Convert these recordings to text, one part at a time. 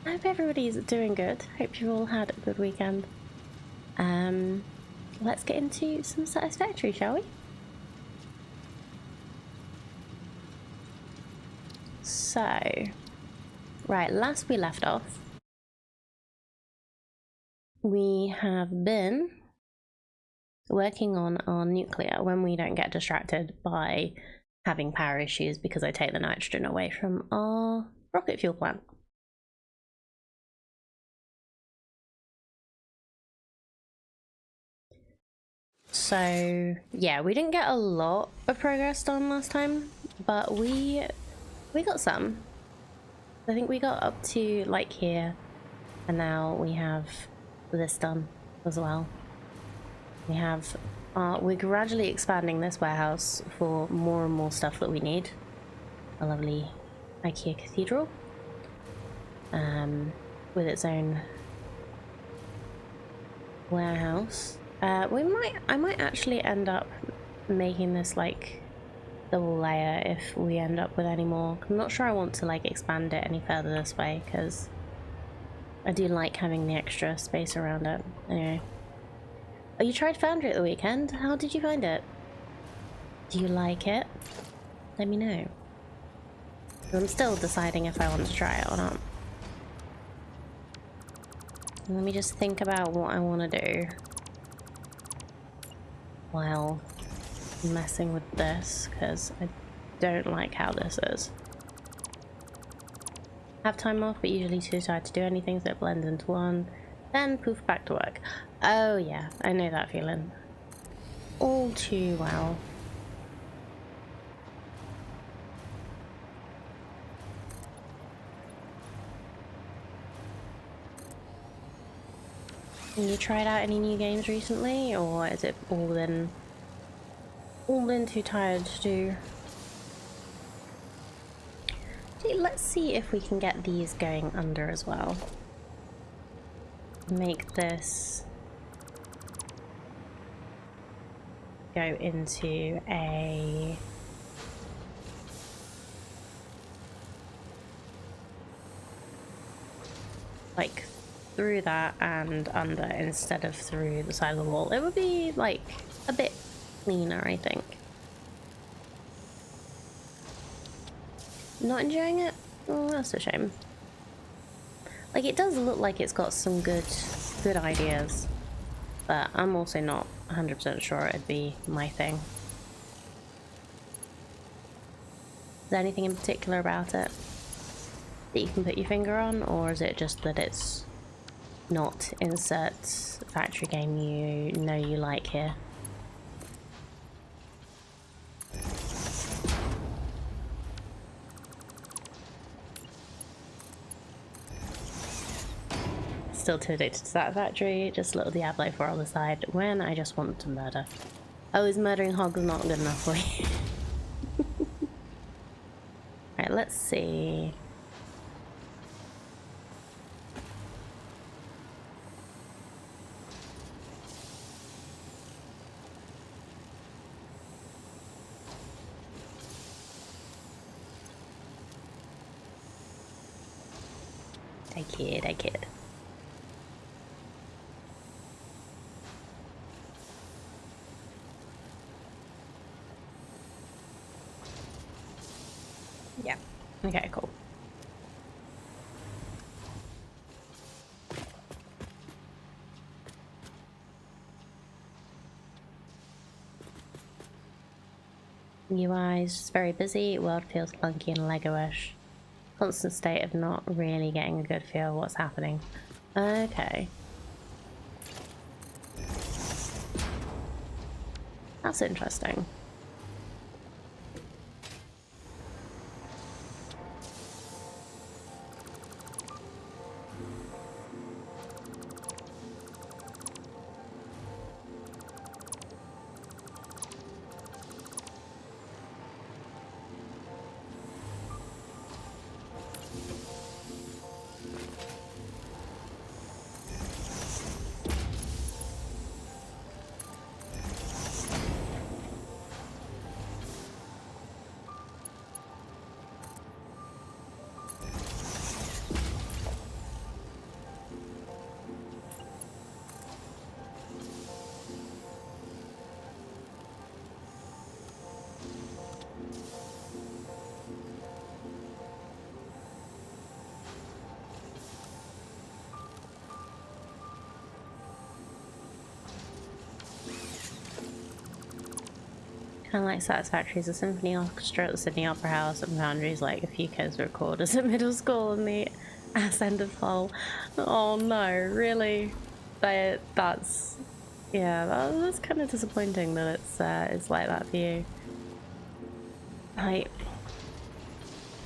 I hope everybody's doing good. Hope you've all had a good weekend. Let's get into some Satisfactory, shall we? So, right, last we left off, we have been working on our nuclear when we don't get distracted by having power issues because I take the nitrogen away from our rocket fuel plant. So yeah, we didn't get a lot of progress done last time, but we got some. I think we got up to like here, and now we have this done as well. We have we're gradually expanding this warehouse for more and more stuff that we need. A lovely IKEA cathedral, with its own warehouse. I might actually end up making this like double layer if we end up with any more. I'm not sure I want to like expand it any further this way because I do like having the extra space around it. Anyway. Oh, you tried Foundry at the weekend? How did you find it? Do you like it? Let me know. I'm still deciding if I want to try it or not. Let me just think about what I want to do while messing with this, because I don't like how this is. Have time off, but usually too tired to do anything, so it blends into one. Then poof, back to work. Oh yeah, I know that feeling all too well. Have you tried out any new games recently, or is it all been too tired to do? Let's see if we can get these going under as well. Make this go into a like through that and under instead of through the side of the wall. It would be like a bit cleaner, I think. Not enjoying it? Oh, that's a shame. Like, it does look like it's got some good ideas, but I'm also not 100% sure it'd be my thing. Is there anything in particular about it that you can put your finger on, or is it just that it's not insert factory game you know you like here? Still too addicted to Satisfactory, just a little Diablo 4 on the side when I just want to murder. Oh, is murdering hogs not good enough for you? Right, let's see. I kid. Yeah. Okay, cool. UI is just very busy, world feels clunky and Lego-ish. Constant state of not really getting a good feel of what's happening. Okay. That's interesting. Kind of like Satisfactory is a symphony orchestra at the Sydney Opera House, and Foundry's like a few kids recorders at middle school in the ass end of Hull. Oh no, really? That's yeah, that's kind of disappointing that it's like that for you. Like,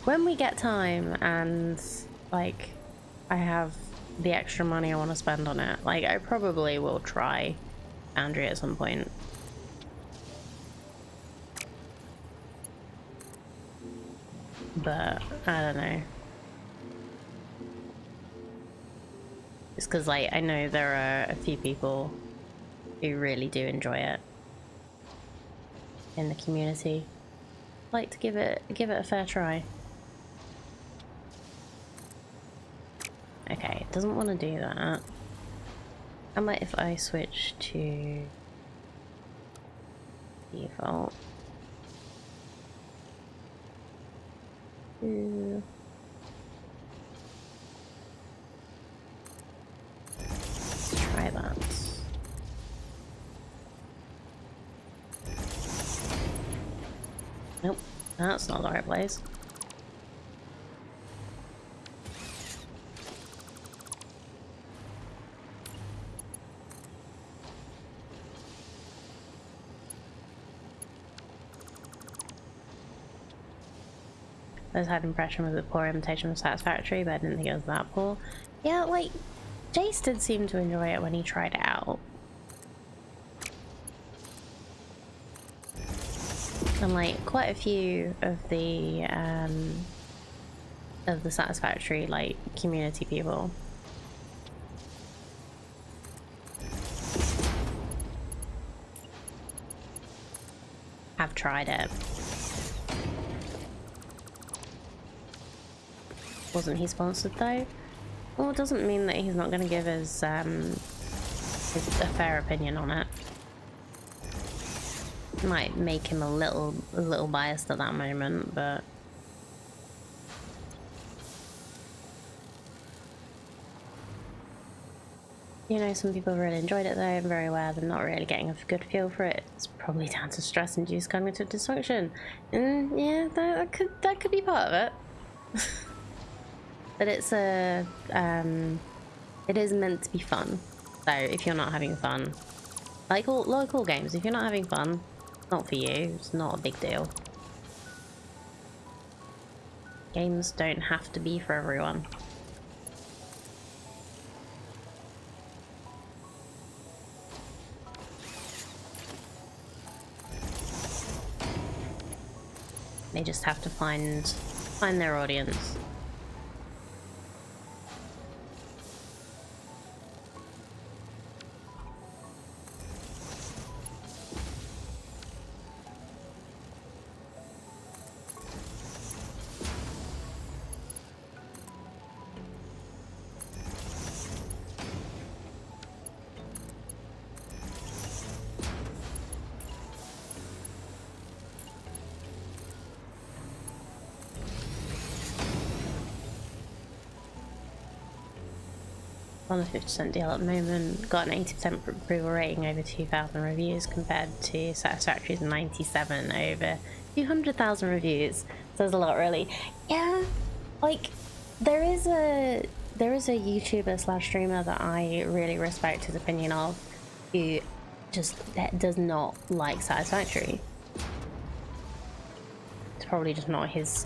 when we get time and like I have the extra money I want to spend on it, like I probably will try Foundry at some point. But I don't know. It's because like I know there are a few people who really do enjoy it in the community. Like to give it a fair try. Okay, it doesn't want to do that. How about if I switch to default? Ooh. Let's try that. Nope, that's not the right place. I just had an impression with a poor imitation of Satisfactory, but I didn't think it was that poor. Yeah, like, Jace did seem to enjoy it when he tried it out. And like, quite a few of the Satisfactory, like, community people have tried it. Wasn't he sponsored though? Well, it doesn't mean that he's not going to give his a fair opinion on it. Might make him a little biased at that moment, but you know, some people really enjoyed it though. I'm very aware they're not really getting a good feel for it. It's probably down to stress-induced cognitive dysfunction. And yeah, that could be part of it. But it's it is meant to be fun. So if you're not having fun, like all games, if you're not having fun, it's not for you. It's not a big deal. Games don't have to be for everyone. They just have to find their audience. On the 50% deal at the moment, got an 80% approval rating over 2,000 reviews compared to Satisfactory's 97 over 200,000 reviews. Says a lot, really. Yeah, like there is a YouTuber / streamer that I really respect his opinion of, who just does not like Satisfactory. It's probably just not his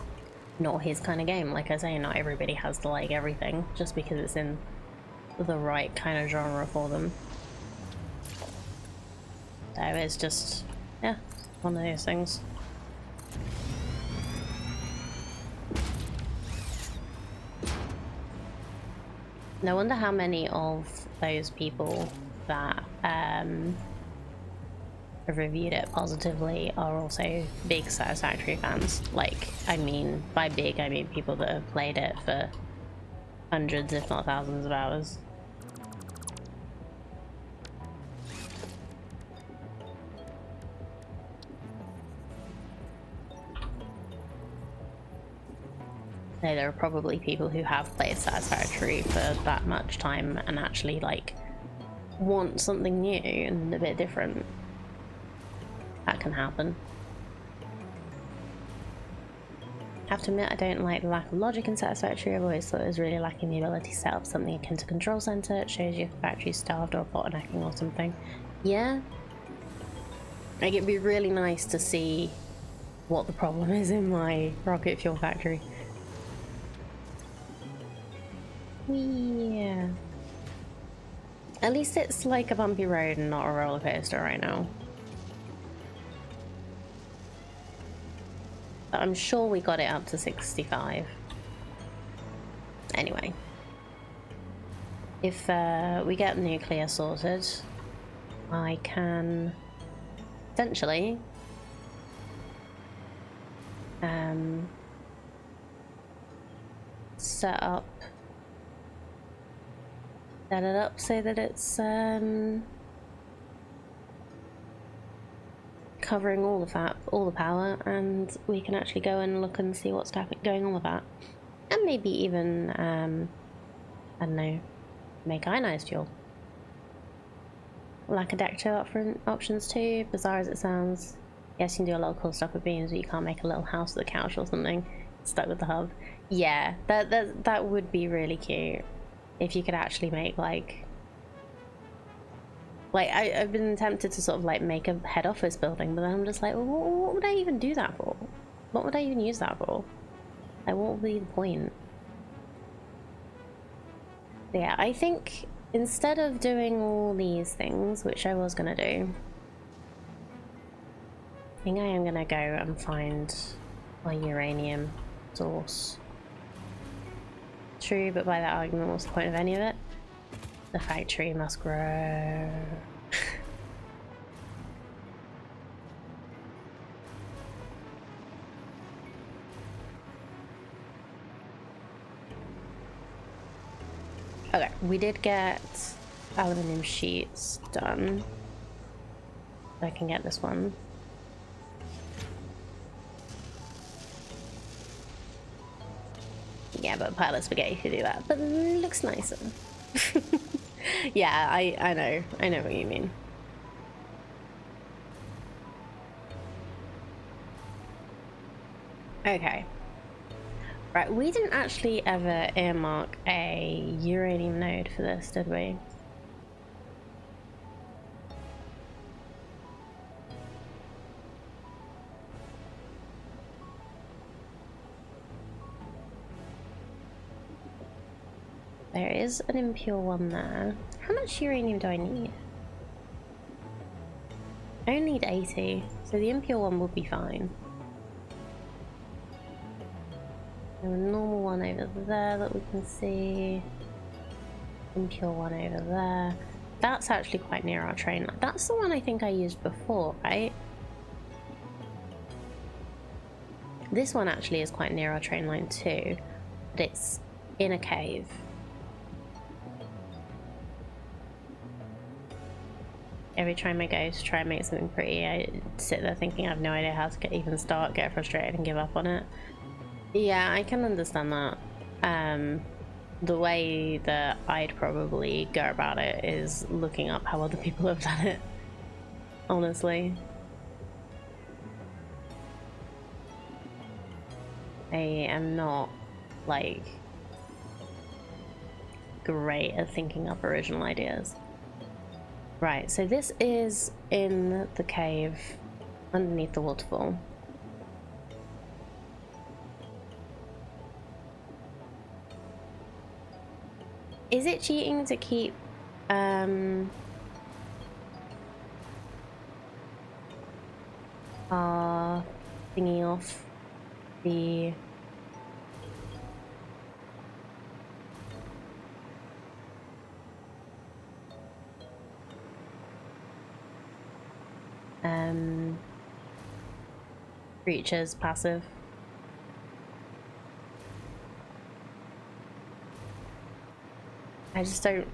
kind of game. Like I say, not everybody has to like everything just because it's in the right kind of genre for them. So it's just, yeah, one of those things. No wonder how many of those people that have reviewed it positively are also big Satisfactory fans. Like, I mean, by big, I mean people that have played it for hundreds, if not thousands of hours. There are probably people who have played Satisfactory for that much time and actually like want something new and a bit different. That can happen. have to admit, I don't like the lack of logic in Satisfactory. I've always thought it was really lacking the ability to set up something akin to control center. It shows you if the factory's starved or bottlenecking or something. Yeah. Like, it'd be really nice to see what the problem is in my rocket fuel factory. Yeah. At least it's like a bumpy road and not a roller coaster right now. But I'm sure we got it up to 65. Anyway. If we get nuclear sorted, I can potentially set it up so that it's covering all the power, and we can actually go and look and see what's going on with that, and maybe even I don't know, make ionized fuel. Lackadactyl options too, bizarre as it sounds. Yes, you can do a lot of cool stuff with beams, but you can't make a little house with a couch or something stuck with the hub. Yeah, that would be really cute if you could actually make like I've been tempted to sort of like make a head office building, but then I'm just like, well, what would I even do that for? What would I even use that for? Like, what would be the point? But yeah, I think instead of doing all these things, which I was gonna do, I think I am gonna go and find my uranium source. True, but by that argument, what's the point of any of it? The factory must grow. Okay, we did get aluminium sheets done. I can get this one. Yeah, but pile of spaghetti could do that, but it looks nicer. Yeah, I know what you mean. Okay. Right, we didn't actually ever earmark a uranium node for this, did we? There is an impure one there. How much uranium do I need? I only need 80, so the impure one would be fine. There's a normal one over there that we can see. Impure one over there. That's actually quite near our train line. That's the one I think I used before, right? This one actually is quite near our train line too, but it's in a cave. Every time I go to try and make something pretty, I sit there thinking I have no idea how to even start, get frustrated and give up on it. Yeah, I can understand that. The way that I'd probably go about it is looking up how other people have done it, honestly. I am not, like, great at thinking up original ideas. Right, so this is in the cave underneath the waterfall. Is it cheating to keep our thingy off the creatures passive? I just don't.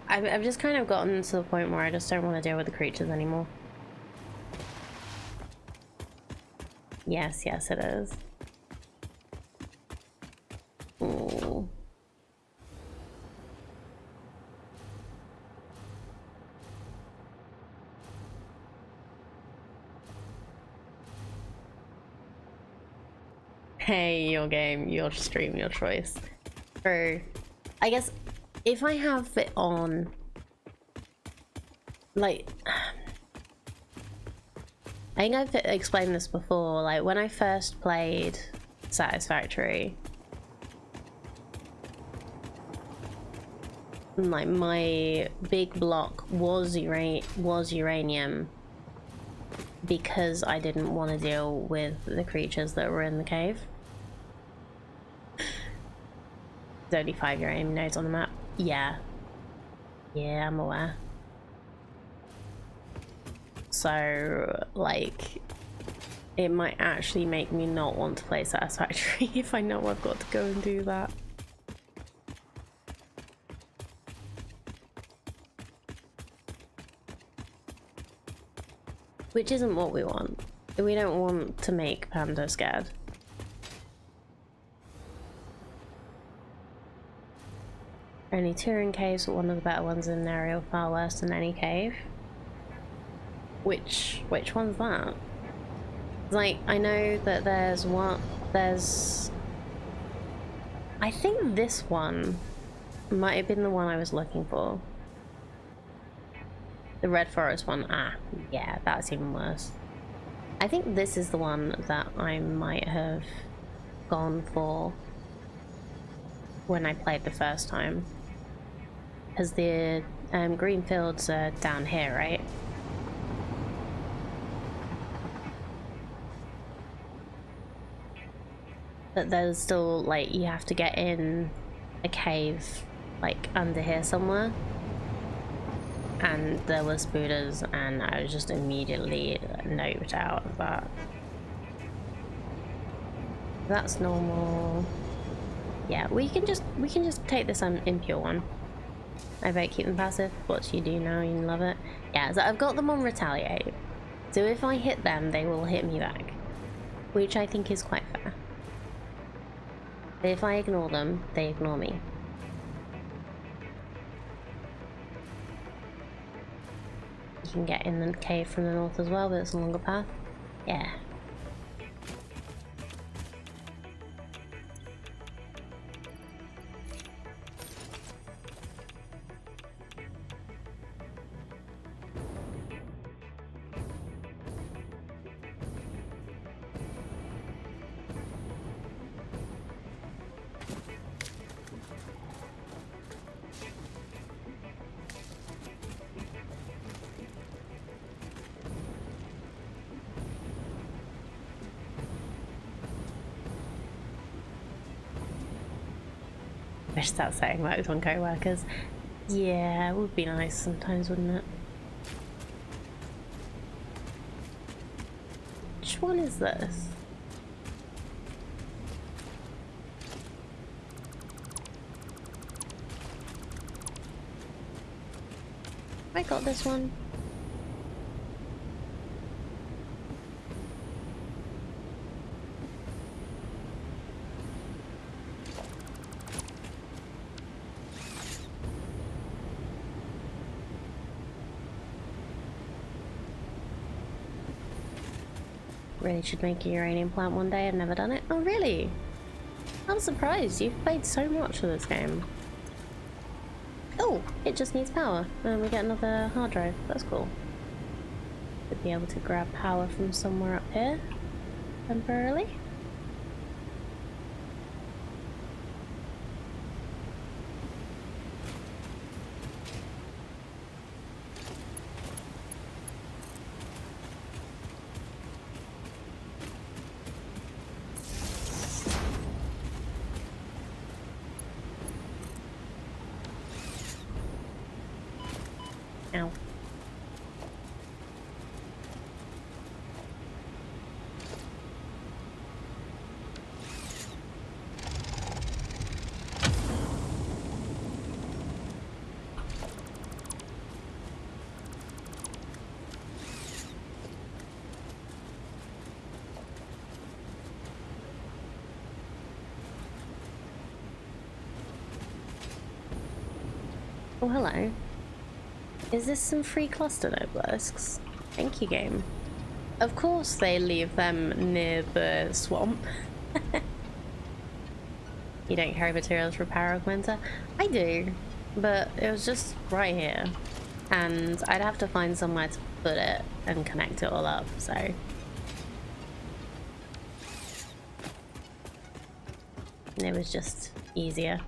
I've just kind of gotten to the point where I just don't want to deal with the creatures anymore. Yes, yes, it is. Ooh. Hey, your game, your stream, your choice. True. I guess if I have it on, like, I think I've explained this before, like when I first played Satisfactory, like my big block was uranium because I didn't want to deal with the creatures that were in the cave. There's only 5 uranium nodes on the map. Yeah. Yeah, I'm aware. So, like, it might actually make me not want to play Satisfactory if I know I've got to go and do that. Which isn't what we want. We don't want to make Panda scared. Only touring caves, but one of the better ones in an area, far worse than any cave. Which one's that? Like, I know that there's one, I think this one might have been the one I was looking for. The Red Forest one, yeah, that's even worse. I think this is the one that I might have gone for when I played the first time. Because the green fields are down here, right? But there's still, like, you have to get in a cave, like, under here somewhere. And there was spooters, and I was just immediately noped out of that. That's normal. Yeah, we can just take this impure one. I vote keep them passive. What you do now, you love it. Yeah, so I've got them on retaliate. So if I hit them, they will hit me back, which I think is quite fair. But if I ignore them, they ignore me. You can get in the cave from the north as well, but it's a longer path. Yeah. Wish that setting worked on co-workers. Yeah, it would be nice sometimes, wouldn't it? Which one is this? I got this one. Really should make a uranium plant one day. I've never done it. Oh, really? I'm surprised. You've played so much of this game. Oh, it just needs power. And we get another hard drive. That's cool. Should be able to grab power from somewhere up here temporarily. Ow. Oh, hello. Is this some free cluster obelisks? Thank you, game. Of course they leave them near the swamp. You don't carry materials for power augmenter? I do, but it was just right here. And I'd have to find somewhere to put it and connect it all up, so. And it was just easier.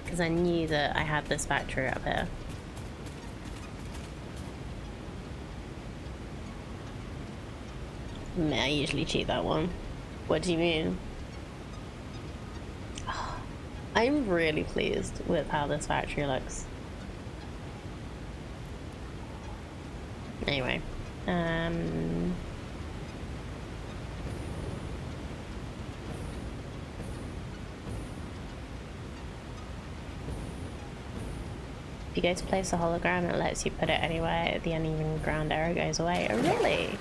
Because I knew that I had this factory up here. I usually cheat that one. What do you mean? Oh, I'm really pleased with how this factory looks. Anyway, if you go to place a hologram, it lets you put it anywhere. The uneven ground error goes away. Oh, really?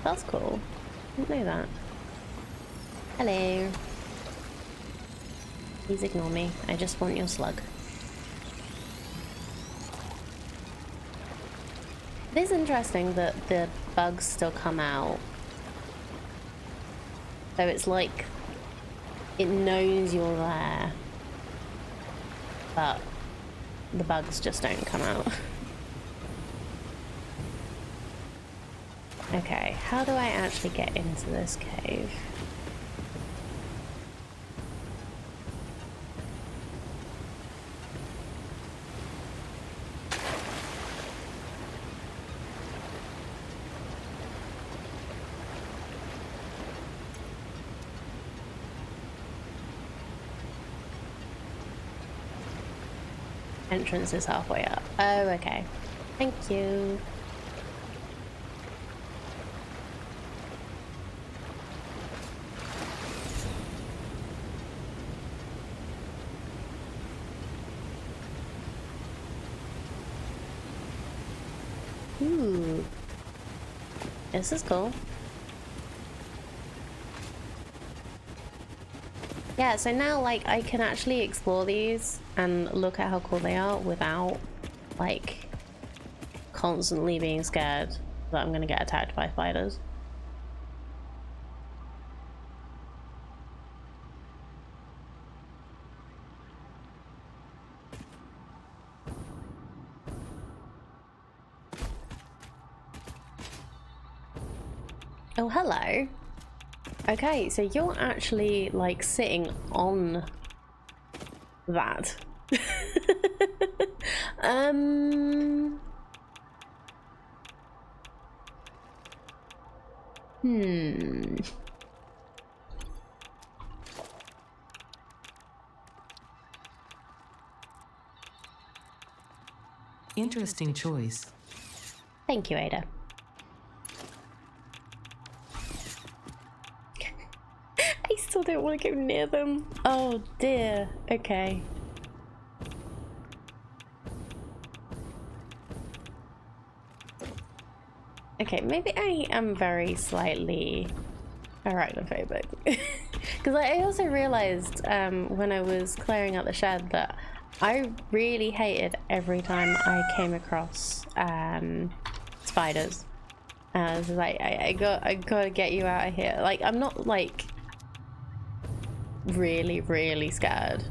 That's cool. Didn't know that. Hello. Please ignore me. I just want your slug. It is interesting that the bugs still come out. So it's like it knows you're there, but the bugs just don't come out. Okay, how do I actually get into this cave? Entrance is halfway up. Oh, okay. Thank you. Ooh. This is cool. Yeah, so now, like, I can actually explore these and look at how cool they are without, like, constantly being scared that I'm gonna get attacked by spiders. Oh, hello. Okay, so you're actually, like, sitting on that. Interesting choice. Thank you, Ada. I still don't want to go near them. Oh dear. Okay. Okay, maybe I am very slightly arachnophobic. Because I also realized when I was clearing out the shed that I really hated every time I came across spiders. I was like, I gotta get you out of here. Like, I'm not like really scared,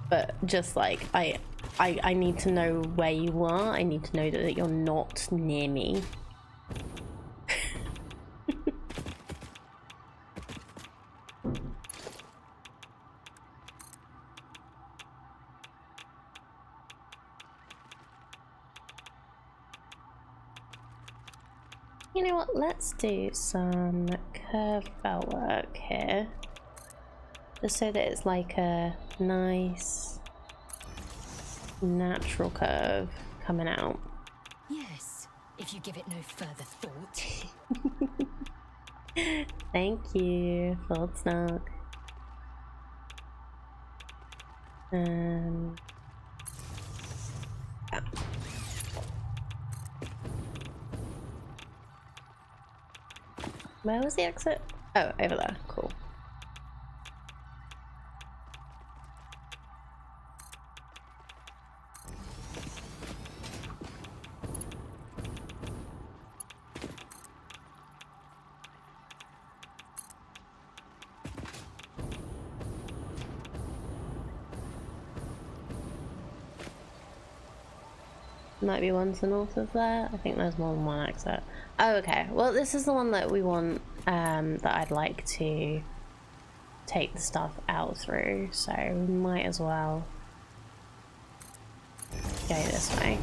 but just like I need to know where you are. I need to know that you're not near me. You know what, let's do some curved belt work here. Just so that it's like a nice natural curve coming out. Yes, if you give it no further thought. Thank you, Fold Snock. Yeah. Where was the exit? Oh, over there. Cool. Might be one to the north of there. I think there's more than one exit. Oh, okay. Well, this is the one that we want, that I'd like to take the stuff out through, so we might as well go this way.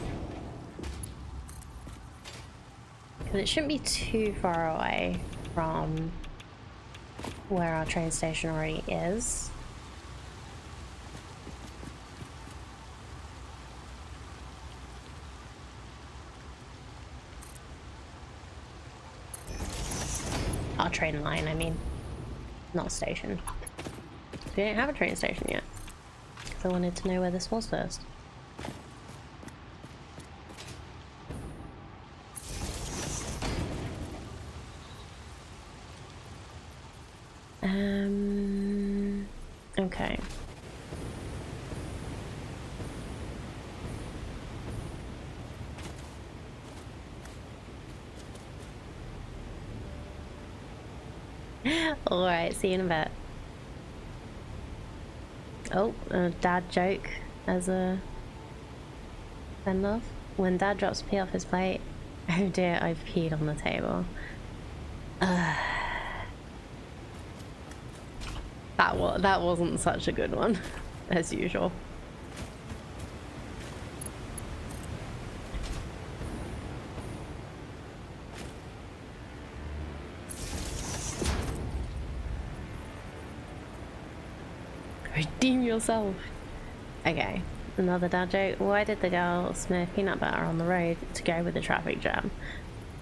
Because it shouldn't be too far away from where our train station already is. Our train line, I mean. Not station. We don't have a train station yet. Because I wanted to know where this was first. Okay. Alright, see you in a bit. Oh, a dad joke as a send-off. When dad drops pee off his plate, oh dear, I've peed on the table. That wasn't such a good one, as usual. Redeem yourself. Okay, another dad joke. Why did the girl smear peanut butter on the road to go with the traffic jam?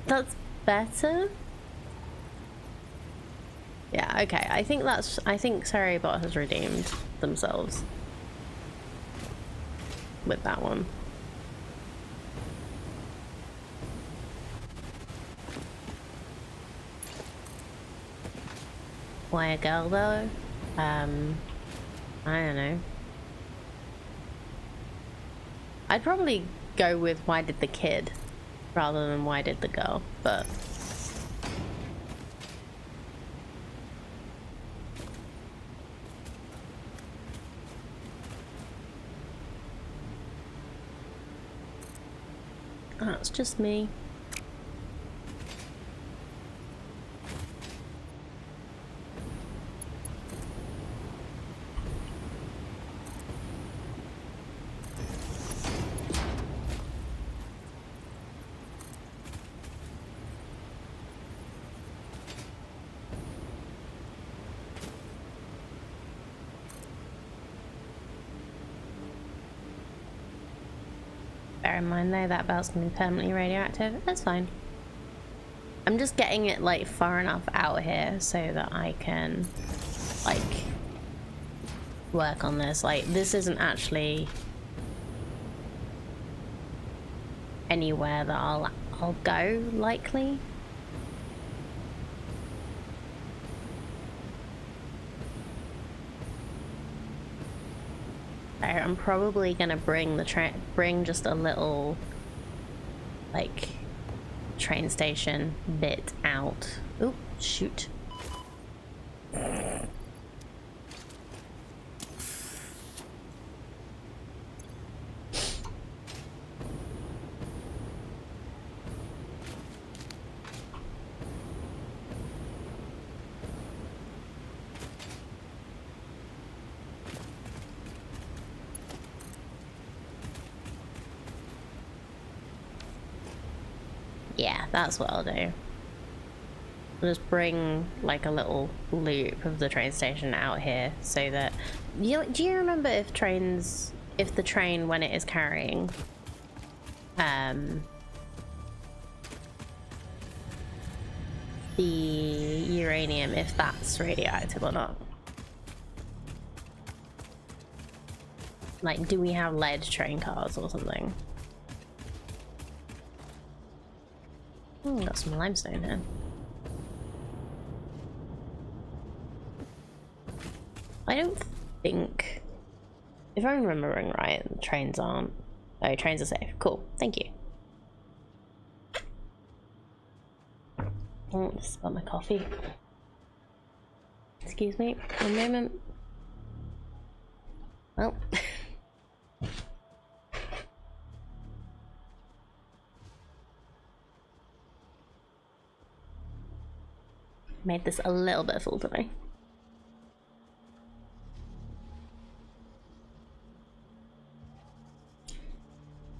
That's better. Yeah, okay. I think Sorry Bot has redeemed themselves with that one. Why a girl though? I don't know. I'd probably go with why did the kid rather than why did the girl, but that's just me. Bear in mind though, that belt's gonna be permanently radioactive. That's fine. I'm just getting it like far enough out here so that I can like work on this. Like this isn't actually anywhere that I'll go likely. I'm probably gonna bring just a little like train station bit out. Oop, shoot. Yeah, that's what I'll do. I'll just bring like a little loop of the train station out here so that do you remember if the train when it is carrying the uranium, if that's radioactive or not? Like, do we have lead train cars or something? Got some limestone here. I don't think, if I'm remembering right, trains aren't. Oh, trains are safe. Cool. Thank you. Oh, just got my coffee. Excuse me. One moment. Well. Made this a little bit full today.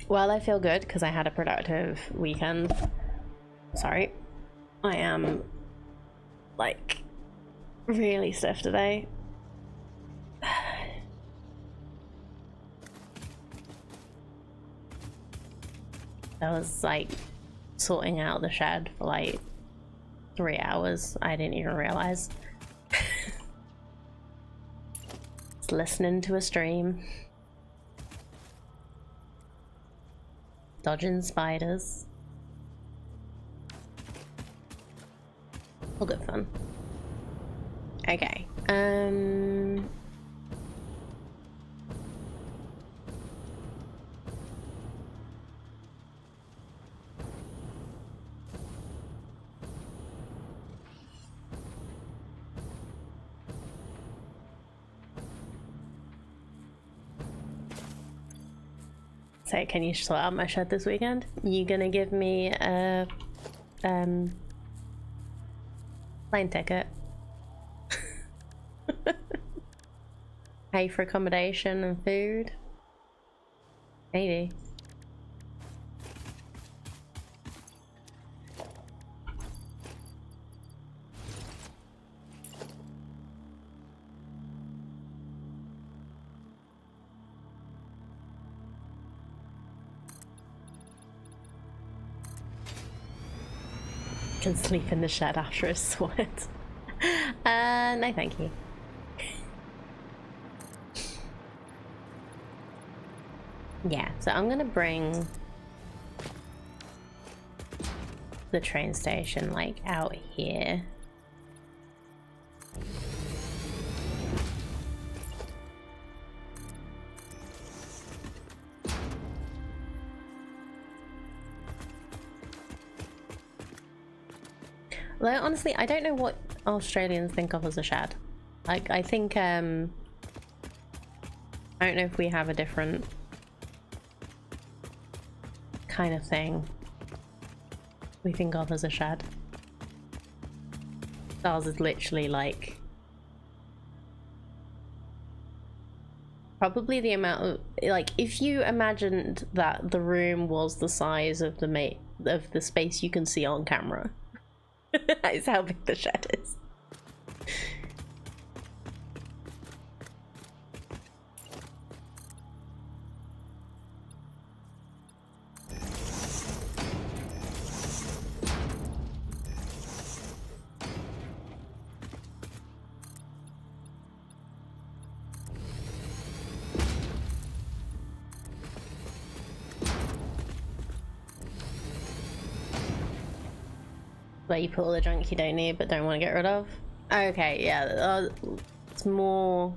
Well, I feel good because I had a productive weekend. Sorry. I am, like, really stiff today. I was, like, sorting out the shed for, like, 3 hours. I didn't even realize. Just listening to a stream. Dodging spiders. All good fun. Okay. So can you sort out my shed this weekend? You gonna give me a plane ticket? Pay for accommodation and food? Maybe. Can sleep in the shed after a sweat. No thank you. Yeah, so I'm gonna bring the train station like out here. Although honestly, I don't know what Australians think of as a shed. Like, I think I don't know if we have a different kind of thing we think of as a shed. Ours is literally like probably the amount of, like, if you imagined that the room was the size of the space you can see on camera. That is how big the shed is. Where you put all the junk you don't need but don't want to get rid of? Okay, yeah, it's more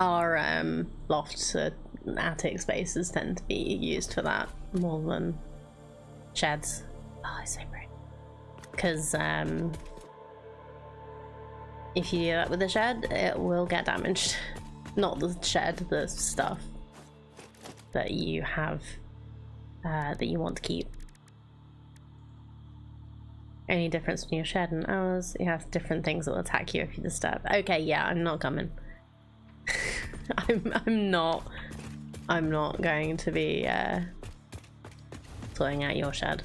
our lofts and attic spaces tend to be used for that more than sheds. Oh, it's so pretty. Because if you do that with the shed, it will get damaged. Not the shed, the stuff that you have that you want to keep. Any difference between your shed and ours? You have different things that will attack you if you disturb. Okay, yeah, I'm not coming. I'm not going to be sorting out your shed.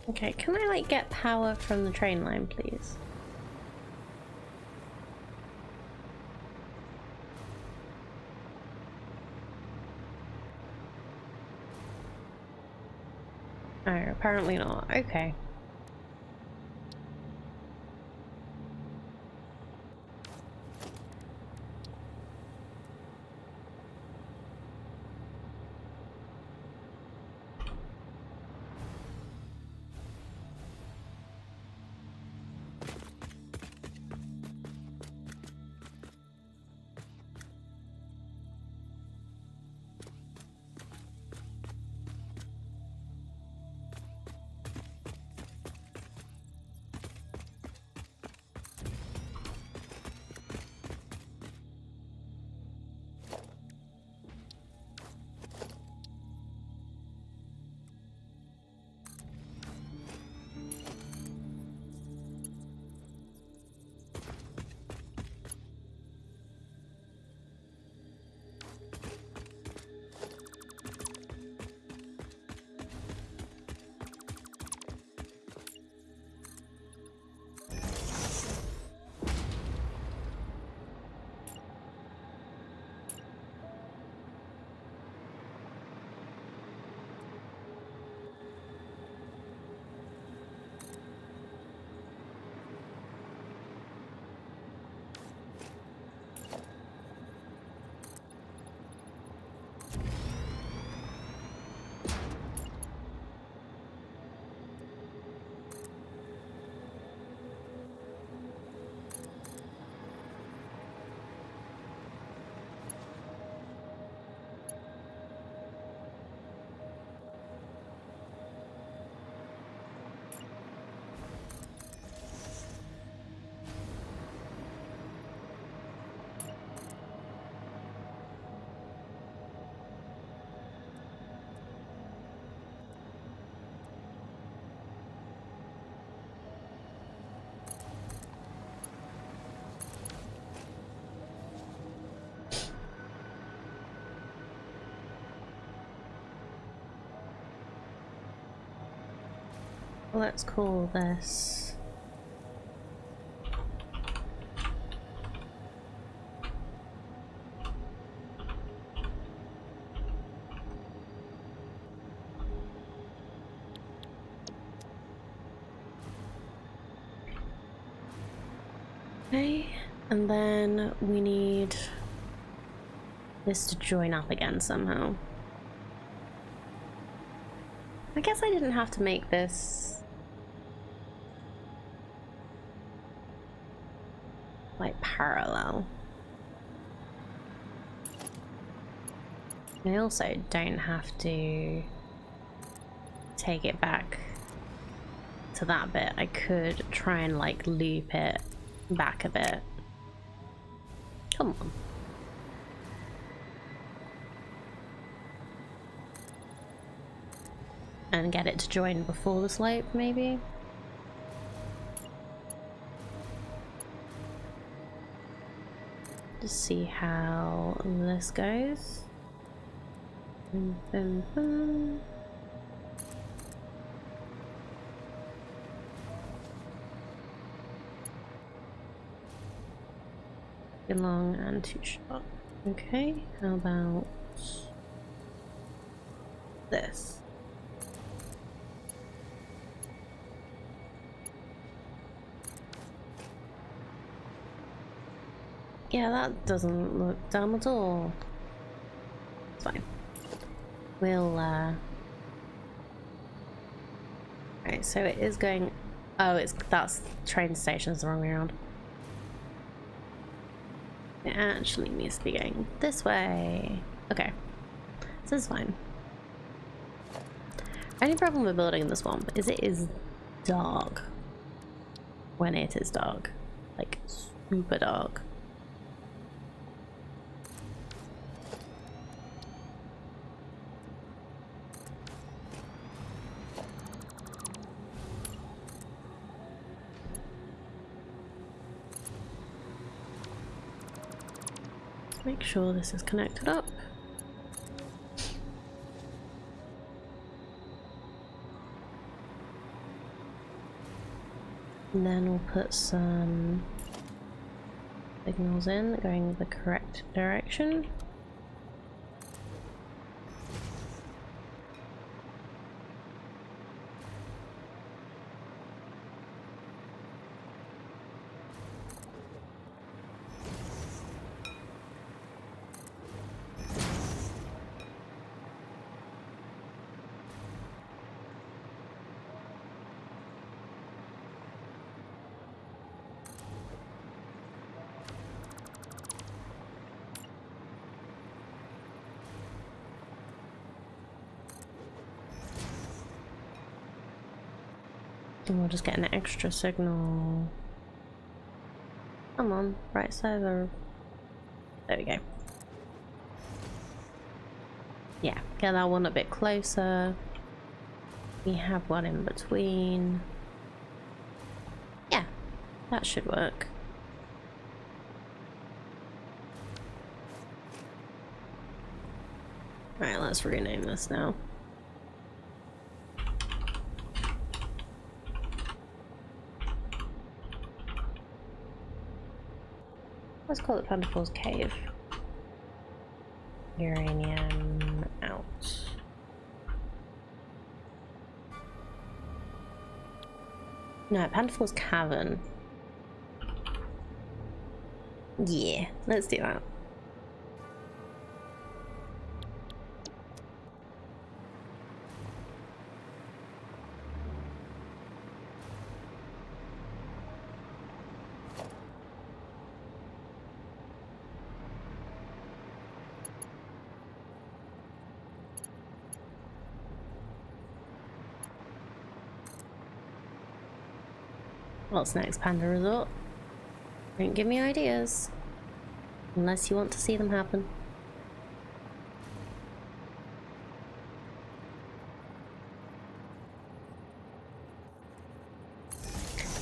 Okay, can I like get power from the train line, please? Oh, apparently not. Okay. let's call this okay, and then we need this to join up again somehow. I guess I didn't have to make this like parallel. I also don't have to take it back to that bit. I could try and like loop it back a bit. Come on. And get it to join before the slope, maybe? Just see how this goes. Boom, boom, boom. Too long and too short. Okay, how about this? Yeah, that doesn't look dumb at all. It's fine. We'll, Right, so it is going... Oh, that's train station's the wrong way around. It actually needs to be going this way. Okay. This is fine. Only problem with building in the swamp is it is dark. When it is dark. Like, super dark. Make sure this is connected up. And then we'll put some signals in going the correct direction. And we'll just get an extra signal. Come on, right side of the... There we go. Yeah, get that one a bit closer. We have one in between. Yeah, that should work. Right, let's rename this now. Let's call it Panda Falls Cave. Uranium out. No, Panda Falls Cavern. Yeah, let's do that. What's next, Panda Resort? Don't give me ideas. Unless you want to see them happen.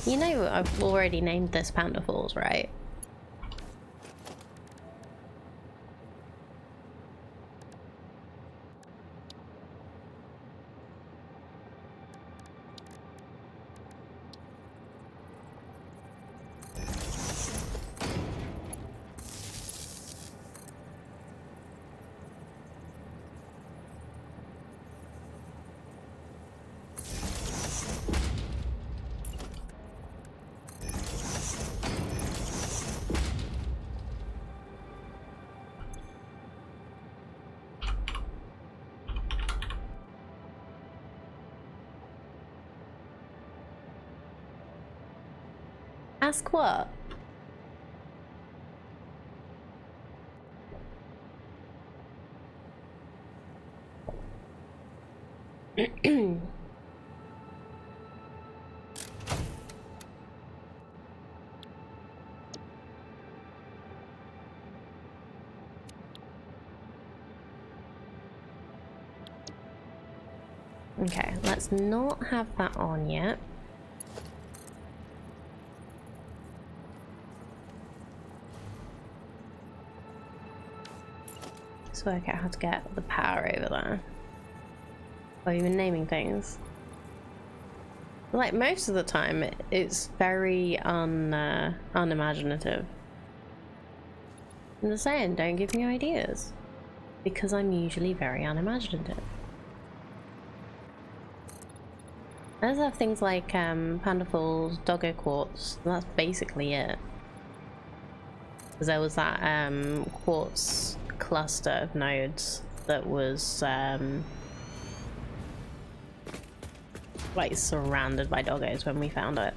You know I've already named this Panda Falls, right? Ask what? Okay, let's not have that on yet. Let's work out how to get the power over there. Oh, you've been naming things. Like, most of the time, it's very unimaginative. I'm just saying, don't give me ideas. Because I'm usually very unimaginative. Let's have things like Panda Falls, Doggo Quartz, and that's basically it. Because there was that quartz cluster of nodes that was like surrounded by doggos when we found it.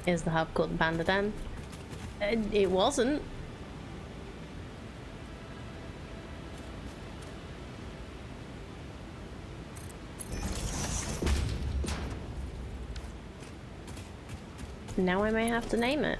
Is the hub called the Panda Den? It wasn't. Now I may have to name it.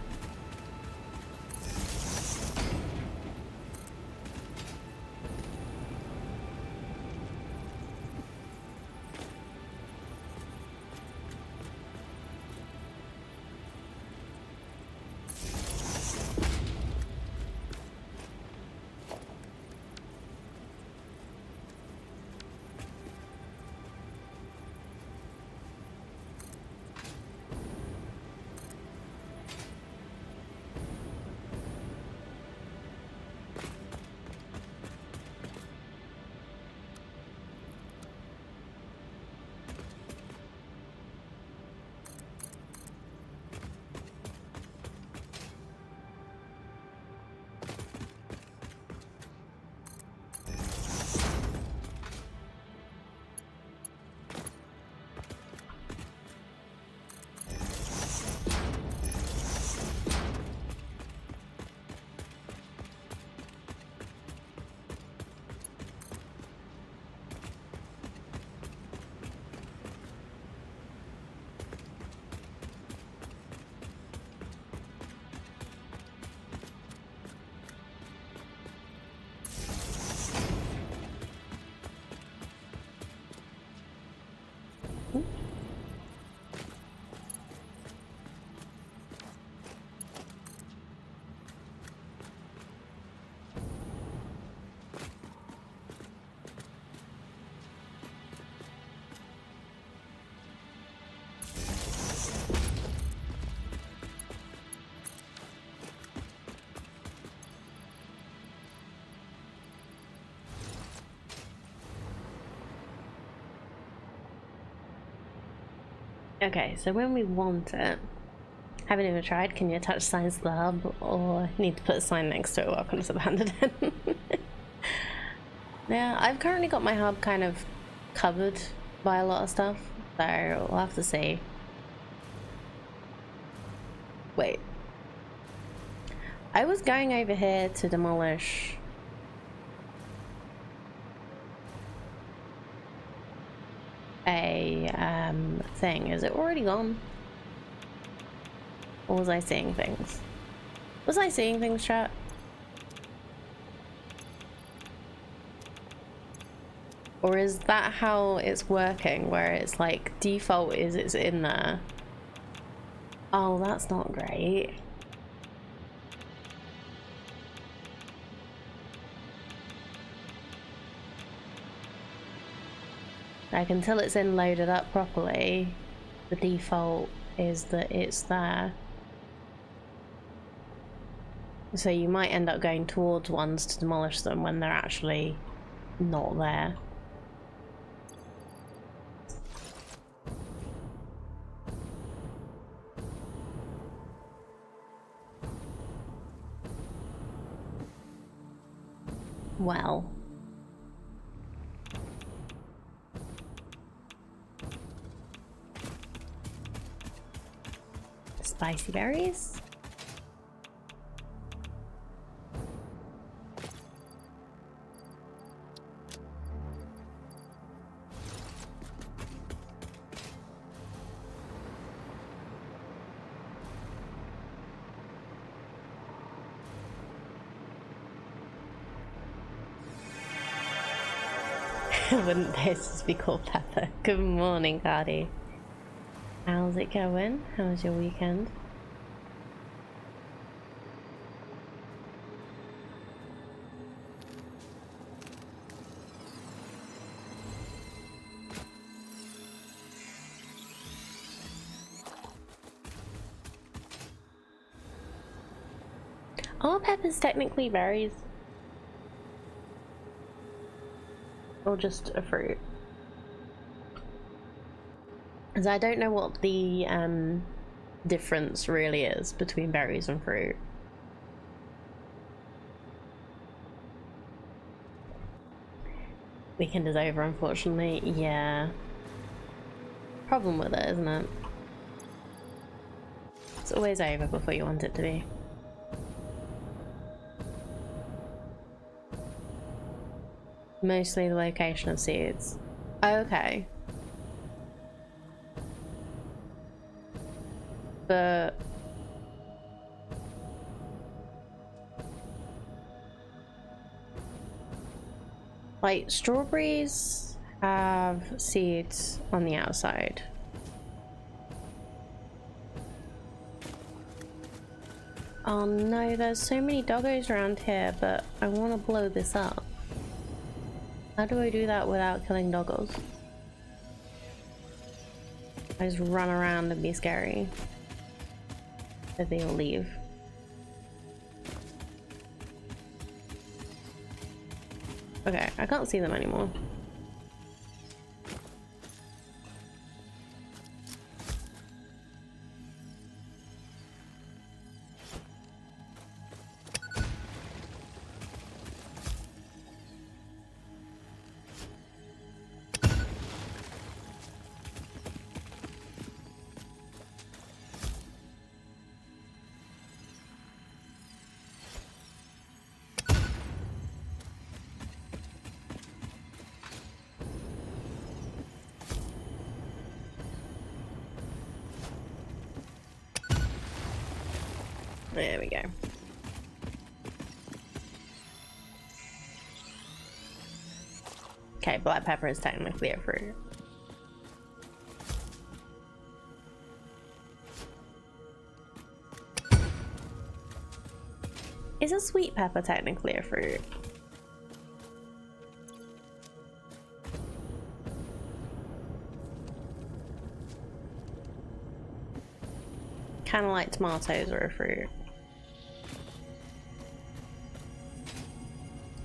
Okay, so when we want it, haven't even tried. Can you attach signs to the hub, or need to put a sign next to it? Welcome to the Panda Den. Yeah, I've currently got my hub kind of covered by a lot of stuff, so we'll have to see. Wait, I was going over here to demolish a thing. Is it already gone? Or was I seeing things? Was I seeing things, chat? Or is that how it's working, where it's like default is it's in there? Oh, that's not great. Like, until it's in loaded up properly, the default is that it's there. So you might end up going towards ones to demolish them when they're actually not there. Well. Spicy berries? Wouldn't this just be called Pepper? Good morning, Cardi. How's it going? How was your weekend? Are peppers technically berries? Or just a fruit? Because I don't know what the difference really is between berries and fruit. Weekend is over, unfortunately. Yeah. Problem with it, isn't it? It's always over before you want it to be. Mostly the location of seeds. Okay. But like strawberries have seeds on the outside. Oh no, there's so many doggos around here, but I want to blow this up. How do I do that without killing doggos? I just run around and be scary. So they'll leave. Okay, I can't see them anymore. There we go. Okay, black pepper is technically a fruit. Is a sweet pepper technically a fruit? Kind of like tomatoes are a fruit.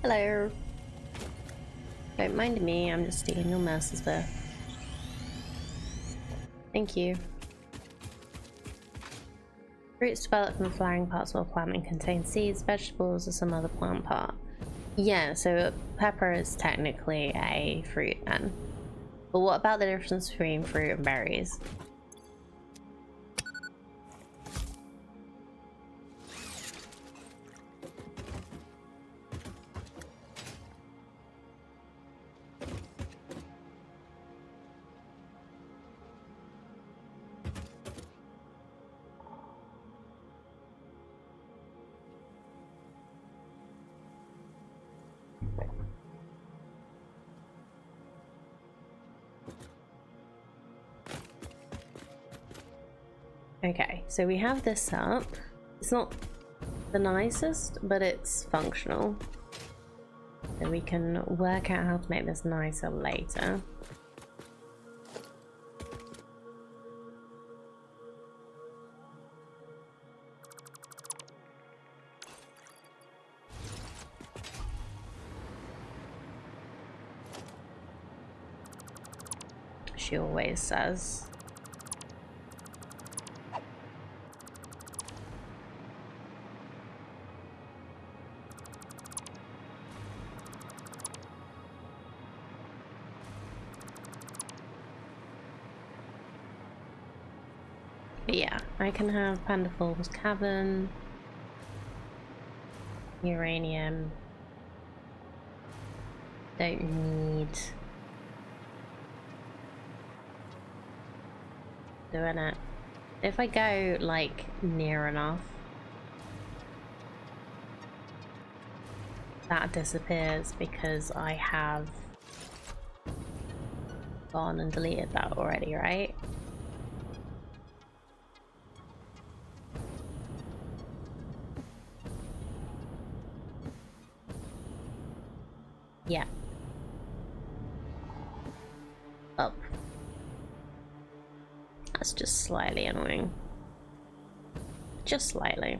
Hello. Don't mind me, I'm just stealing your mouse's there. Thank you. Fruits develop from flowering parts of a plant and contain seeds, vegetables, or some other plant part. Yeah, so pepper is technically a fruit then. But what about the difference between fruit and berries? Okay, so we have this up. It's not the nicest, but it's functional. So we can work out how to make this nicer later. she always says. But yeah, I can have Pandafal's Cavern, uranium. Don't need doing it. If I go like near enough, that disappears because I have gone and deleted that already, right? Yeah. Up. That's just slightly annoying. Just slightly.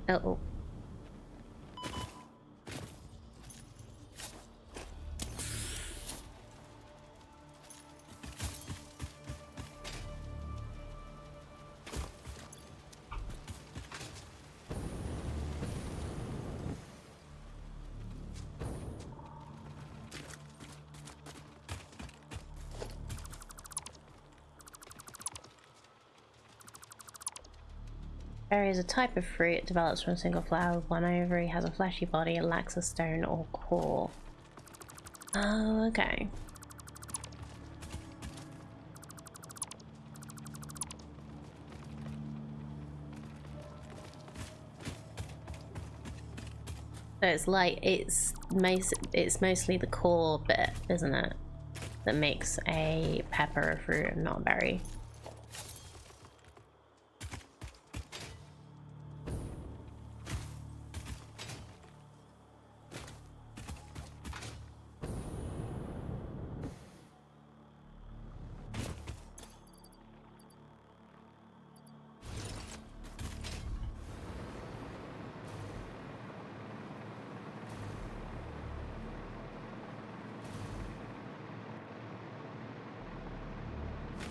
Uh-oh. Berry is a type of fruit. It develops from a single flower with one ovary, has a fleshy body, it lacks a stone or core. Oh, okay. So it's like it's mostly the core bit, isn't it, that makes a pepper a fruit and not a berry.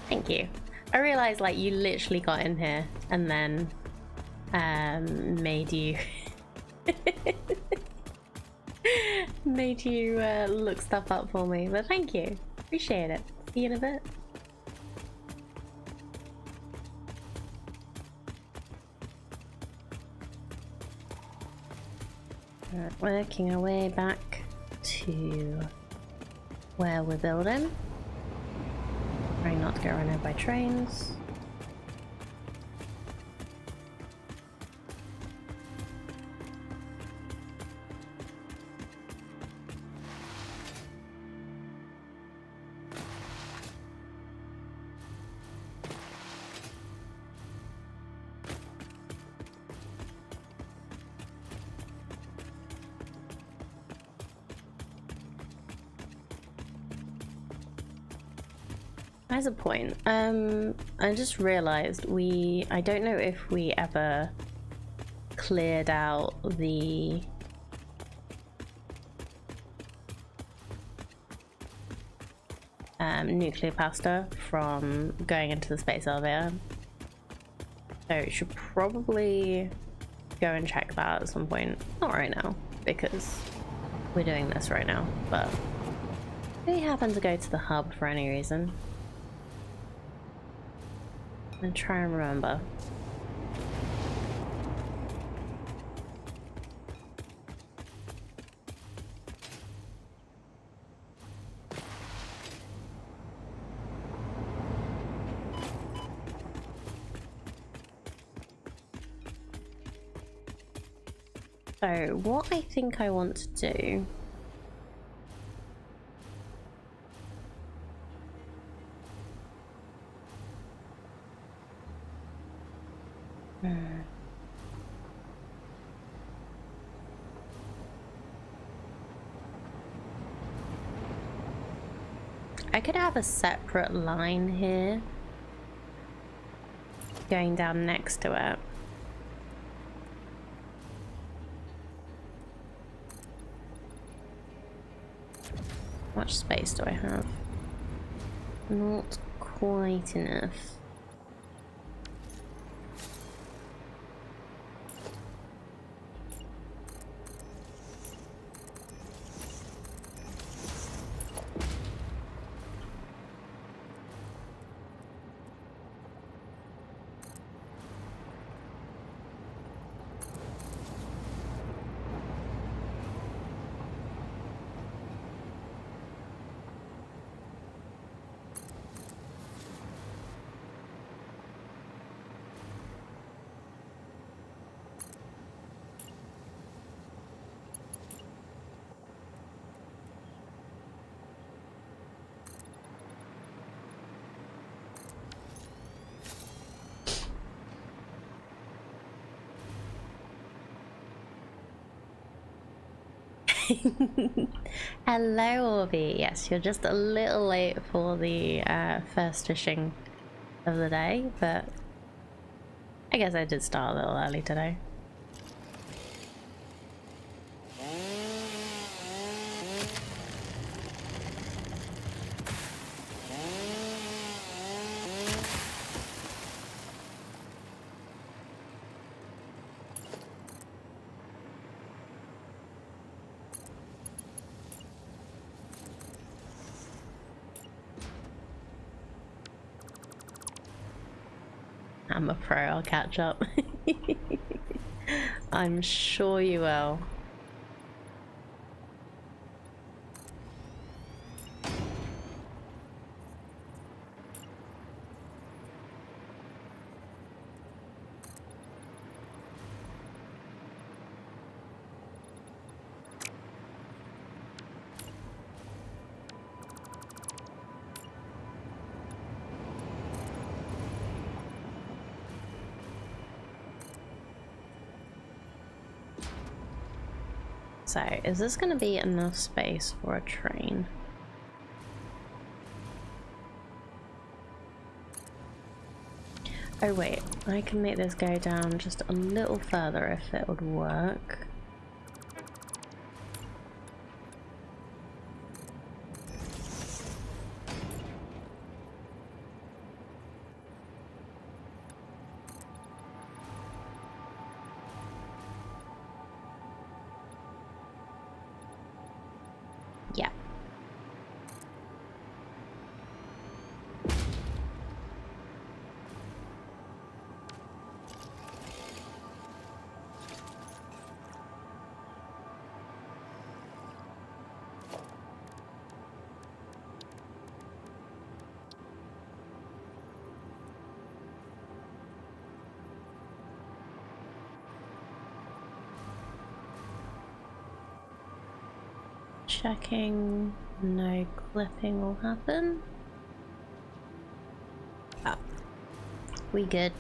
Thank you. I realized like you literally got in here and then made you made you look stuff up for me, but thank you. Appreciate it. See you in a bit. Right, working our way back to where we're building. Trying not to get run over by trains. As a point, I just realized I don't know if we ever cleared out the nuclear pasta from going into the space elevator. So we should probably go and check that at some point. Not right now, because we're doing this right now, but if we happen to go to the hub for any reason, and try and remember. So what I think I want to do I could have a separate line here going down next to it. How much space do I have? Not quite enough. Hello, Orbie. Yes, you're just a little late for the first fishing of the day, but I guess I did start a little early today. I'm a pro, I'll catch up. I'm sure you will. So, is this going to be enough space for a train? Oh wait, I can make this go down just a little further if it would work. Yeah. Checking, no clipping will happen. Oh, we good.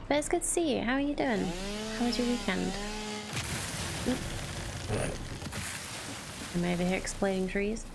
But it's good to see you. How are you doing? How was your weekend? Oop. I'm over here exploding trees.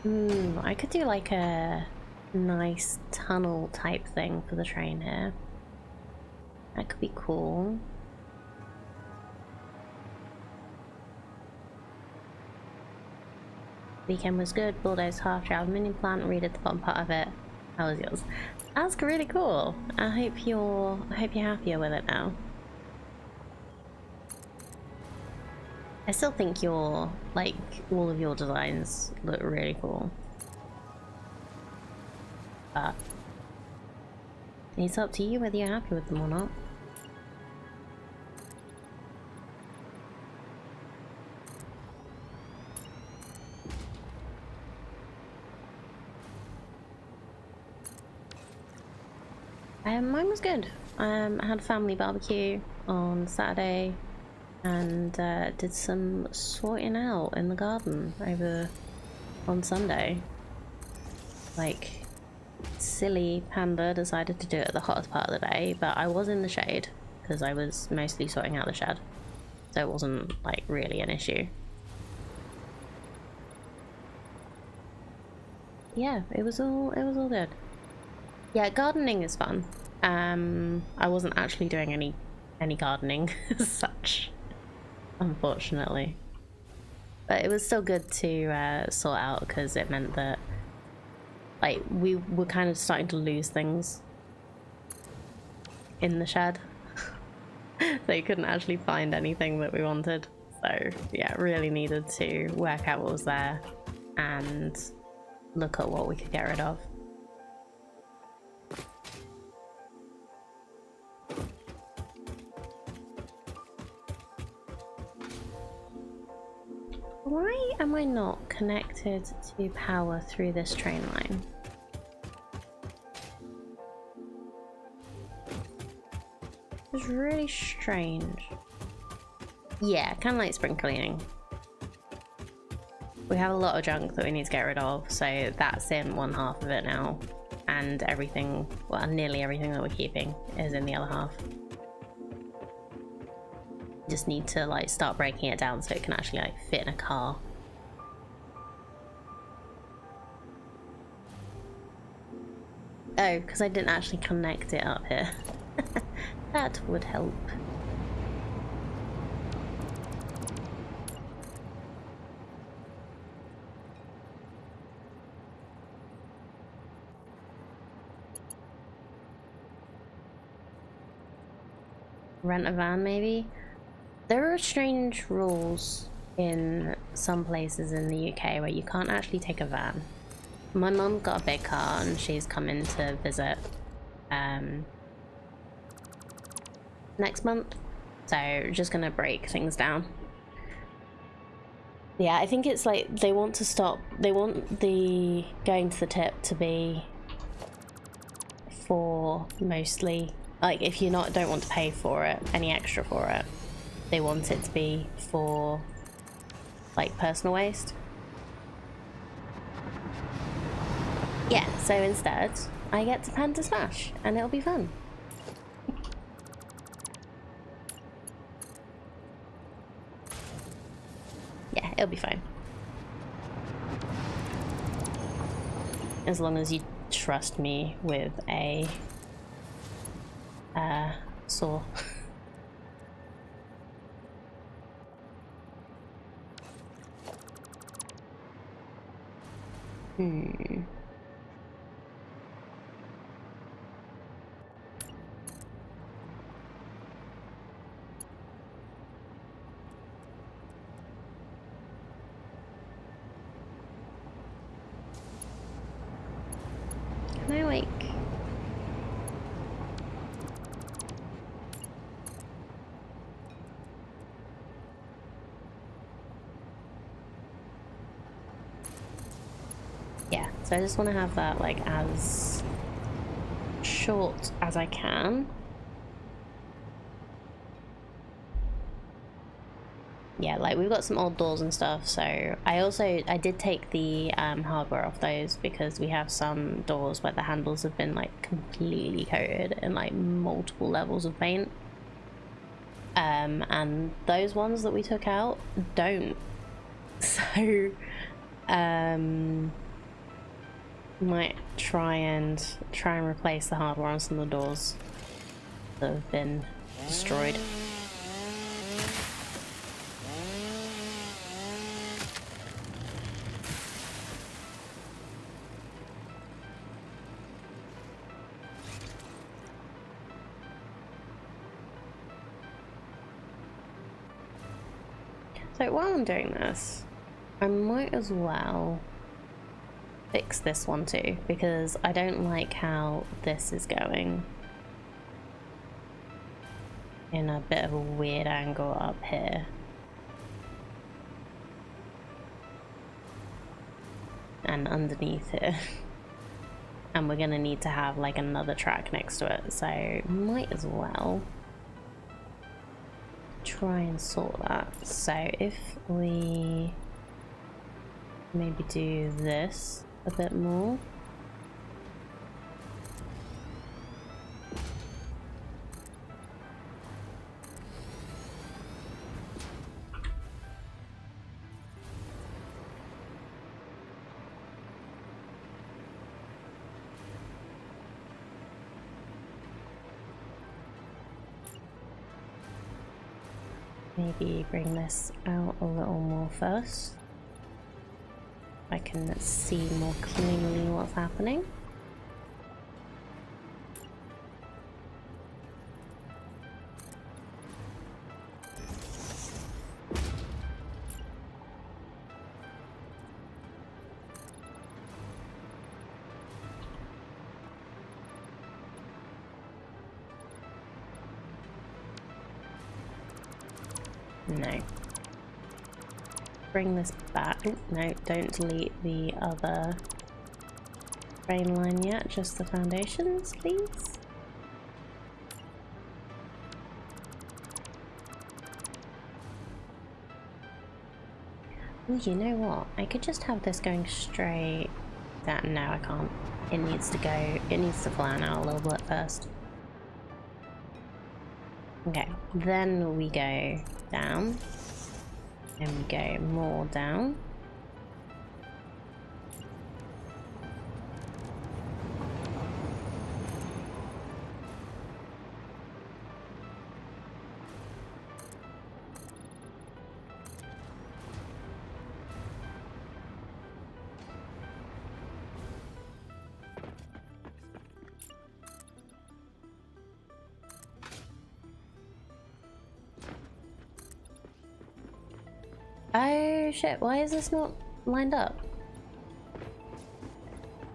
I could do like a nice tunnel type thing for the train here. That could be cool. Weekend was good. Bulldoze half traveled mini plant. Redid the bottom part of it. How was yours? That's really cool. I hope you're happier with it now. I still think your like all of your designs look really cool. But it's up to you whether you're happy with them or not. Mine was good. I had a family barbecue on Saturday and did some sorting out in the garden over on Sunday. Like, silly Panda decided to do it at the hottest part of the day, but I was in the shade because I was mostly sorting out the shed, so it wasn't like really an issue. Yeah, it was all good. Yeah, gardening is fun. I wasn't actually doing any gardening as such, unfortunately. But it was still good to sort out because it meant that like we were kind of starting to lose things in the shed. So you couldn't actually find anything that we wanted. So yeah, really needed to work out what was there and look at what we could get rid of. Why am I not connected to power through this train line? It's really strange. Yeah, kind of like spring cleaning. We have a lot of junk that we need to get rid of, so that's in one half of it now. And everything, well, nearly everything that we're keeping is in the other half. Just need to like start breaking it down so it can actually like fit in a car. Oh, because I didn't actually connect it up here. That would help. Rent a van maybe? There are strange rules in some places in the UK where you can't actually take a van. My mum's got a big car and she's coming to visit next month, so just gonna break things down. Yeah, I think it's like they want the going to the tip to be for mostly like if you don't want to pay for it, any extra for it, they want it to be for like personal waste. Yeah, so instead I get to Panda Smash and it'll be fun. Yeah, it'll be fine. As long as you trust me with a saw. Can I like... Yeah, so I just want to have that like as short as I can. Yeah, like we've got some old doors and stuff, so I did take the hardware off those because we have some doors where the handles have been like completely coated in like multiple levels of paint, and those ones that we took out don't. So Might try and replace the hardware on some of the doors that have been destroyed. So while I'm doing this, I might as well fix this one too, because I don't like how this is going. In a bit of a weird angle up here. And underneath here. And we're gonna need to have like another track next to it, so might as well try and sort that. So if we maybe do this a bit more. Maybe bring this out a little more first. I can see more clearly what's happening. No. Bring this back. No, don't delete the other train line yet, just the foundations, please. Ooh, you know what? I could just have this going straight down. No, I can't. It needs to flatten out a little bit first. Okay, then we go down. And we go more down. Oh shit, why is this not lined up?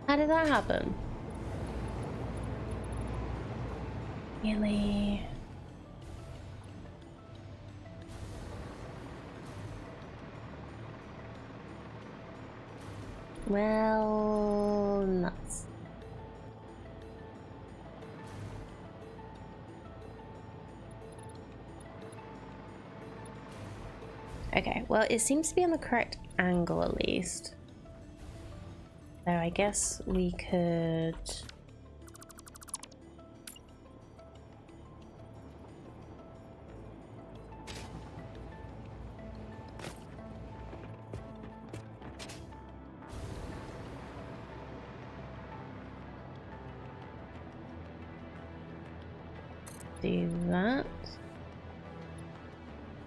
How did that happen? Really? Well, nuts. Okay, well, it seems to be on the correct angle at least. So I guess we could... do that.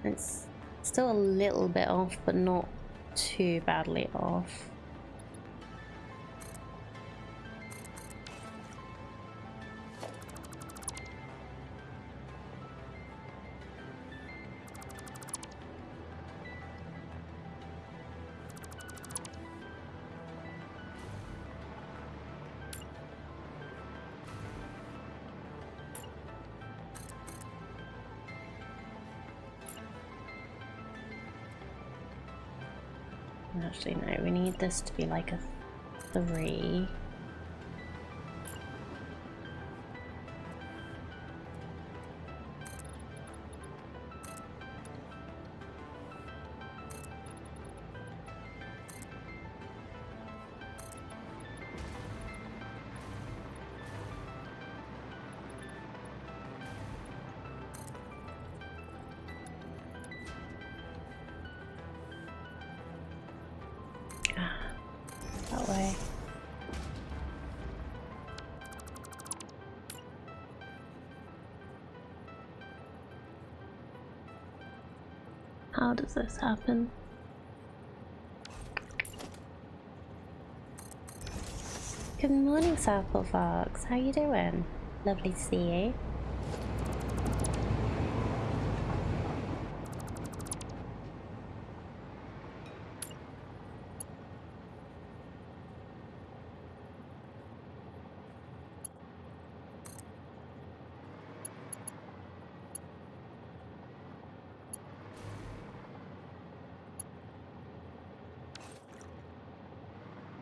It's still a little bit off, but not too badly off. Actually, no, we need this to be like a 3. That way. How does this happen? Good morning, Southport Fox. How you doing? Lovely to see you.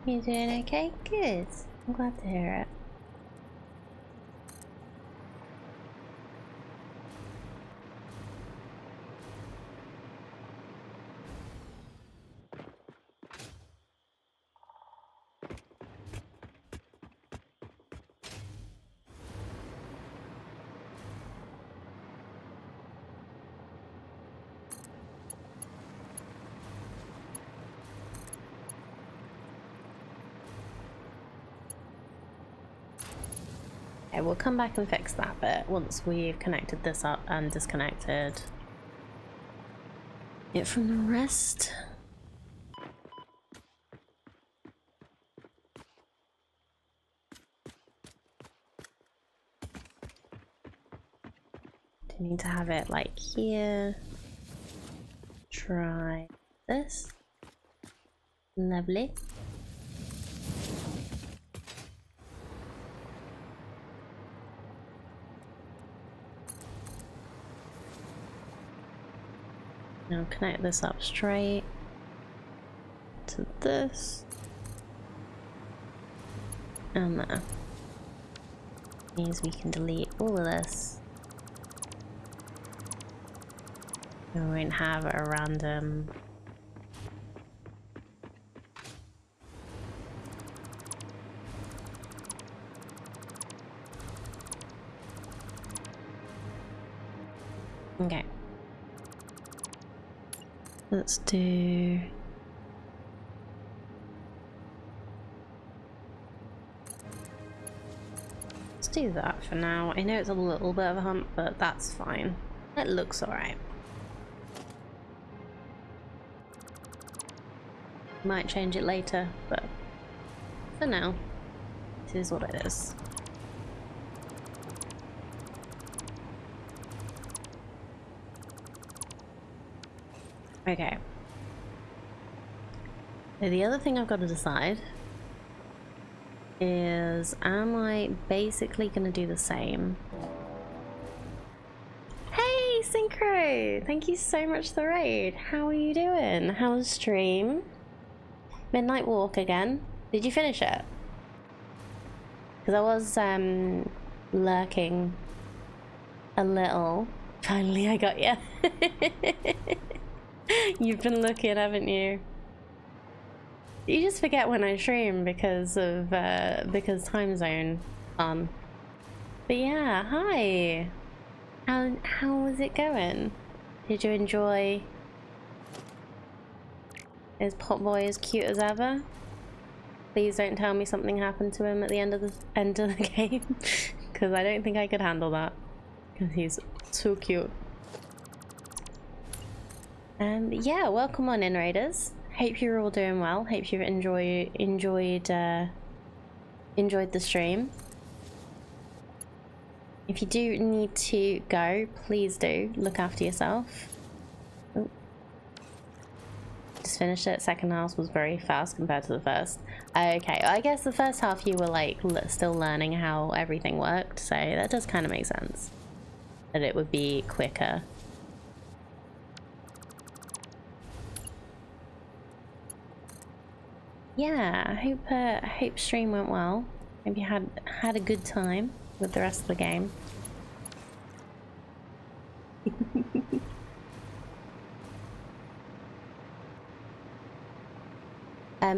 You doing okay? Good. I'm glad to hear it. Okay, we'll come back and fix that bit once we've connected this up and disconnected it from the rest. Do need to have it like here. Try this. Lovely. Now connect this up straight to this and there. Means we can delete all of this. We won't have a random okay. Let's do that for now. I know it's a little bit of a hump, but that's fine. It looks alright. Might change it later, but for now, it is what it is. Okay. So the other thing I've got to decide is, am I basically going to do the same? Hey, Synchro! Thank you so much for the raid. How are you doing? How's stream? Midnight walk again? Did you finish it? Because I was lurking a little. Finally, I got you. You've been looking, haven't you? You just forget when I stream because of because time zone on. But yeah, hi. How was it going? Did you enjoy? Is Potboy as cute as ever? Please don't tell me something happened to him at the end of the game, because I don't think I could handle that. Because he's so cute. Yeah, welcome on in, Raiders. Hope you're all doing well. Hope you've enjoyed the stream. If you do need to go, please do look after yourself. Oh. Just finished it. Second half was very fast compared to the first. Okay, I guess the first half you were like still learning how everything worked, so that does kind of make sense. That it would be quicker. Yeah, I hope stream went well. Hope you had a good time with the rest of the game.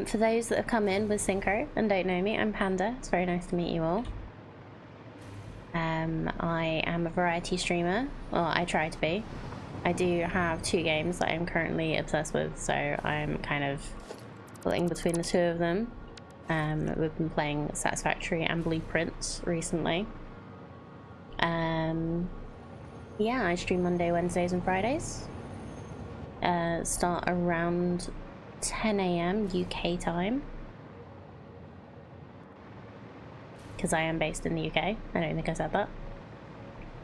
For those that have come in with Synchro and don't know me, I'm Panda. It's very nice to meet you all. I am a variety streamer. Well, I try to be. I do have 2 games that I'm currently obsessed with, so I'm kind of splitting between the 2 of them. We've been playing Satisfactory and Blueprints recently. Yeah, I stream Monday, Wednesdays and Fridays. start around 10 a.m. UK time. Because I am based in the UK. I don't think I said that.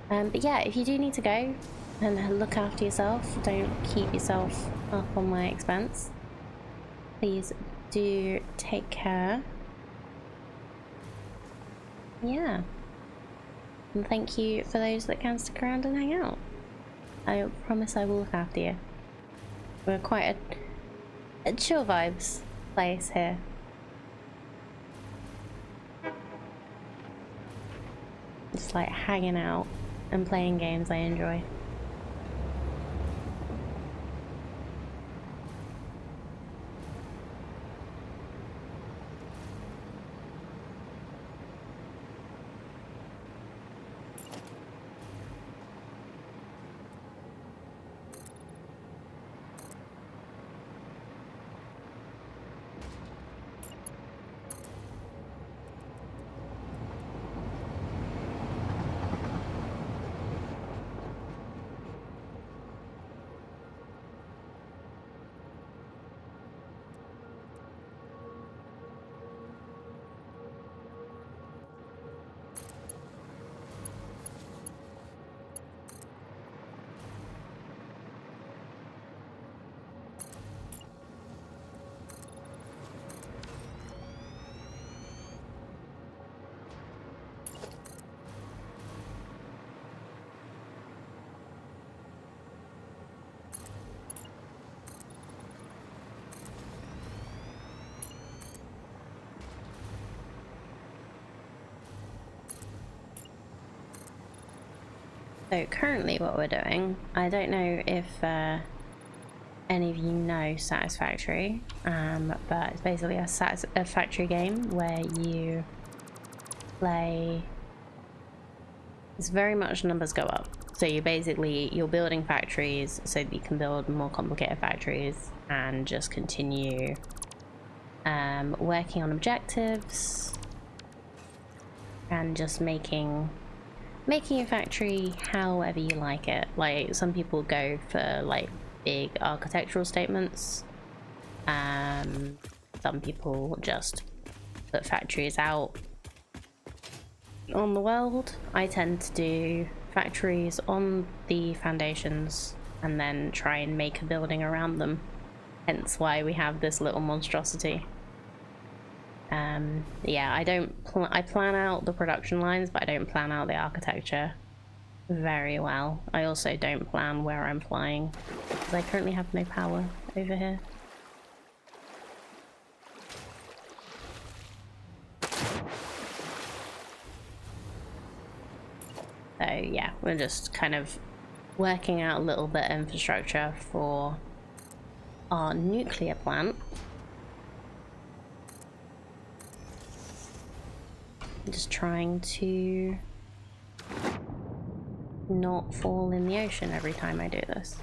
But yeah, if you do need to go, and look after yourself, don't keep yourself up on my expense. Please do take care. Yeah. And thank you for those that can stick around and hang out. I promise I will look after you. We're quite a chill vibes place here. Just like hanging out and playing games I enjoy. So currently what we're doing, I don't know if any of you know Satisfactory, but it's basically a Satisfactory game where you play, it's very much numbers go up. So you're building factories so that you can build more complicated factories and just continue working on objectives and just making your factory however you like it. Like, some people go for like big architectural statements. Some people just put factories out on the world. I tend to do factories on the foundations and then try and make a building around them. Hence why we have this little monstrosity. Yeah, I plan out the production lines, but I don't plan out the architecture very well. I also don't plan where I'm flying, because I currently have no power over here. So yeah, we're just kind of working out a little bit of infrastructure for our nuclear plant. Just trying to not fall in the ocean every time I do this.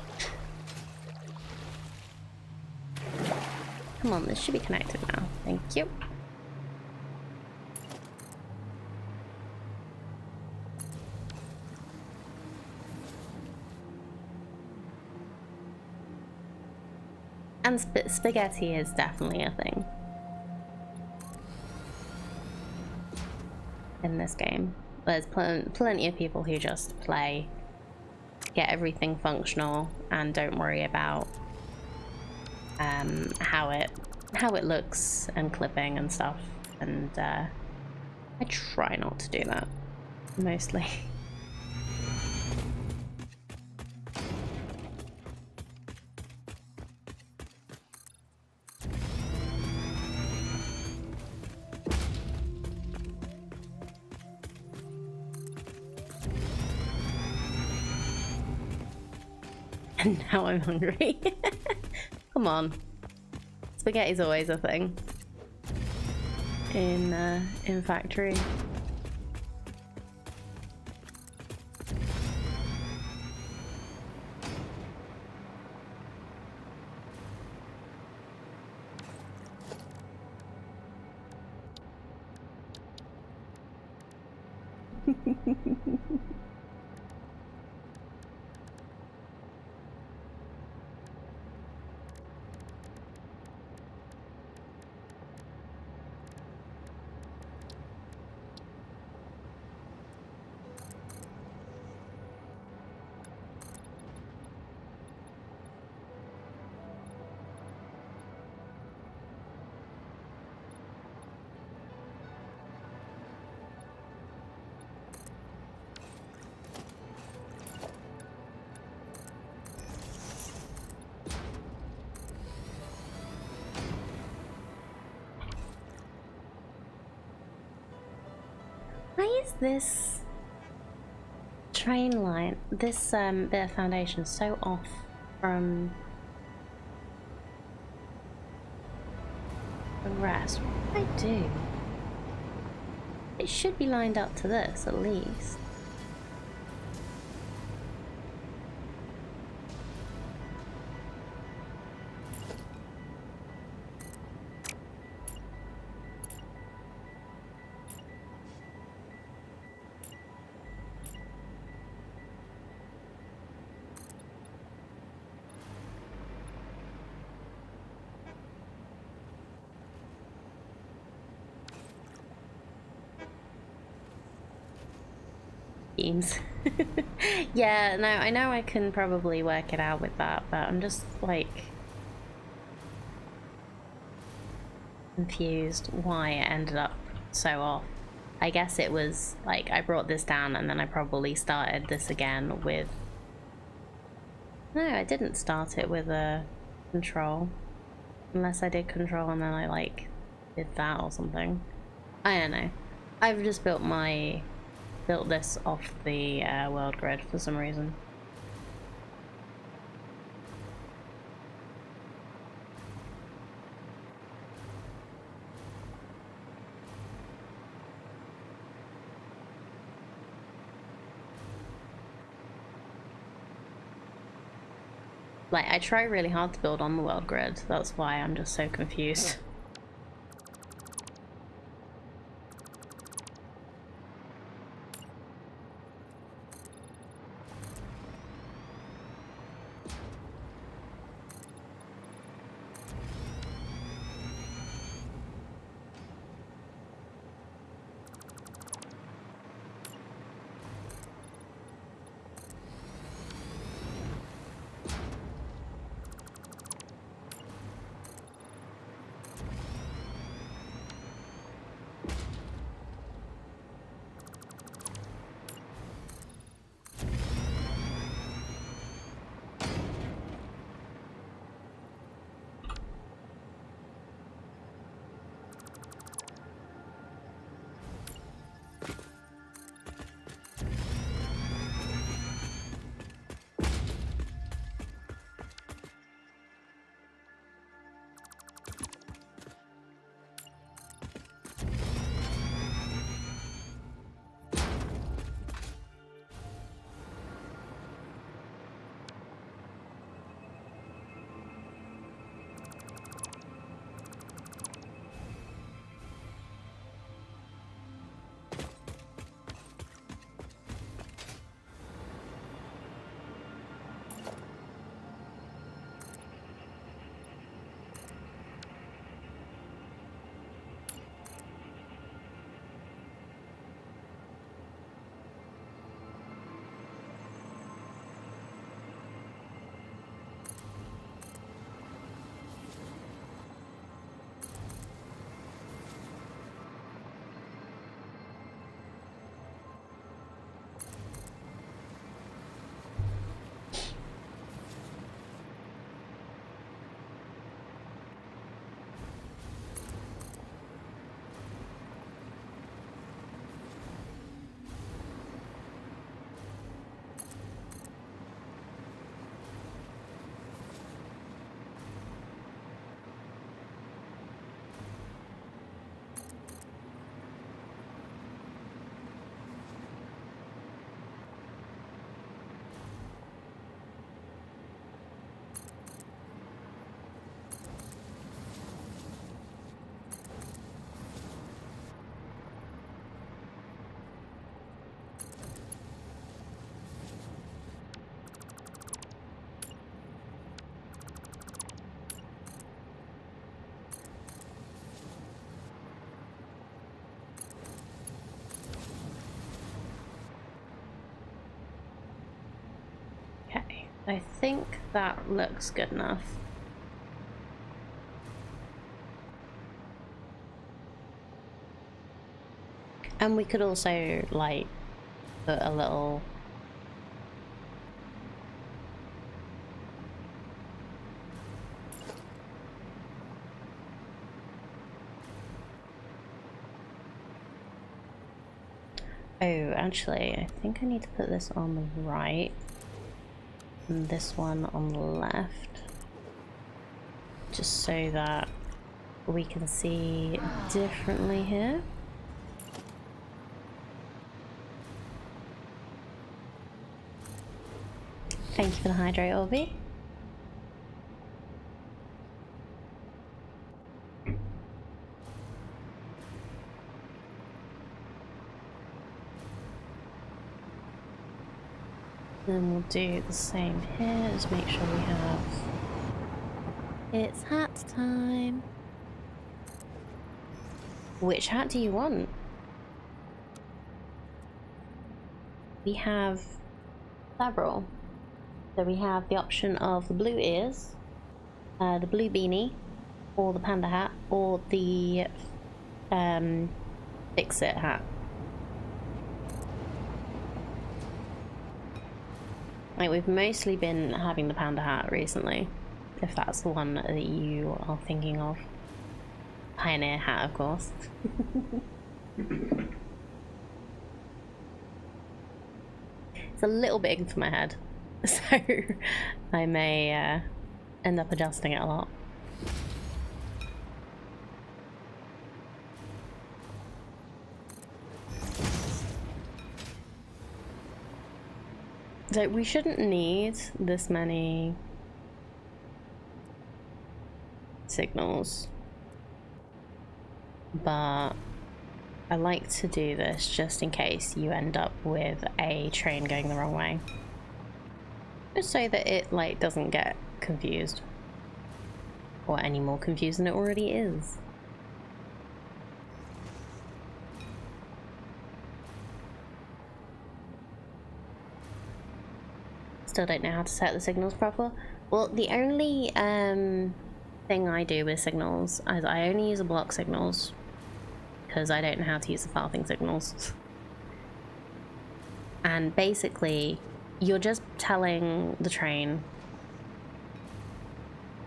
Come on, this should be connected now. Thank you. And spaghetti is definitely a thing in this game. There's plenty of people who just play, get everything functional, and don't worry about how it looks and clipping and stuff. And I try not to do that mostly. And now I'm hungry. Come on. Spaghetti's always a thing in factory. Why is this train line, this bit of foundation so off from the rest? What did I do? It should be lined up to this at least. Beams. Yeah, no, I know I can probably work it out with that, but I'm just like confused why it ended up so off. I guess it was like I brought this down and then I probably started this again with... No, I didn't start it with a control. Unless I did control and then I like did that or something. I don't know. I've just built this off the world grid for some reason. Like, I try really hard to build on the world grid, that's why I'm just so confused. Okay, I think that looks good enough. And we could also, like, put a little... Oh, actually, I think I need to put this on the right and this one on the left, just so that we can see differently here. Thank you for the hydrate, Orby. Then we'll do the same here, just make sure we have... It's hat time. Which hat do you want? We have several. So we have the option of the blue ears, the blue beanie, or the panda hat, or the fix-it hat. Like, we've mostly been having the panda hat recently, if that's the one that you are thinking of. Pioneer hat, of course. It's a little big for my head, so I may end up adjusting it a lot. So we shouldn't need this many signals, but I like to do this just in case you end up with a train going the wrong way, just so that it like doesn't get confused or any more confused than it already is. Still don't know how to set the signals proper. Well, the only thing I do with signals is I only use the block signals, because I don't know how to use the farthing signals. And basically, you're just telling the train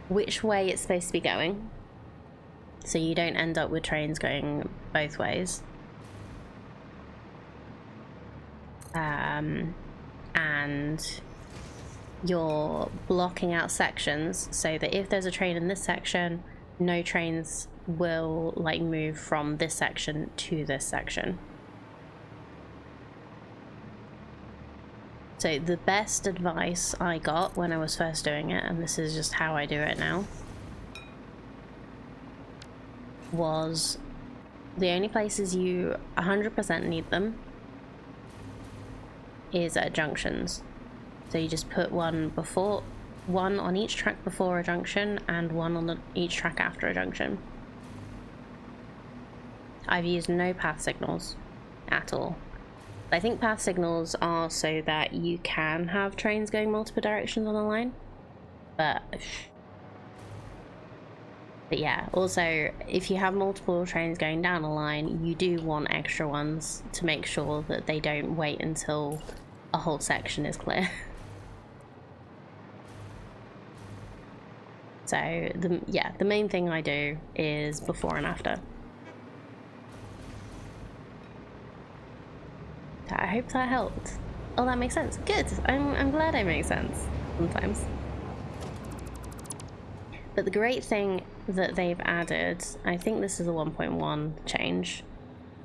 which way it's supposed to be going, so you don't end up with trains going both ways. And you're blocking out sections so that if there's a train in this section, no trains will like move from this section to this section. So the best advice I got when I was first doing it, and this is just how I do it now, was the only places you 100% need them is at junctions. So you just put one on each track before a junction and one on each track after a junction. I've used no path signals at all. I think path signals are so that you can have trains going multiple directions on a line, but yeah, also if you have multiple trains going down a line, you do want extra ones to make sure that they don't wait until a whole section is clear. So the main thing I do is before and after. I hope that helped. Oh, that makes sense. Good. I'm glad I make sense sometimes. But the great thing that they've added, I think this is a 1.1 change,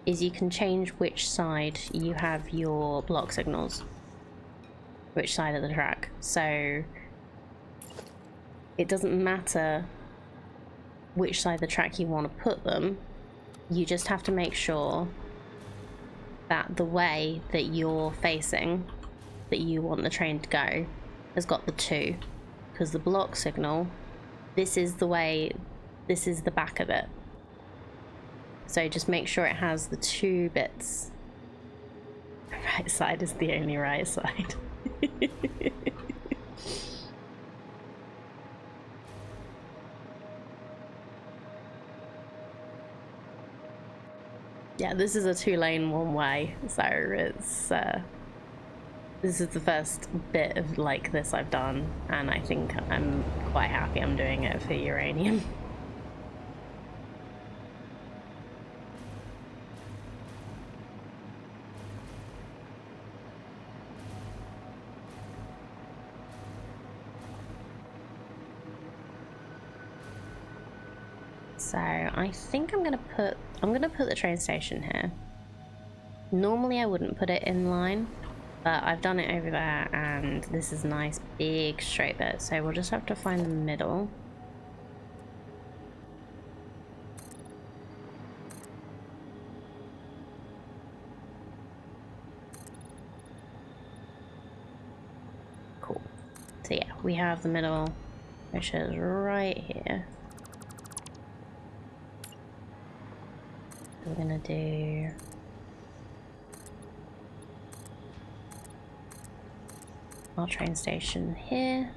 is you can change which side you have your block signals, which side of the track. So it doesn't matter which side of the track you want to put them, you just have to make sure that the way that you're facing, that you want the train to go, has got the two. Because the block signal, this is the way, this is the back of it. So just make sure it has the two bits. The right side is the only right side. Yeah, this is a 2-lane one-way, so it's this is the first bit of like this I've done, and I think I'm quite happy I'm doing it for uranium. So I think I'm gonna put the train station here. Normally I wouldn't put it in line, but I've done it over there and this is a nice big straight bit, so we'll just have to find the middle. Cool. So yeah, we have the middle, which is right here. We're gonna do our train station here.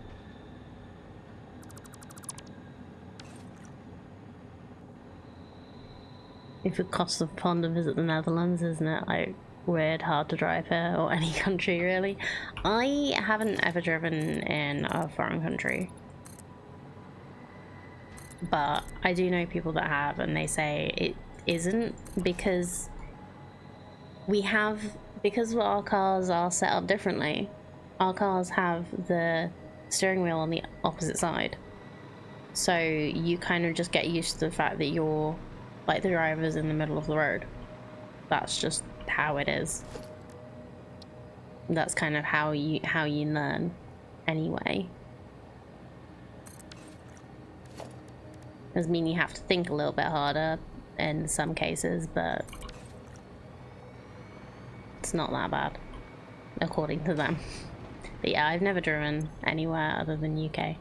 If it costs a pond to visit the Netherlands, isn't it? Like, weird, hard to drive here, or any country really. I haven't ever driven in a foreign country, but I do know people that have, and they say it isn't because because our cars are set up differently. Our cars have the steering wheel on the opposite side, so you kind of just get used to the fact that you're like the driver's in the middle of the road. That's just how it is. That's kind of how you learn anyway. Does mean you have to think a little bit harder in some cases, but it's not that bad according to them. But yeah, I've never driven anywhere other than UK.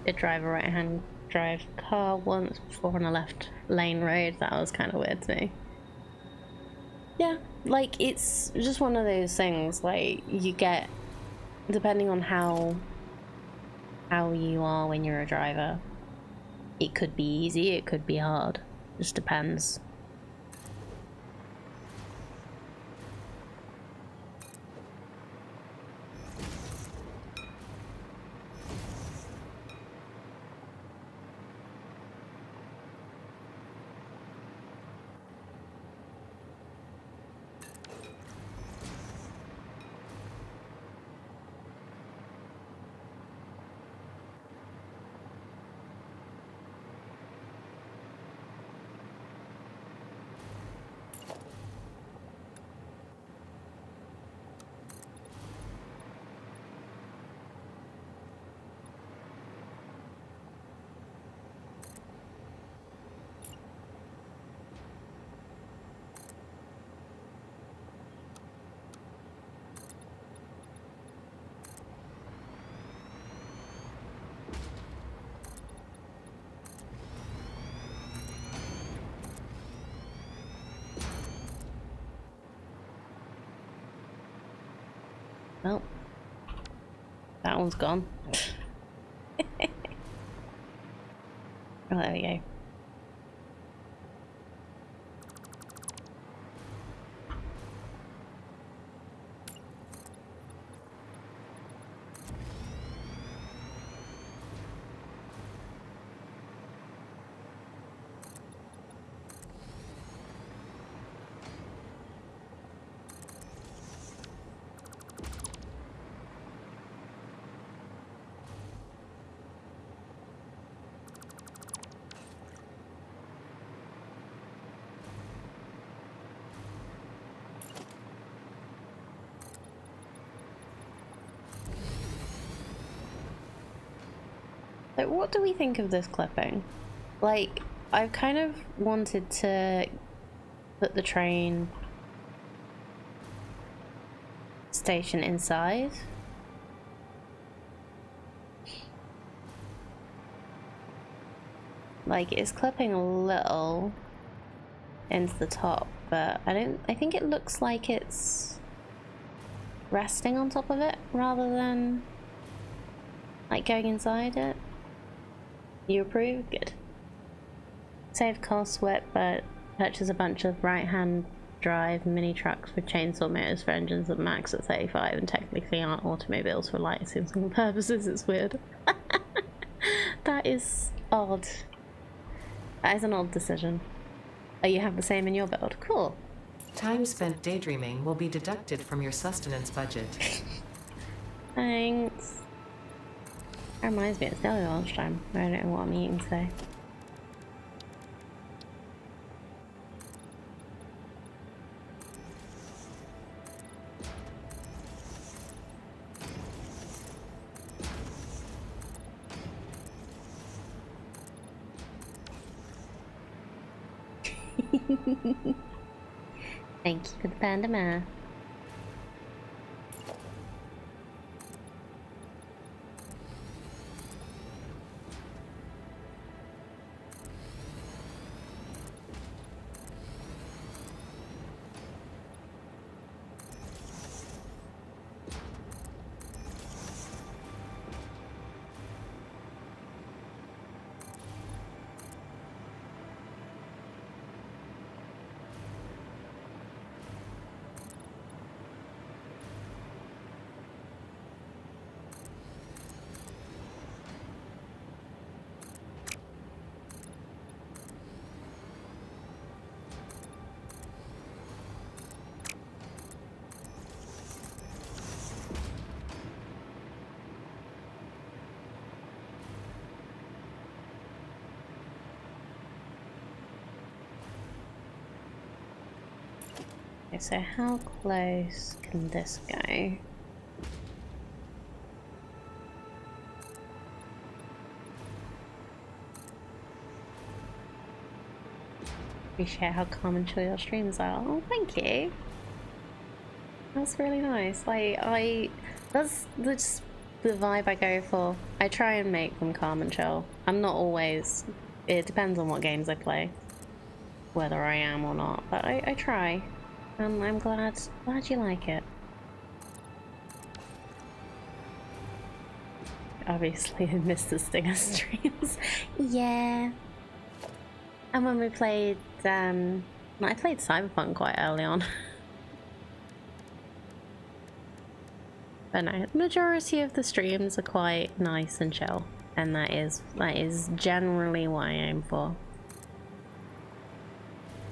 Did drive a right-hand drive car once before on a left lane road. That was kind of weird to me. Yeah, like, it's just one of those things, like, you get, depending on how you are when you're a driver, it could be easy, it could be hard. Just depends. Well, that one's gone. Oh, there we go. So what do we think of this clipping? Like, I've kind of wanted to put the train station inside. Like, it's clipping a little. into the top, but I think it looks like it's resting on top of it rather than like going inside it. You approve? Good. Save costs, whip, but purchase a bunch of right-hand drive mini trucks with chainsaw motors for engines that max at 35 and technically aren't automobiles for licensing purposes. It's weird. That is odd. That is an odd decision. Oh, you have the same in your build? Cool. Time spent daydreaming will be deducted from your sustenance budget. Thanks. That reminds me, it's nearly lunchtime. I don't know what I'm eating today. Thank you for the panda math. Okay, so how close can this go? Appreciate how calm and chill your streams are. Oh, thank you. That's really nice. That's just the vibe I go for. I try and make them calm and chill. I'm not always. It depends on what games I play, whether I am or not. But I try. I'm glad you like it. Obviously, I missed the Stinger streams. Yeah. And when we played, I played Cyberpunk quite early on. But no, the majority of the streams are quite nice and chill, and that is generally what I aim for.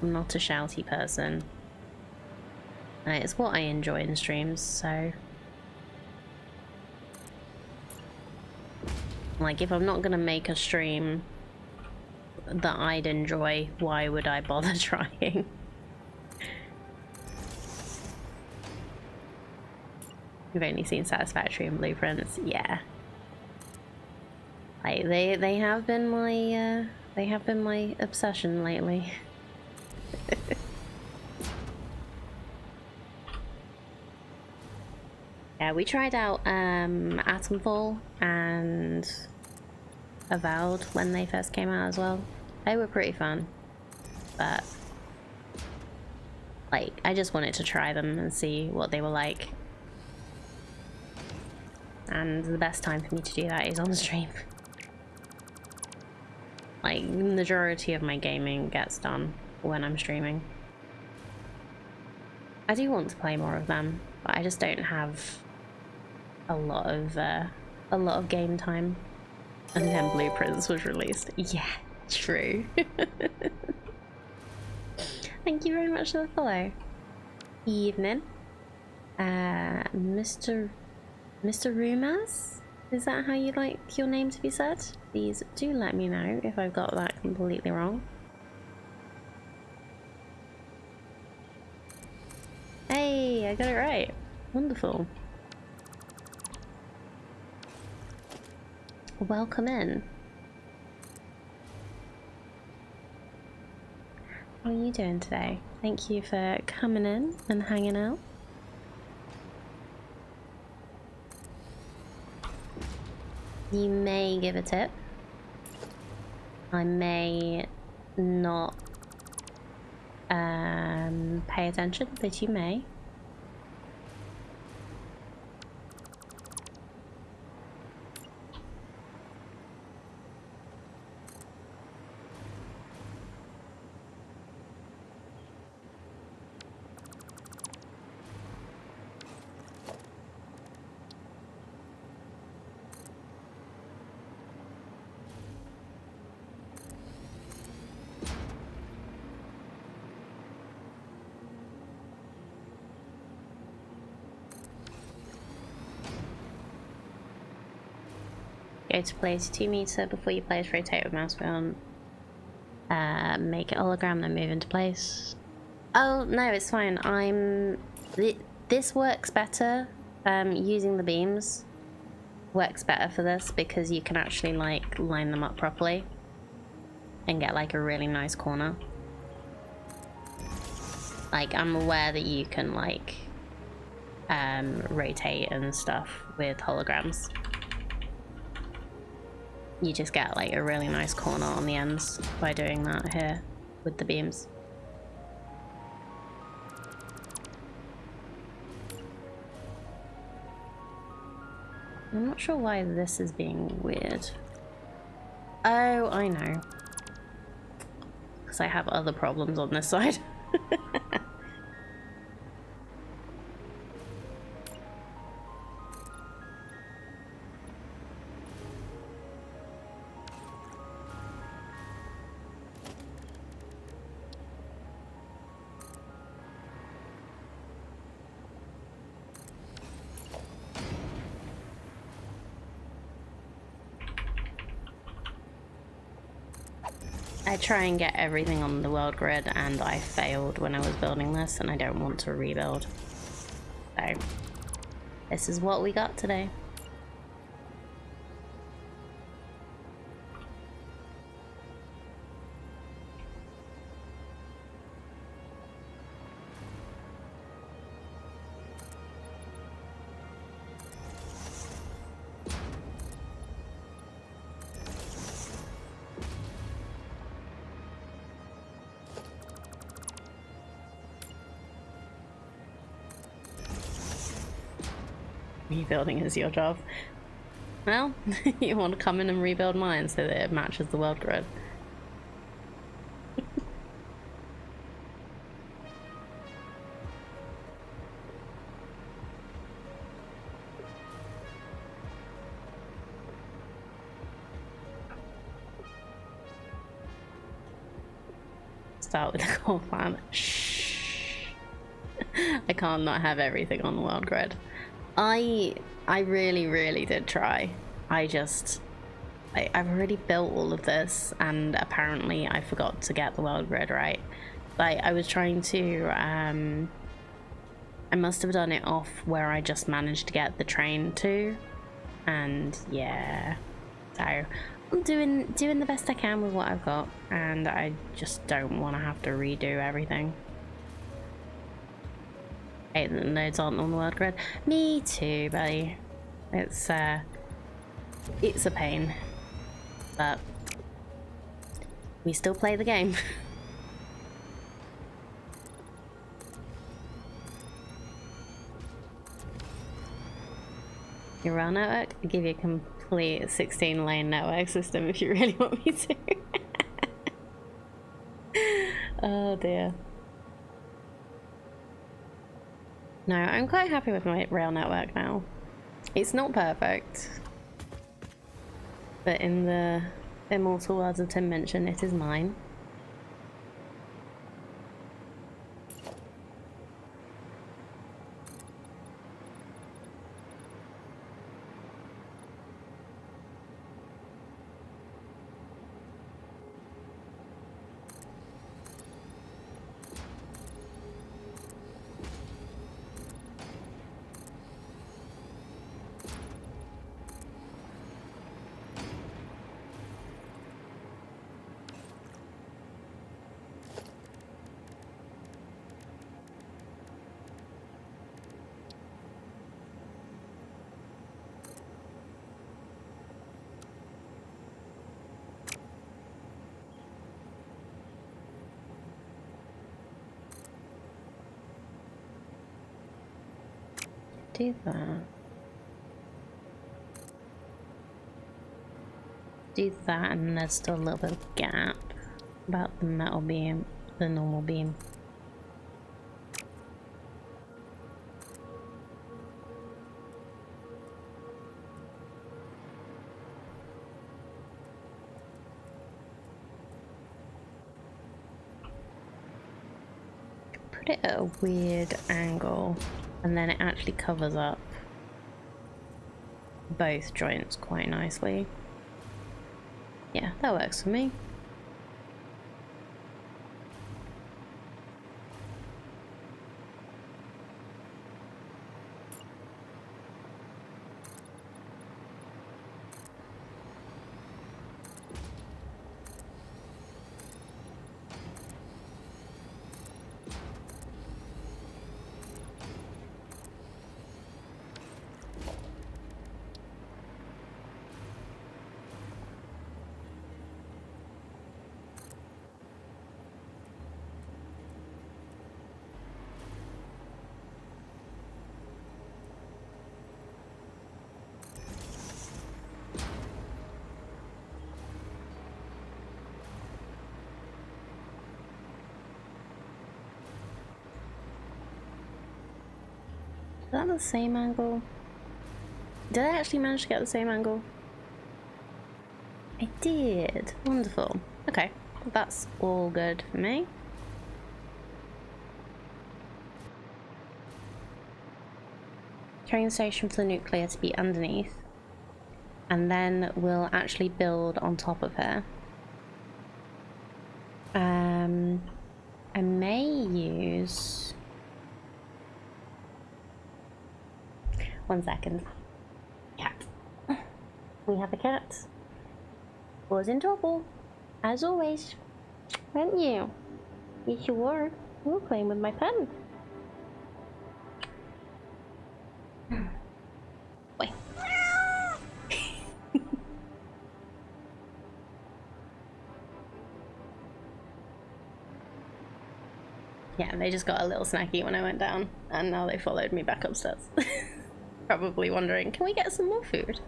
I'm not a shouty person. It's what I enjoy in streams, so like if I'm not gonna make a stream that I'd enjoy, why would I bother trying? You've only seen Satisfactory and Blueprints, yeah. Like they have been my obsession lately. Yeah, we tried out Atomfall and Avowed when they first came out as well. They were pretty fun, but like I just wanted to try them and see what they were like. And the best time for me to do that is on stream. Like, the majority of my gaming gets done when I'm streaming. I do want to play more of them, but I just don't have a lot of game time. And then Blueprints was released. Yeah, true. Thank you very much for the follow. Evening. Mr. Rumas? Is that how you like your name to be said? Please do let me know if I've got that completely wrong. Hey, I got it right. Wonderful. Welcome in. How are you doing today? Thank you for coming in and hanging out. You may give a tip. I may not Pay attention, but you may. Go to place 2 meter before you place rotate with mouse wheel. Make it hologram, then move into place. Oh no, it's fine. This works better. Using the beams works better for this because you can actually like line them up properly and get like a really nice corner. Like I'm aware that you can like rotate and stuff with holograms. You just get like a really nice corner on the ends by doing that here with the beams. I'm not sure why this is being weird. Oh, I know. Because I have other problems on this side. I try and get everything on the world grid and I failed when I was building this and I don't want to rebuild. So this is what we got today. Rebuilding is your job. Well, you want to come in and rebuild mine so that it matches the world grid. Start with the core plan. Shh. I can't not have everything on the world grid. I really did try. I've already built all of this and apparently I forgot to get the world grid right. Like I was trying to I must have done it off where I just managed to get the train to, and yeah, so I'm doing the best I can with what I've got, and I just don't want to have to redo everything. Hate that the nodes aren't on the world grid. Me too, buddy. It's a pain, but we still play the game. Your rail network? I'll give you a complete 16-lane network system if you really want me to. Oh dear. No, I'm quite happy with my rail network now. It's not perfect, but in the immortal words of Tim Minchin, it is mine. do that. Do that, and there's still a little bit of gap about the metal beam, the normal beam. Put it at a weird angle, and then it actually covers up both joints quite nicely. Yeah, that works for me. Is that the same angle? Did I actually manage to get the same angle? I did. Wonderful. Okay, that's all good for me. Train station for the nuclear to be underneath. And then we'll actually build on top of her. I may use... One second. Cat. We have a cat. Was in trouble. As always. Weren't you? Yes, you were. You were playing with my pen. Wait. Yeah, they just got a little snacky when I went down, and now they followed me back upstairs. Probably wondering, can we get some more food?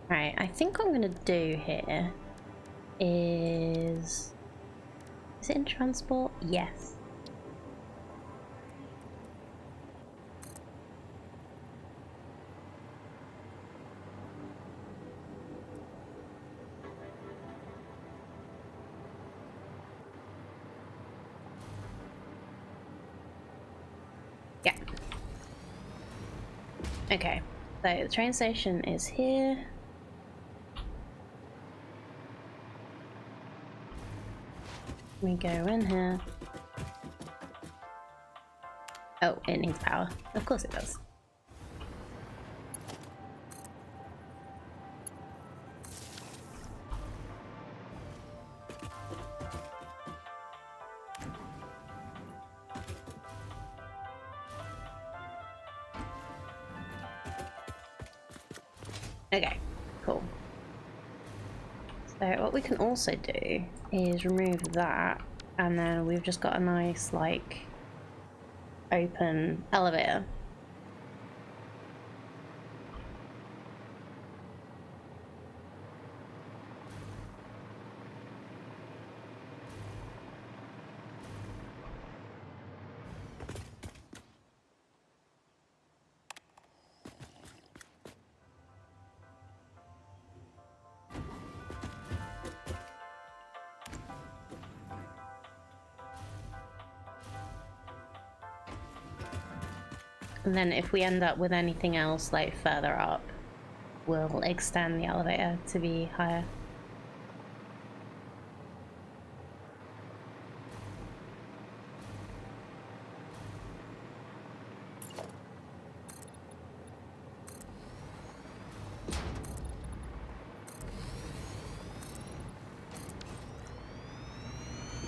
Right, I think what I'm gonna do here is it in transport? Yes. Yeah. Okay, so the train station is here. We go in here. Oh, it needs power. Of course it does. Okay, cool. So what we can also do is remove that, and then we've just got a nice, like, open elevator. And then if we end up with anything else like further up, we'll extend the elevator to be higher.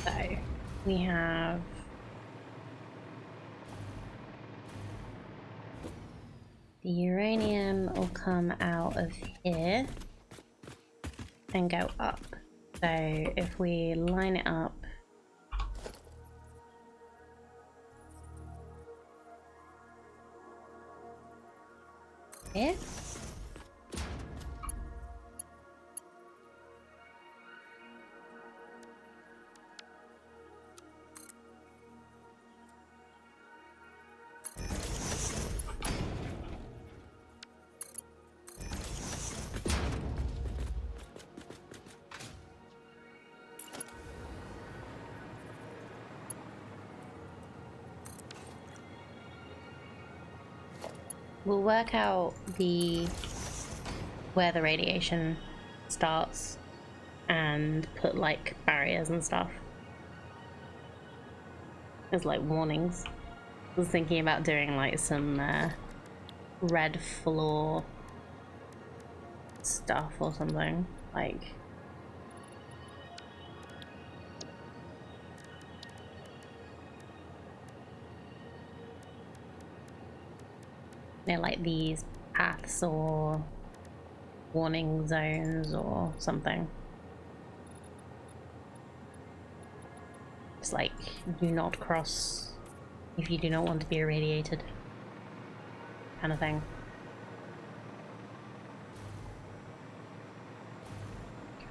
So we have the uranium will come out of here and go up. So if we line it up Here? We'll work out where the radiation starts and put like barriers and stuff as like warnings. I was thinking about doing like some red floor stuff or something, like like these paths or warning zones or something. It's like, do not cross if you do not want to be irradiated, kind of thing.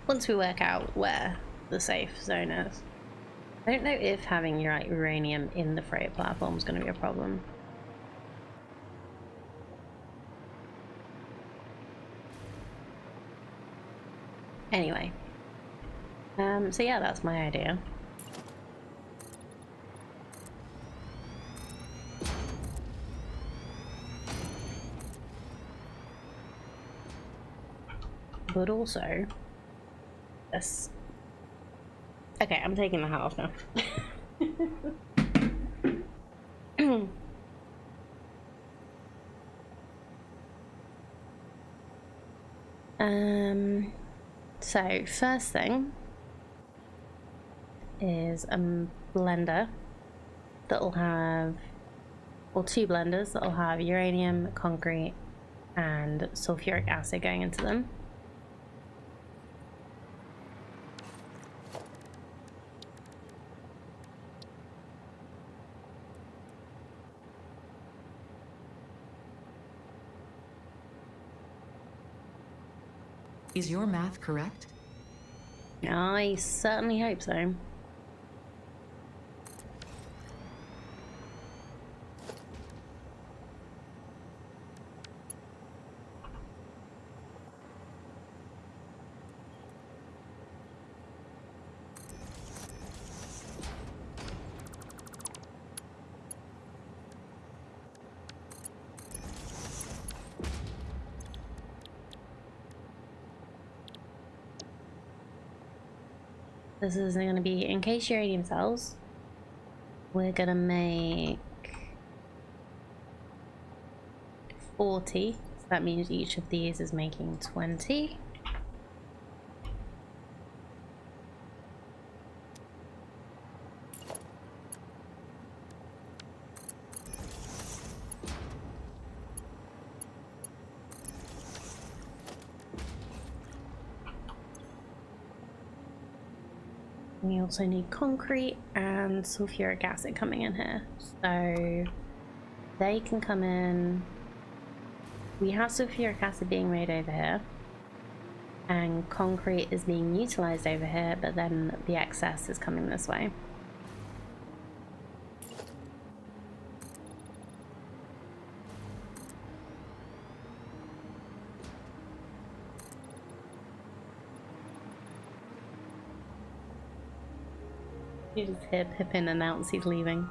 Once we work out where the safe zone is. I don't know if having uranium in the freight platform is going to be a problem. Anyway, so yeah, that's my idea. But also, this. Okay, I'm taking the hat off now. So first thing is a blender that'll have, or two blenders that'll have uranium, concrete, and sulfuric acid going into them. Is your math correct? I certainly hope so. This is going to be encased uranium cells. We're going to make 40. So that means each of these is making 20. We also need concrete and sulfuric acid coming in here. So they can come in. We have sulfuric acid being made over here. And concrete is being utilized over here, but then the excess is coming this way. You just hear Pippin announce he's leaving.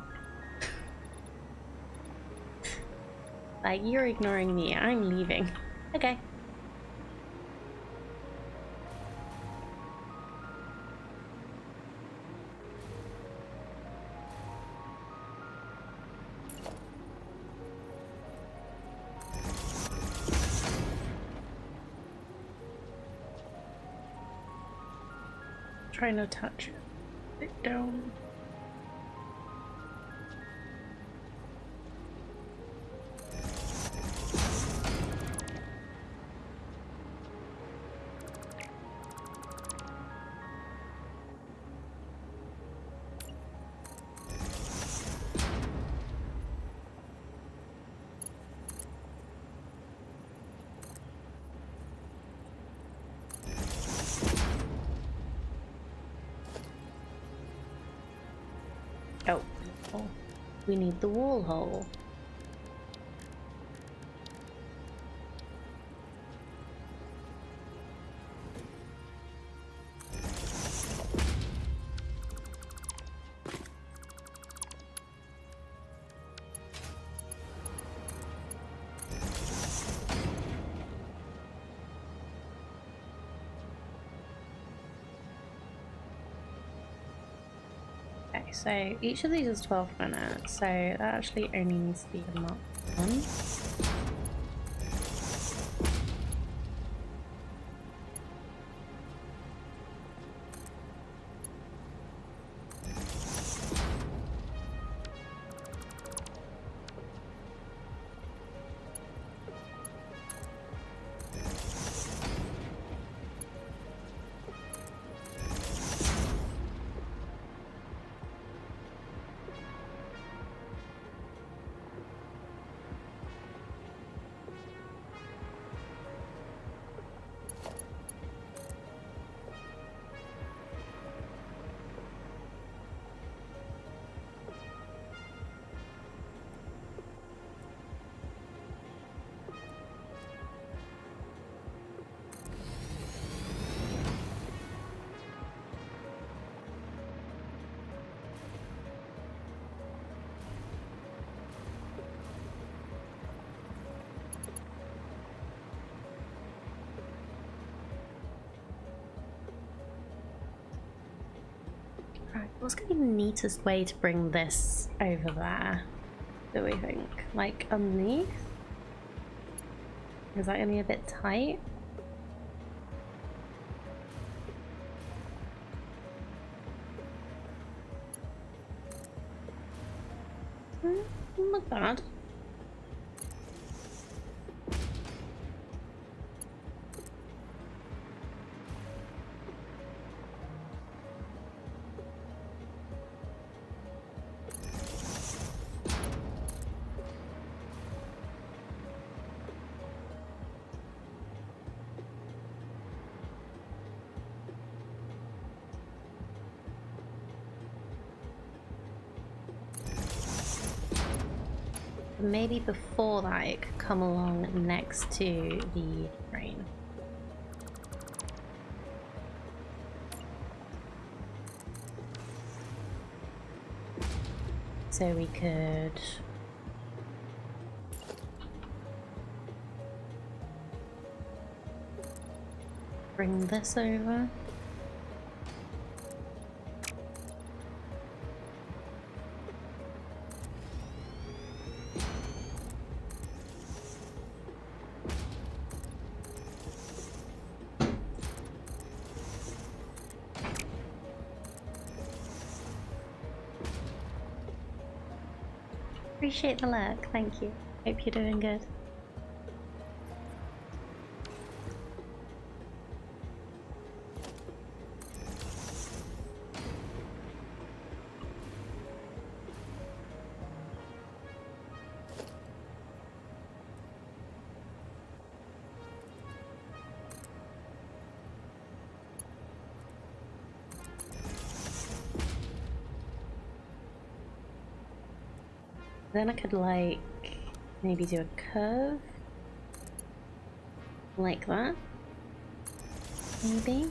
Like, you're ignoring me, I'm leaving. Okay. Try not to touch it. Sit down. We need the wall hole. Okay, so each of these is 12 minutes, so that actually only needs to be unlocked once. Right, what's going to be the neatest way to bring this over there, do we think? Like underneath? Is that going to be a bit tight? Not bad. Maybe before that it could come along next to the train. So we could bring this over. Appreciate the lurk, thank you. Hope you're doing good. Then I could like maybe do a curve like that, maybe.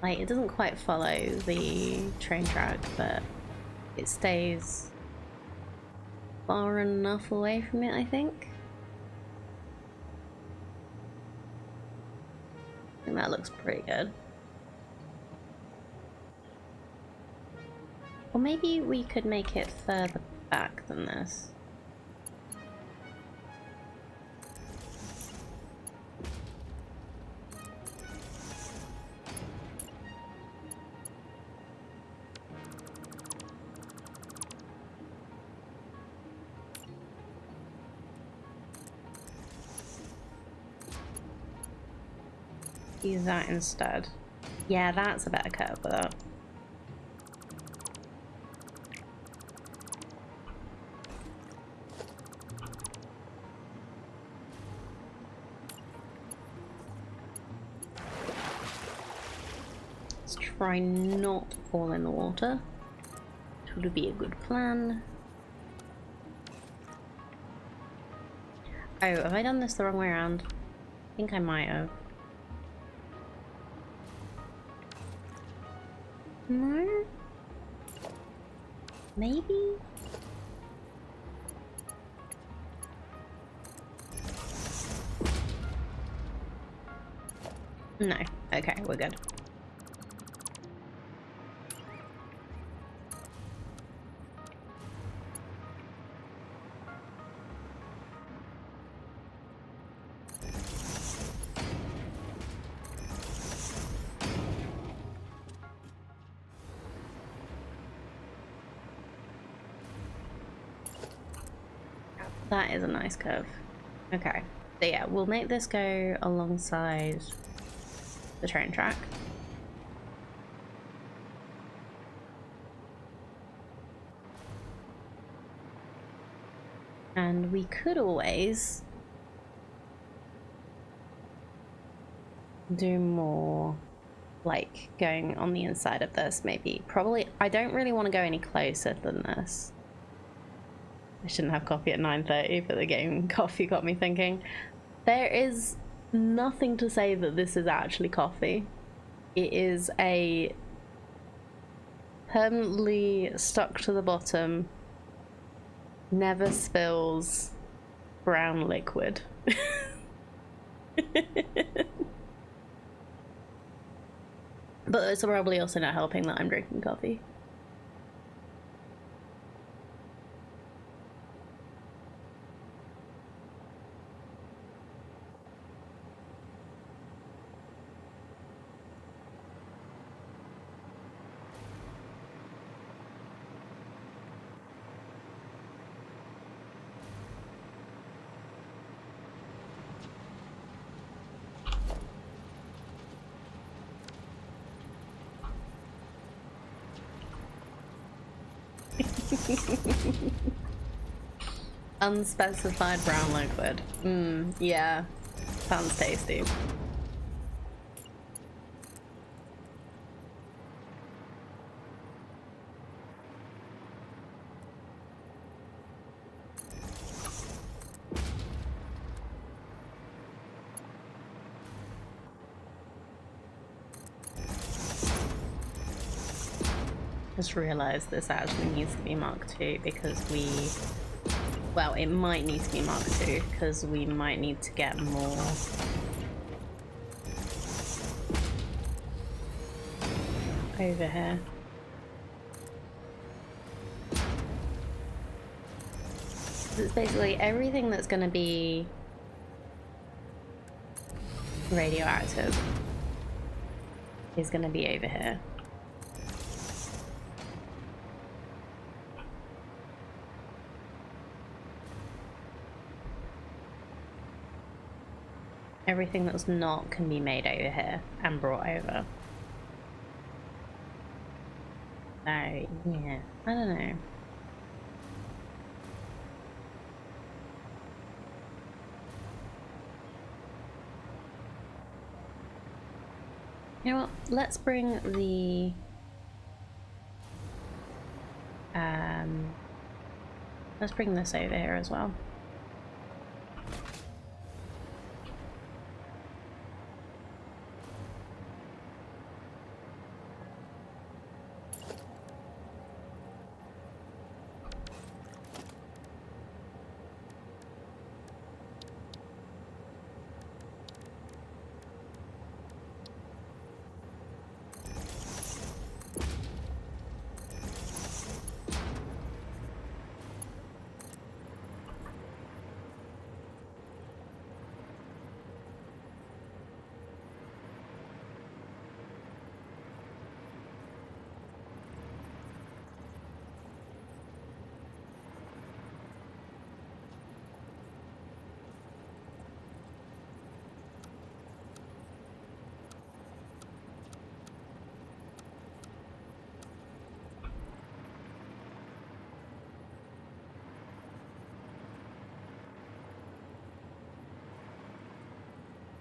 Like it doesn't quite follow the train track, but it stays far enough away from it, I think. I think that looks pretty good. Or maybe we could make it further back than this. Use that instead. Yeah, that's a better curve for that. Let's try not to fall in the water. Which would be a good plan. Oh, have I done this the wrong way around? I think I might have. No? Maybe? No. Okay, we're good. That is a nice curve. Okay. So yeah, we'll make this go alongside the train track. And we could always do more like going on the inside of this, maybe. Probably, I don't really want to go any closer than this. I shouldn't have coffee at 9:30, but the game coffee got me thinking. There is nothing to say that this is actually coffee. It is a permanently stuck to the bottom, never spills brown liquid. But it's probably also not helping that I'm drinking coffee. Unspecified brown liquid. Yeah. Sounds tasty. Just realized this actually needs to be Mark II because well, it might need to be Mark II because we might need to get more over here. It's basically everything that's going to be radioactive is going to be over here. Everything that's not can be made over here and brought over. So, yeah, I don't know. You know what? Let's bring the let's bring this over here as well.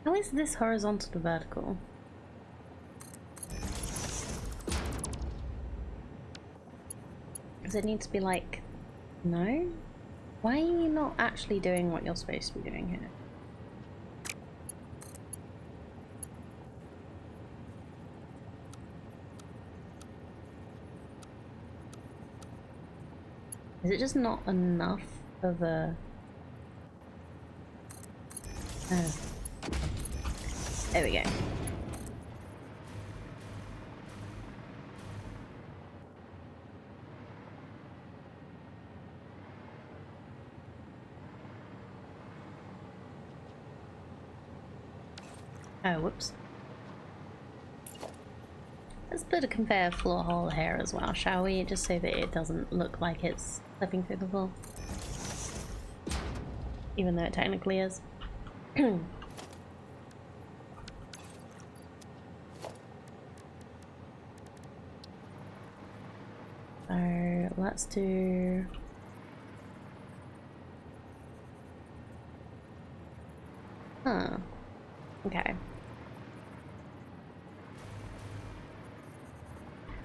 How is this horizontal to vertical? Does it need to be like... No? Why are you not actually doing what you're supposed to be doing here? Is it just not enough of a... Oh. There we go. Oh, whoops. Let's put a conveyor floor hole here as well, shall we? Just so that it doesn't look like it's slipping through the floor. Even though it technically is. So let's do... Huh. Okay.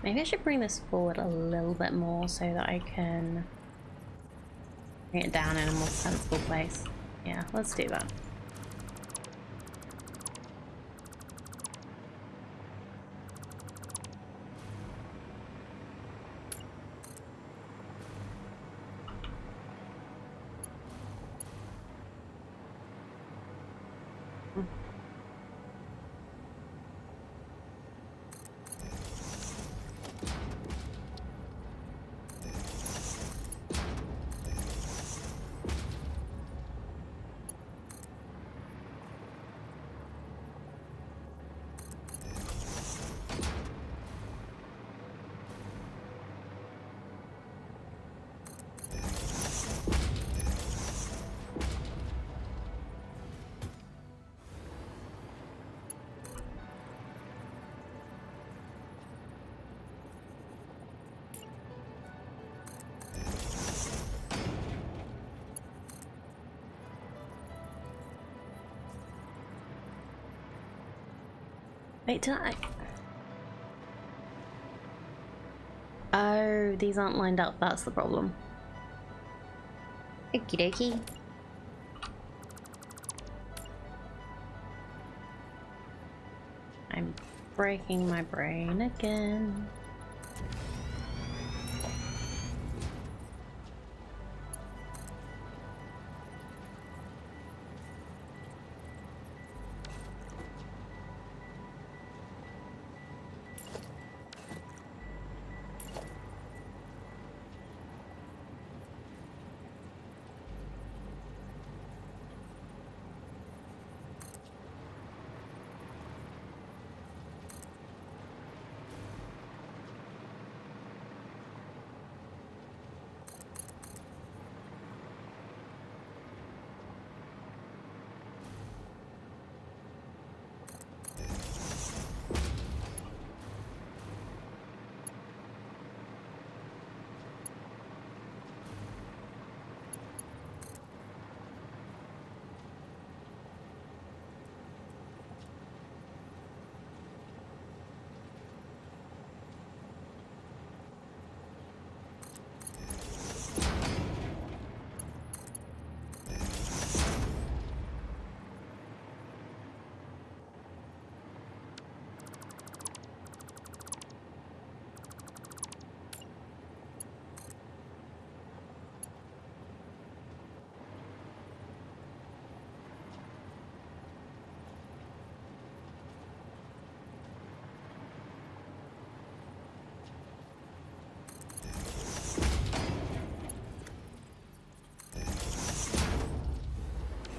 Maybe I should bring this forward a little bit more so that I can bring it down in a more sensible place. Yeah, let's do that. Wait, did I... Oh, these aren't lined up, that's the problem. Okie dokie. I'm breaking my brain again.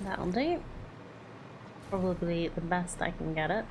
That'll do. Probably the best I can get it.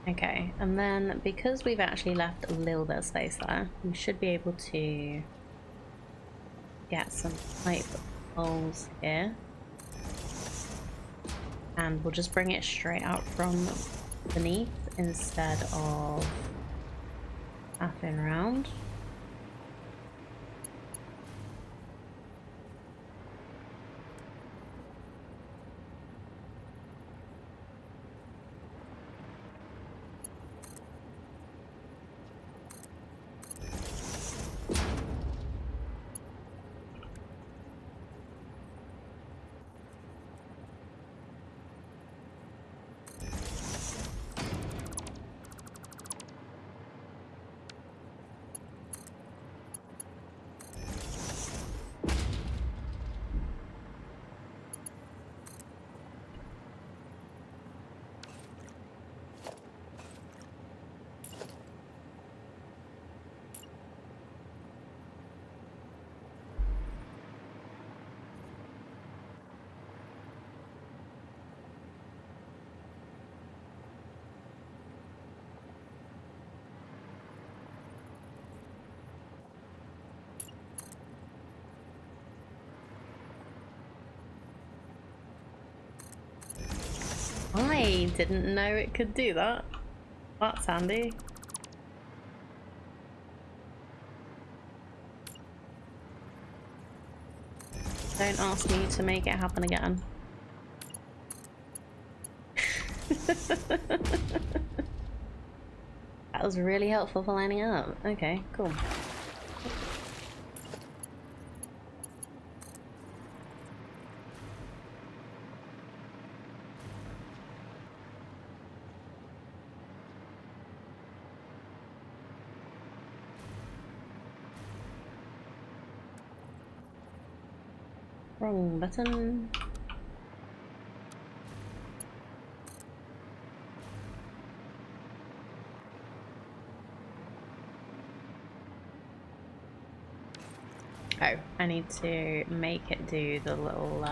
Okay, and then because we've actually left a little bit of space there, we should be able to get some pipe holes here. And we'll just bring it straight out from beneath instead of faffing around. I didn't know it could do that. That's handy. Don't ask me to make it happen again. That was really helpful for lining up. Okay, cool. Wrong button. Oh, I need to make it do the little,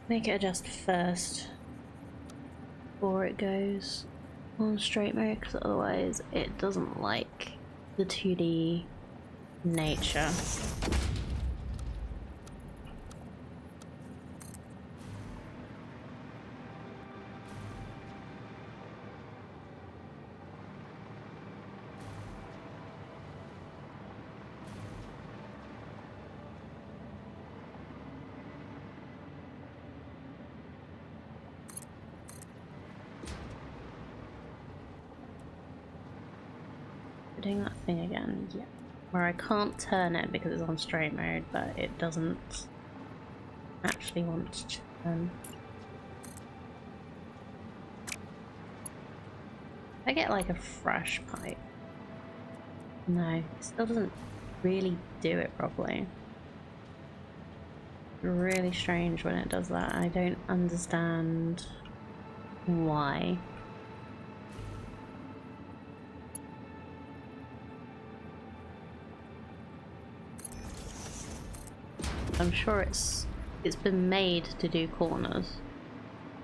make it adjust first before it goes on straight mode, because otherwise it doesn't like the 2D nature. Doing that thing again, yeah. Where I can't turn it because it's on straight mode, but it doesn't actually want to turn. I get like a fresh pipe. No, it still doesn't really do it properly. Really strange when it does that. I don't understand why. I'm sure it's been made to do corners,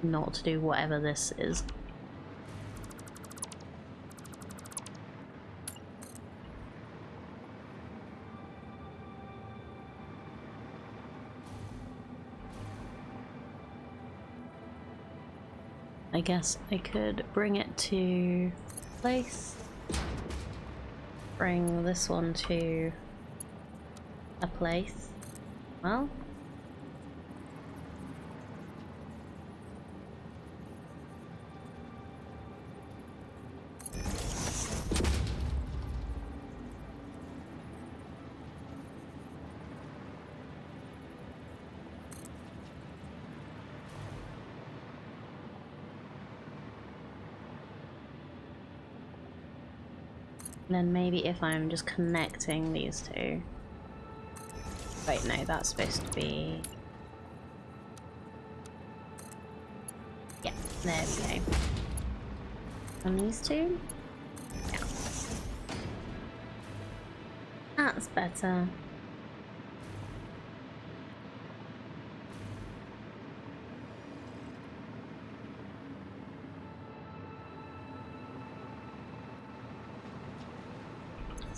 not to do whatever this is. I guess I could bring it to place. Bring this one to a place. Well, then maybe if I'm just connecting these two. Wait, no, that's supposed to be... Yeah, there we go. And these two? Yeah. That's better.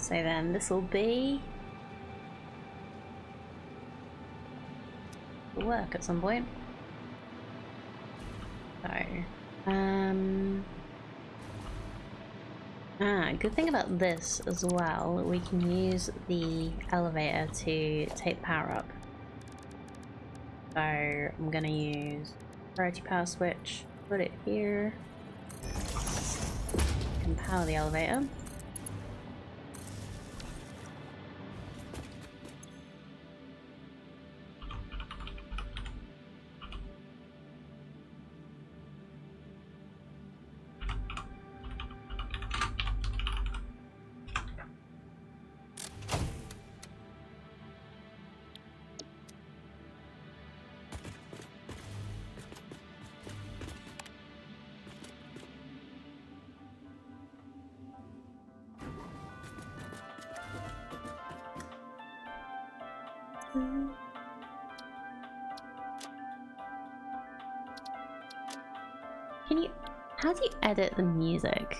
So then this will be work at some point. So, good thing about this as well, we can use the elevator to take the power up. So I'm gonna use priority power switch, put it here, and power the elevator. How do you edit the music?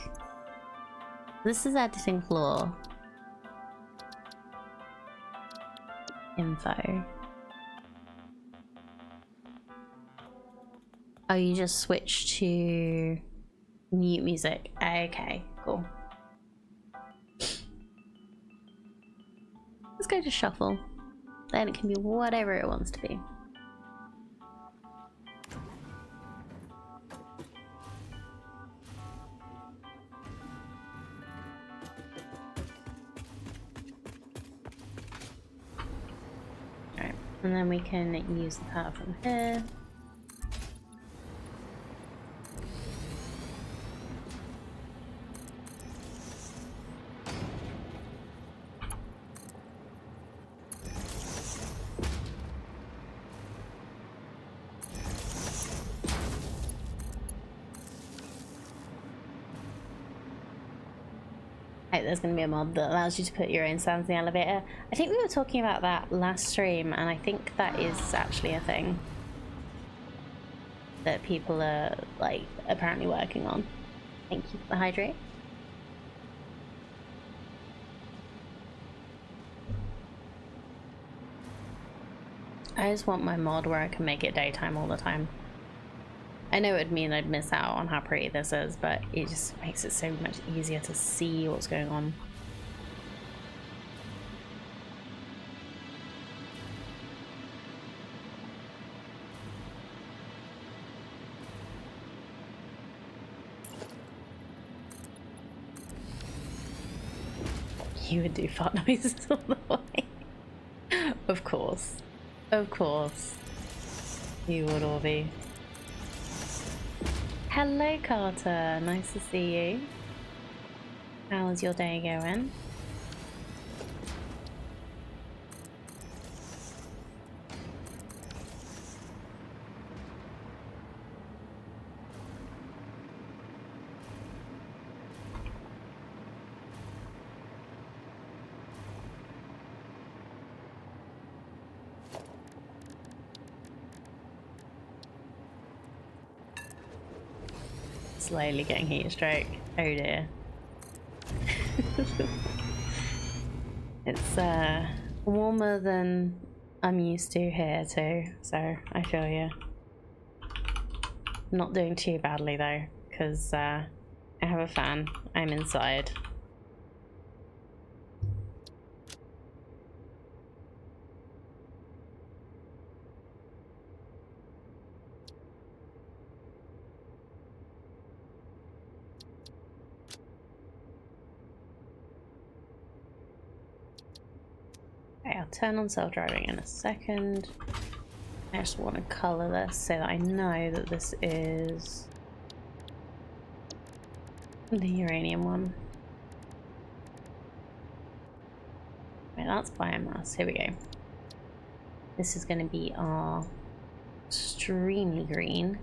This is editing floor. Info. Oh, you just switch to mute music. Okay, cool. Let's go to shuffle. Then it can be whatever it wants to be. Alright, and then we can use the power from here. There's going to be a mod that allows you to put your own sounds in the elevator. I think we were talking about that last stream, and I think that is actually a thing that people are like apparently working on. Thank you for the hydrate. I just want my mod where I can make it daytime all the time. I know it would mean I'd miss out on how pretty this is, but it just makes it so much easier to see what's going on. You would do fart noises all the way. Of course. Of course. You would all be. Hello Carter, nice to see you. How's your day going? Slowly getting heat stroke. Oh dear. It's warmer than I'm used to here too, so I feel you. Not doing too badly though, because I have a fan. I'm inside. Okay, I'll turn on self-driving in a second. I just want to colour this so that I know that this is the uranium one. Right, that's biomass. Here we go. This is going to be our extremely green.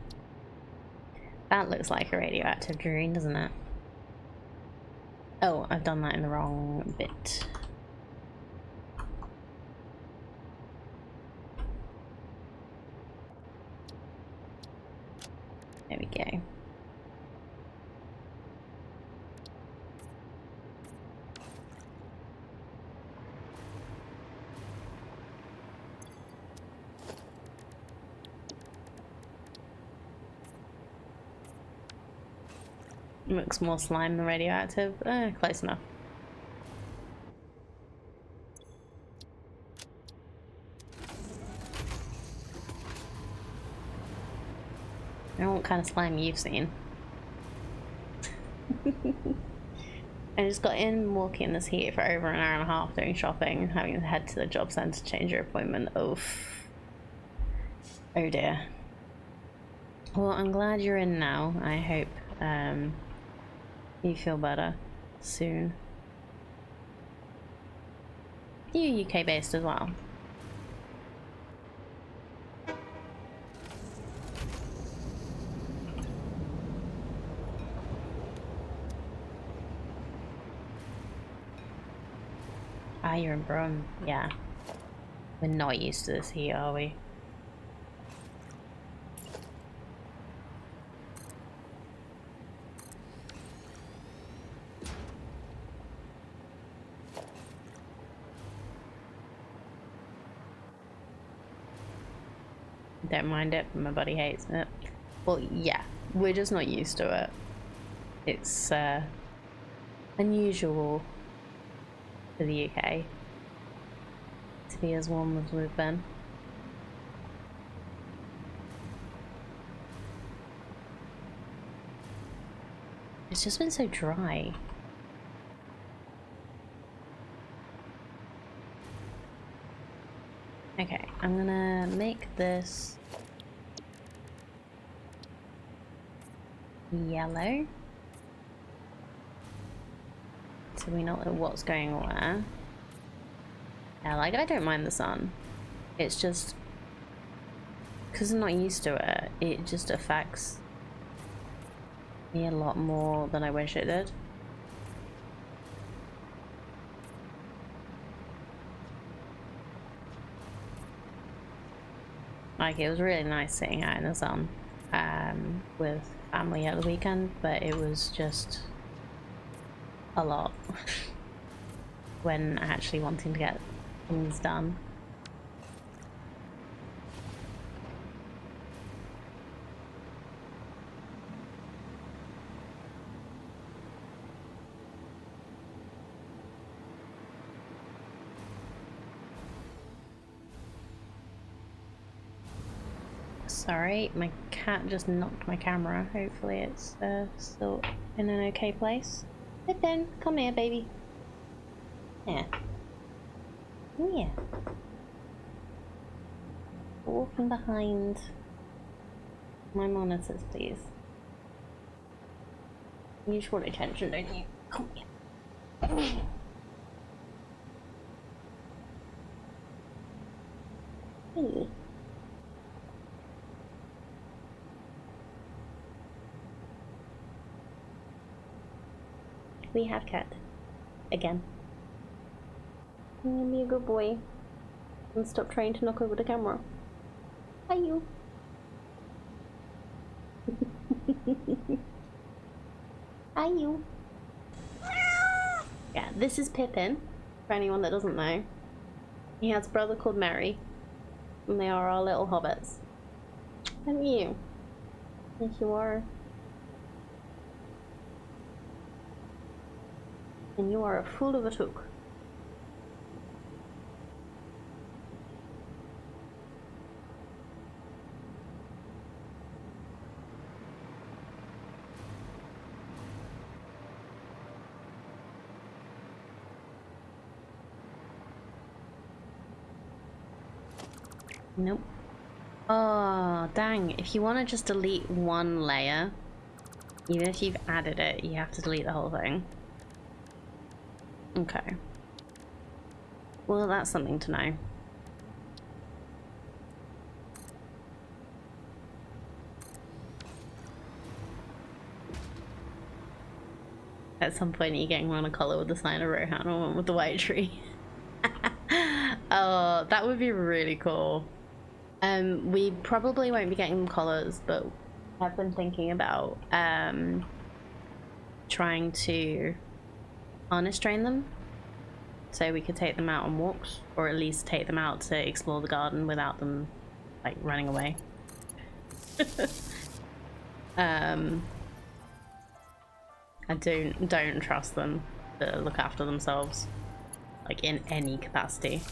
That looks like a radioactive green, doesn't it? Oh, I've done that in the wrong bit. There we go. Looks more slime than radioactive. Close enough. I don't know what kind of slime you've seen. I just got in walking in this heat for over an hour and a half doing shopping and having to head to the job centre to change your appointment. Oof. Oh dear. Well, I'm glad you're in now. I hope you feel better soon. You UK based as well? Ah, you're in Brum. Yeah. We're not used to this heat, are we? Don't mind it, but my buddy hates it. Well, yeah, we're just not used to it. It's unusual for the UK to be as warm as we've been. It's just been so dry. Okay, I'm gonna make this yellow so we know what's going on there. Yeah, like I don't mind the sun. It's just because I'm not used to it, it just affects me a lot more than I wish it did. Like, it was really nice sitting out in the sun with family at the weekend, but it was just a lot when actually wanting to get things done. Sorry, my cat just knocked my camera. Hopefully it's still in an okay place. Pippin, come here, baby. Yeah. Yeah. Walking behind my monitors, please. You just want attention, don't you? Come here. Hey. We have cat. Again. Be a good boy. And stop trying to knock over the camera. Hi, you. Hi, you. Yeah, this is Pippin, for anyone that doesn't know. He has a brother called Merry, and they are our little hobbits. And you. Yes, you are. And you are a fool of a took. Nope. Oh, dang. If you want to just delete one layer, even if you've added it, you have to delete the whole thing. Okay. Well, that's something to know. At some point, you're getting one colour with the sign of Rohan or one with the white tree. Oh, that would be really cool. We probably won't be getting them colours, but I've been thinking about trying to harness train them, so we could take them out on walks, or at least take them out to explore the garden without them like running away. I don't trust them to look after themselves, like in any capacity.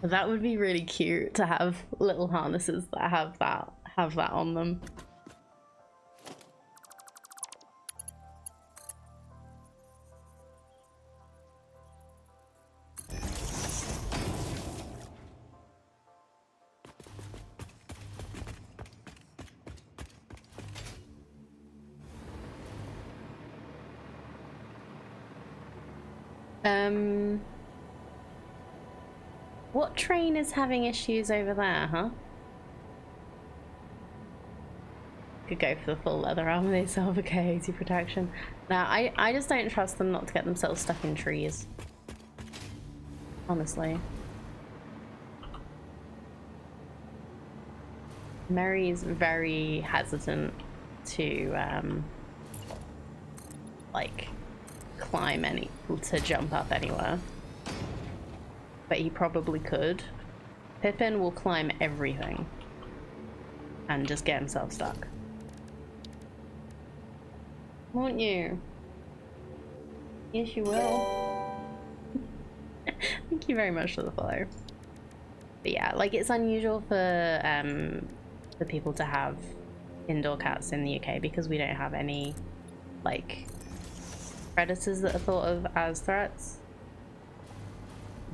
That would be really cute to have little harnesses that have that on them. What train is having issues over there, huh? Could go for the full leather armor, they still have a coyote protection. Now, I just don't trust them not to get themselves stuck in trees. Honestly. Mary's very hesitant to, like, to jump up anywhere. But he probably could. Pippin will climb everything and just get himself stuck. Won't you? Yes, you will. Thank you very much for the follow. But yeah, like, it's unusual for people to have indoor cats in the UK because we don't have any, like, predators that are thought of as threats.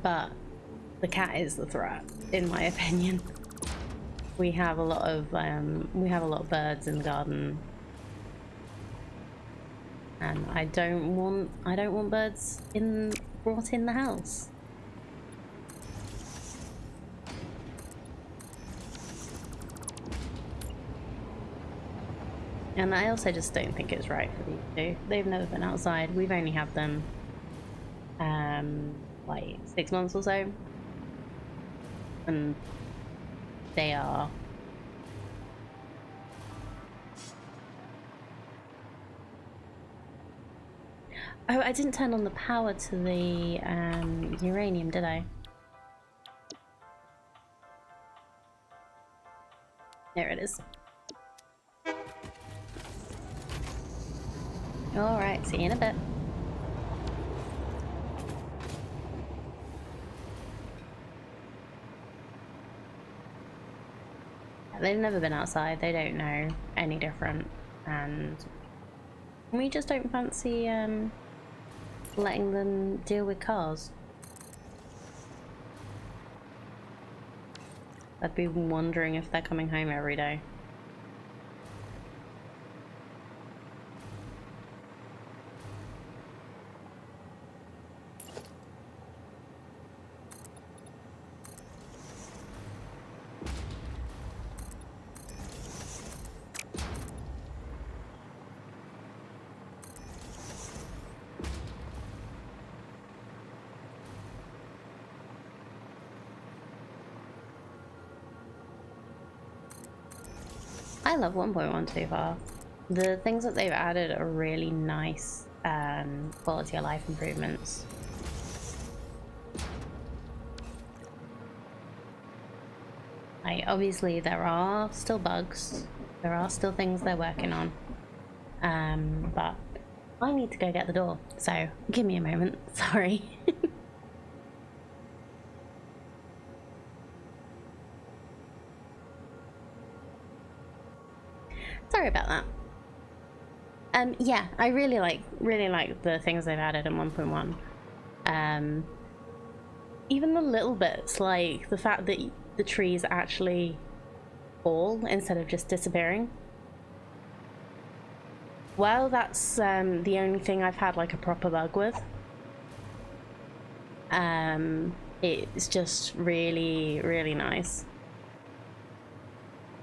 But the cat is the threat, in my opinion. We have a lot of birds in the garden, and I don't want birds brought in the house. And I also just don't think it's right for these two. They've never been outside. We've only had them like 6 months or so. And they are oh, I didn't turn on the power to the uranium, did I? There it is. Alright, see you in a bit. They've never been outside, they don't know any different, and we just don't fancy letting them deal with cars. I'd be wondering if they're coming home every day. I love 1.1 so far. The things that they've added are really nice quality of life improvements. Like, obviously there are still bugs, there are still things they're working on, but I need to go get the door, so give me a moment, sorry. Sorry about that. Yeah, I really like the things they've added in 1.1. Even the little bits, like the fact that the trees actually fall instead of just disappearing. Well, that's the only thing I've had like a proper bug with. It's just really, really nice.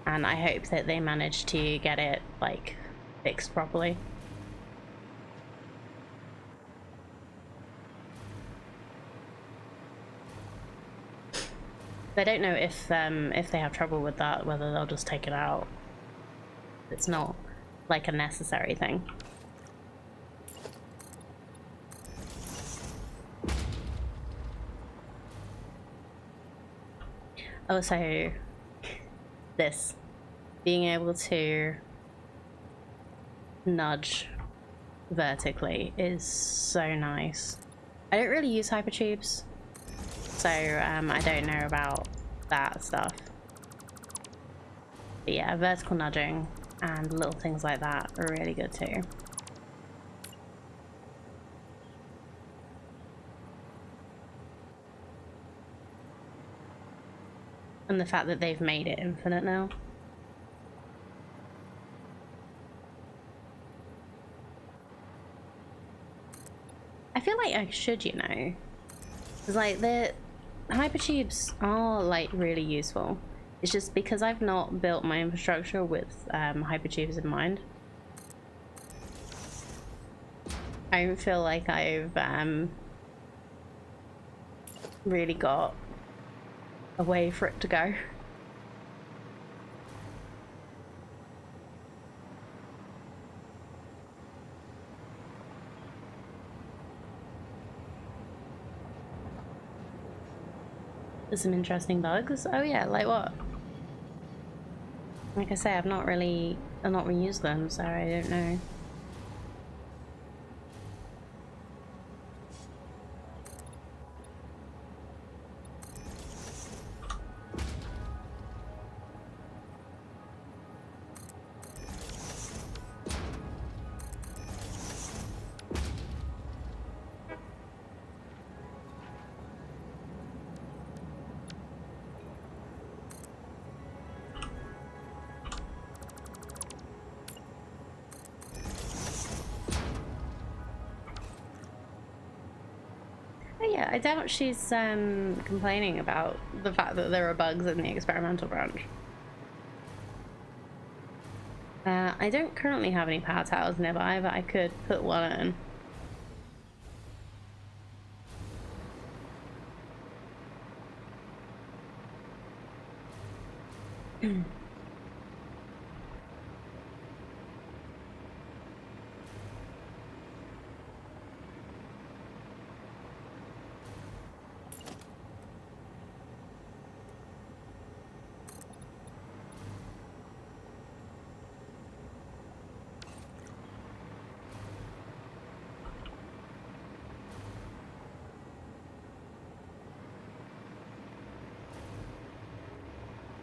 And I hope that they manage to get it, like, fixed properly. I don't know if they have trouble with that, whether they'll just take it out. It's not, like, a necessary thing. Also, this being able to nudge vertically is so nice. I don't really use hypertubes, so I don't know about that stuff. But yeah, vertical nudging and little things like that are really good too. And the fact that they've made it infinite now. I feel like I should, you know. It's like the hypertubes are like really useful. It's just because I've not built my infrastructure with hypertubes in mind. I don't feel like I've really got a way for it to go. There's some interesting bugs. Oh yeah, like what? Like I say, I've not really reused them, so I don't know. Oh yeah, I doubt she's complaining about the fact that there are bugs in the experimental branch. I don't currently have any power towers nearby, but I could put one in.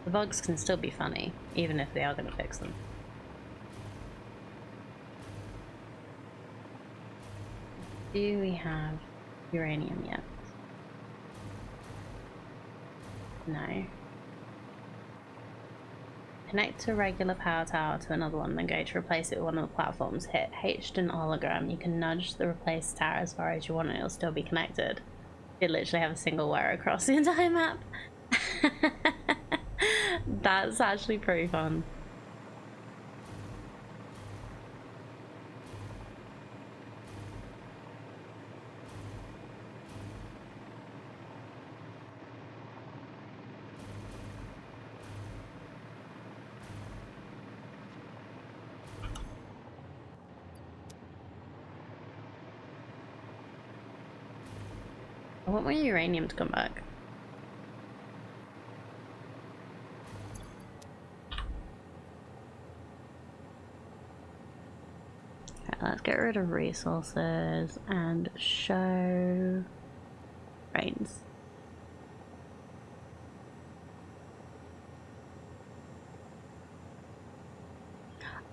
The bugs can still be funny, even if they are going to fix them. Do we have uranium yet? No. Connect a regular power tower to another one, then go to replace it with one of the platforms. Hit H to an hologram. You can nudge the replaced tower as far as you want and it'll still be connected. You literally have a single wire across the entire map. That's actually pretty fun. I want my uranium to come back. Okay, let's get rid of resources and show brains.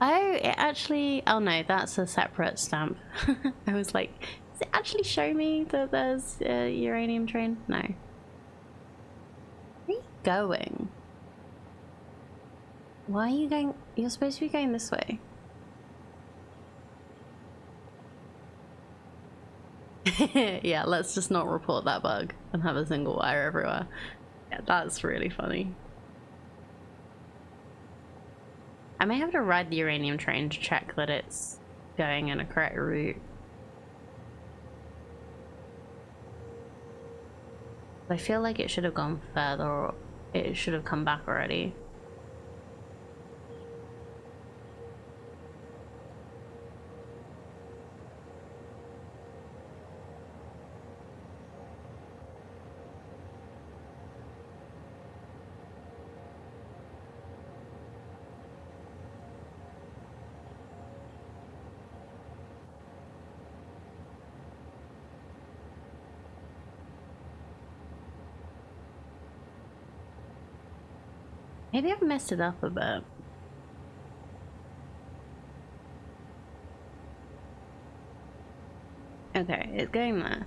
Oh, it actually... Oh no, that's a separate stamp. I was like, does it actually show me that there's a uranium train? No. Where are you going? Why are you going... You're supposed to be going this way. Yeah, let's just not report that bug and have a single wire everywhere. Yeah, that's really funny. I may have to ride the uranium train to check that it's going in a correct route. I feel like it should have gone further, or it should have come back already. Maybe I've messed it up a bit. Okay, it's going there.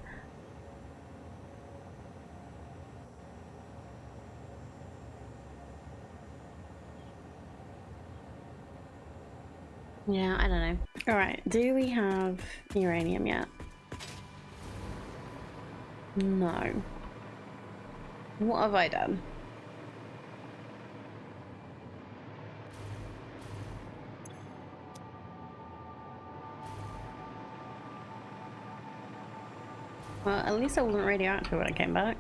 Yeah, I don't know. Alright, do we have uranium yet? No. What have I done? Well, at least I wasn't radioactive when I came back.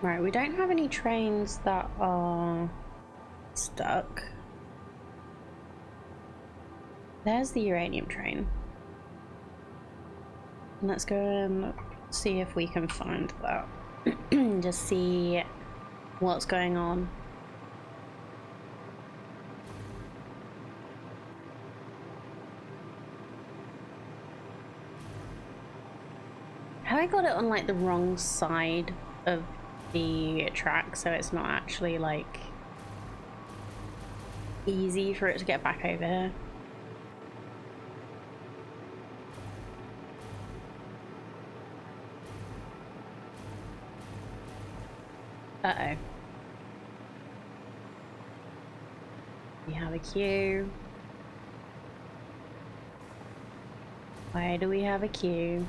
Right, we don't have any trains that are stuck. There's the uranium train. Let's go and see if we can find that. Just see what's going on. Have I got it on like the wrong side of the track so it's not actually like easy for it to get back over here? Uh-oh. We have a queue. Why do we have a queue?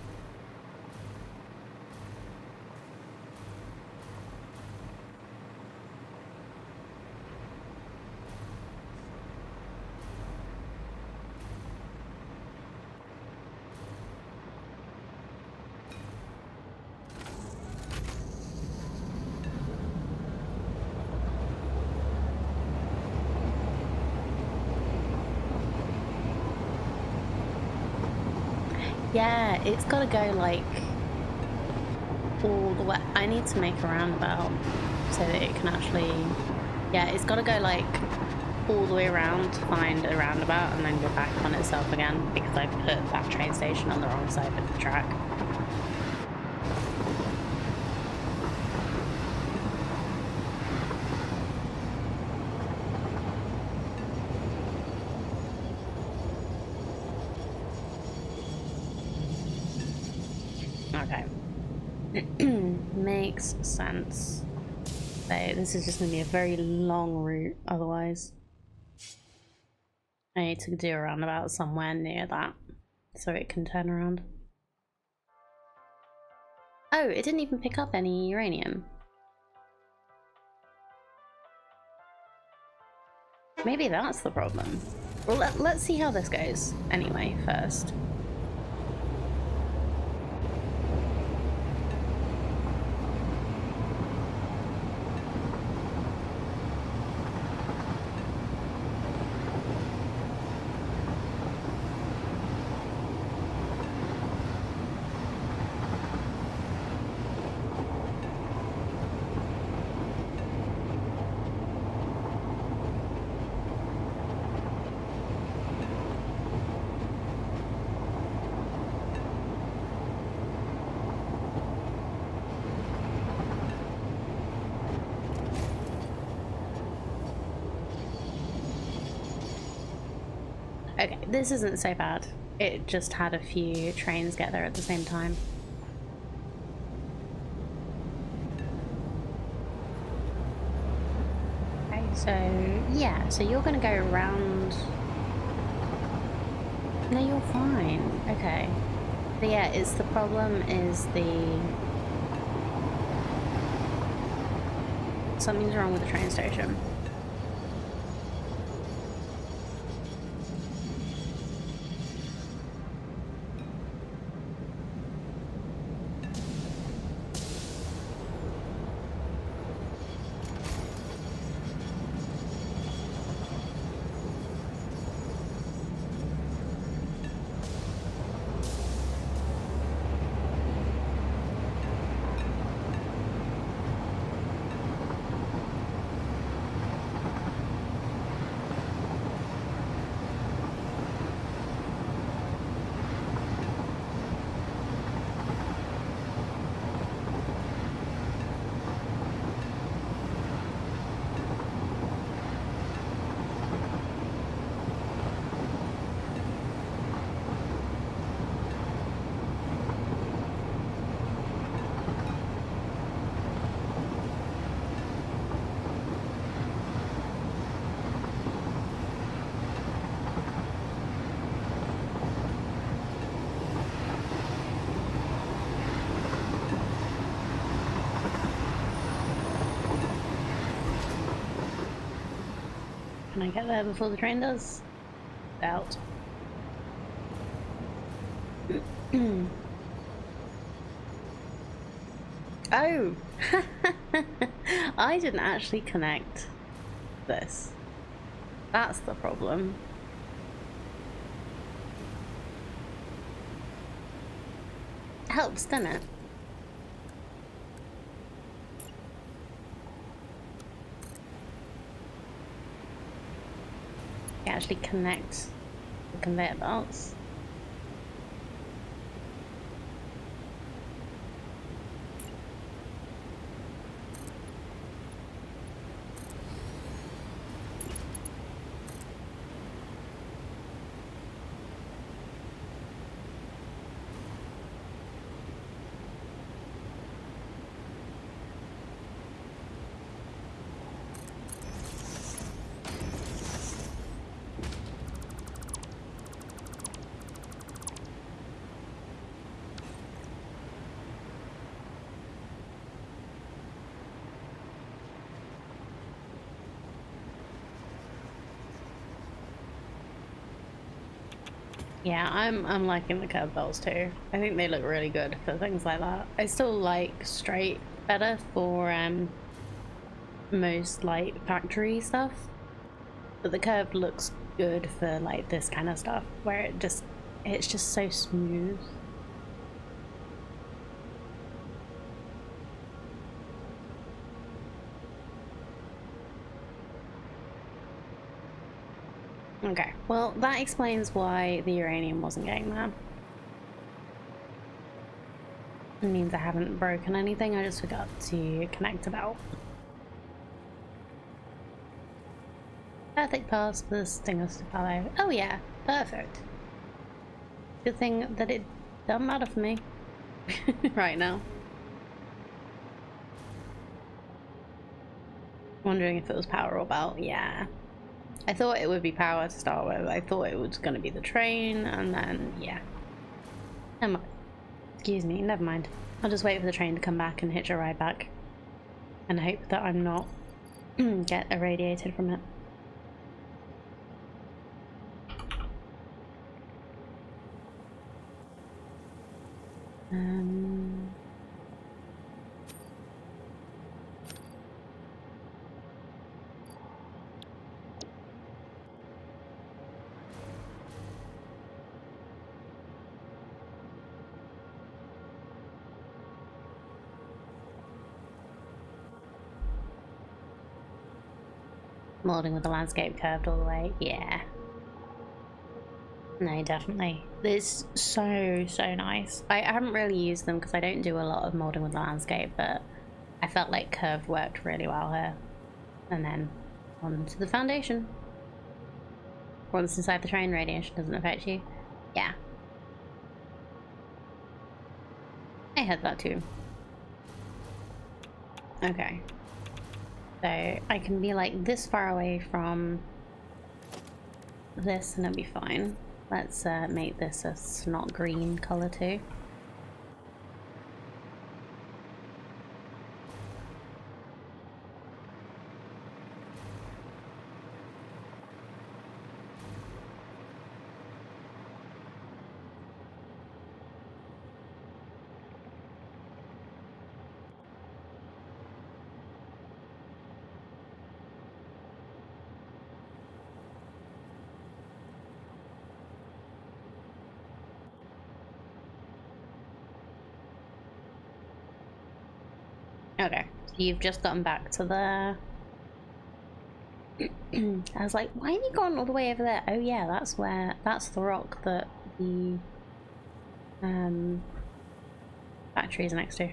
Yeah, it's gotta go like all the way. I need to make a roundabout so that it can actually, yeah, it's gotta go like all the way around to find a roundabout and then go back on itself again because I put that train station on the wrong side of the track. Okay. Makes sense. So this is just going to be a very long route otherwise. I need to do a roundabout somewhere near that so it can turn around. Oh, it didn't even pick up any uranium. Maybe that's the problem. Well, let's see how this goes anyway first. Okay, this isn't so bad. It just had a few trains get there at the same time. Okay, so yeah, so you're gonna go around. No, you're fine. Okay. But yeah, it's the problem is something's wrong with the train station. Can I get there before the train does? Doubt. Oh! I didn't actually connect this. That's the problem. Helps, doesn't it? You actually connect the conveyor belts. Yeah, I'm liking the curve belts too. I think they look really good for things like that. I still like straight better for most like factory stuff, but the curve looks good for like this kind of stuff where it's just so smooth. Okay, well that explains why the uranium wasn't getting there. It means I haven't broken anything, I just forgot to connect a belt. Perfect pass for the stinger to follow. Oh yeah, perfect. Good thing that it doesn't matter for me right now. Wondering if it was power or belt. Yeah. I thought it would be power to start with. I thought it was going to be the train, and then, yeah. Never mind. Excuse me, never mind. I'll just wait for the train to come back and hitch a ride back. And hope that I'm not get irradiated from it. Molding with the landscape curved all the way. Yeah. No, definitely. It's so nice. I haven't really used them because I don't do a lot of molding with the landscape, but I felt like curve worked really well here. And then on to the foundation. Once inside the train, radiation doesn't affect you. Yeah. I heard that too. Okay. So I can be like this far away from this and it'll be fine. Let's make this a snot green color too. Okay, so you've just gotten back to the... I was like, why have you gone all the way over there? Oh yeah, that's the rock that the factory is next to.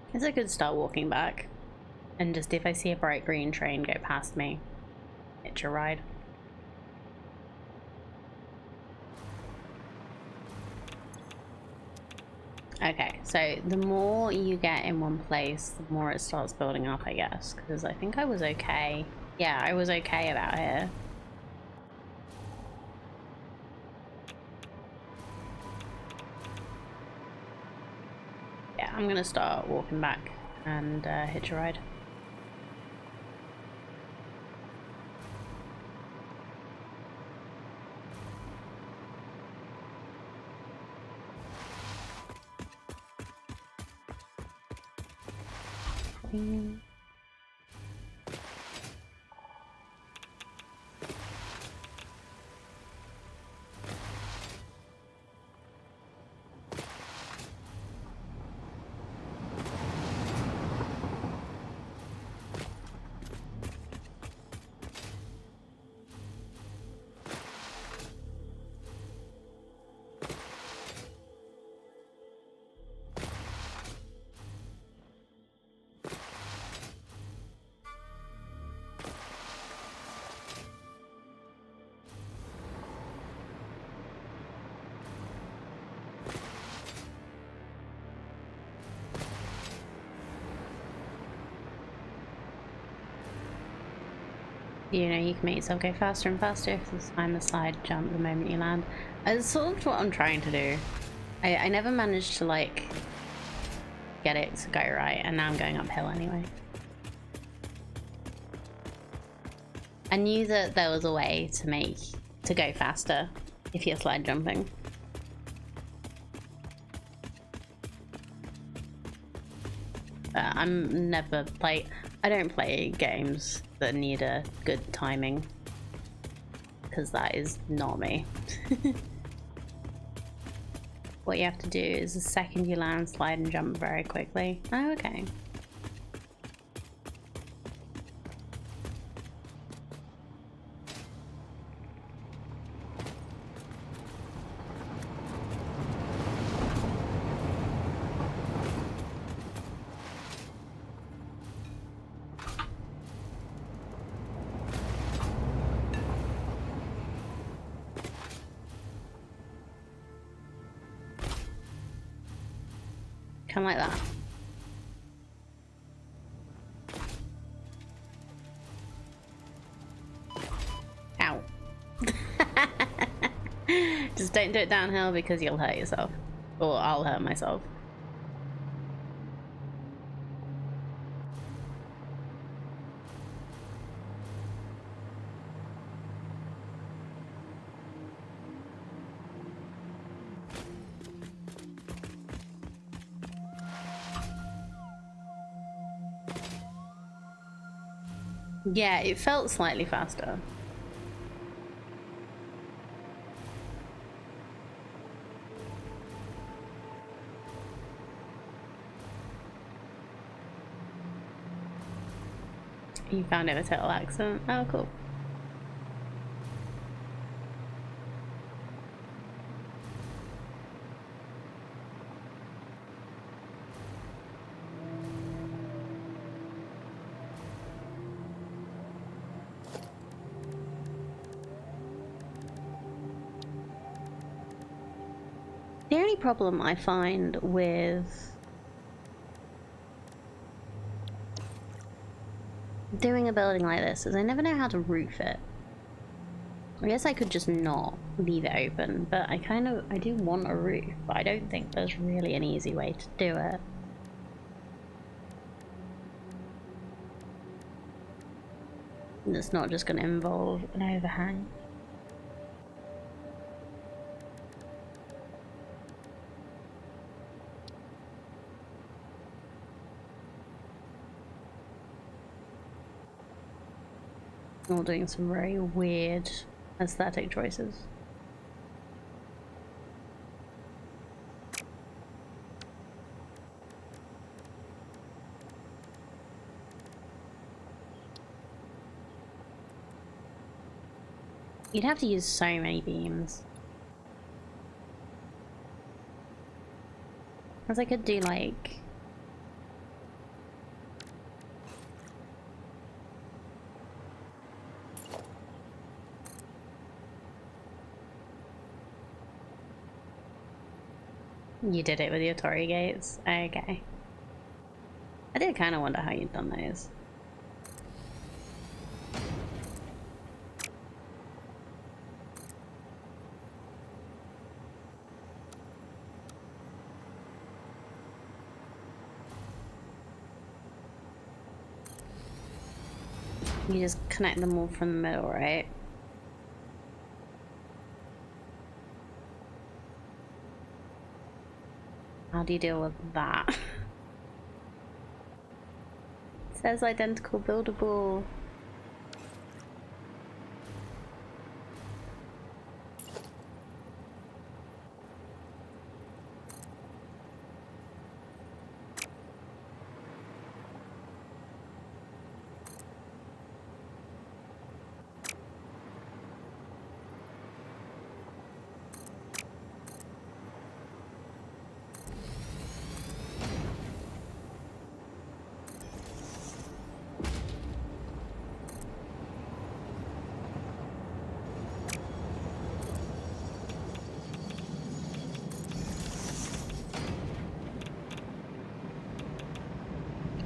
I guess I could start walking back and just if I see a bright green train go past me, hitch a ride. Okay, so the more you get in one place, the more it starts building up, I guess. Because I think I was okay. Yeah, I was okay about here. Yeah, I'm gonna start walking back and hitch a ride. You know, you can make yourself go faster and faster if you time the slide jump the moment you land. It's sort of what I'm trying to do. I never managed to, like, get it to go right, and now I'm going uphill anyway. I knew that there was a way to go faster if you're slide jumping. I don't play games that need a good timing, because that is not me. What you have to do is the second you land, slide and jump very quickly. Oh, okay. Kind of like that. Ow. Just don't do it downhill because you'll hurt yourself. Or I'll hurt myself. Yeah, it felt slightly faster. You found it with total accent. Oh, cool. The only problem I find with doing a building like this is I never know how to roof it. I guess I could just not leave it open, but I do want a roof, but I don't think there's really an easy way to do it. And it's not just going to involve an overhang. All doing some very weird aesthetic choices. You'd have to use so many beams. Because I could do like... You did it with your Torii gates? Okay. I did kind of wonder how you'd done those. You just connect them all from the middle, right? How do you deal with that? It says identical buildable.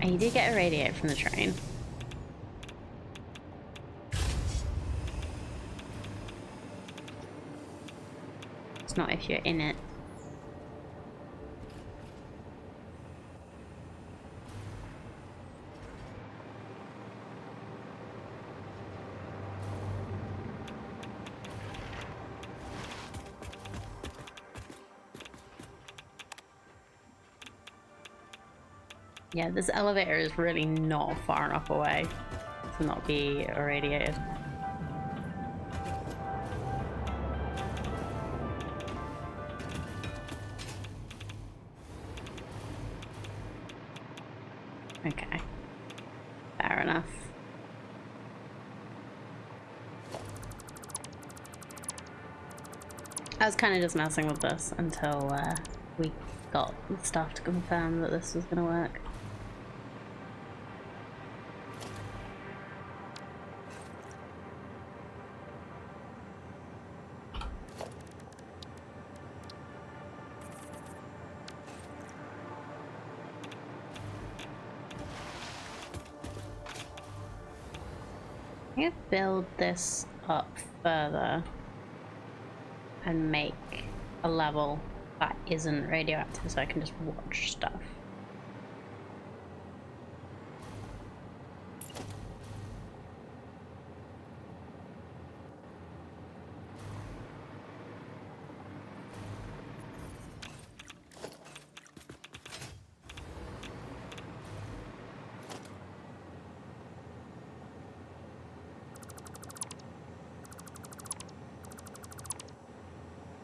And you did get a radiator from the train. It's not if you're in it. Yeah, this elevator is really not far enough away to not be irradiated. Okay. Fair enough. I was kind of just messing with this until we got stuff to confirm that this was going to work. I'm gonna build this up further and make a level that isn't radioactive so I can just watch stuff.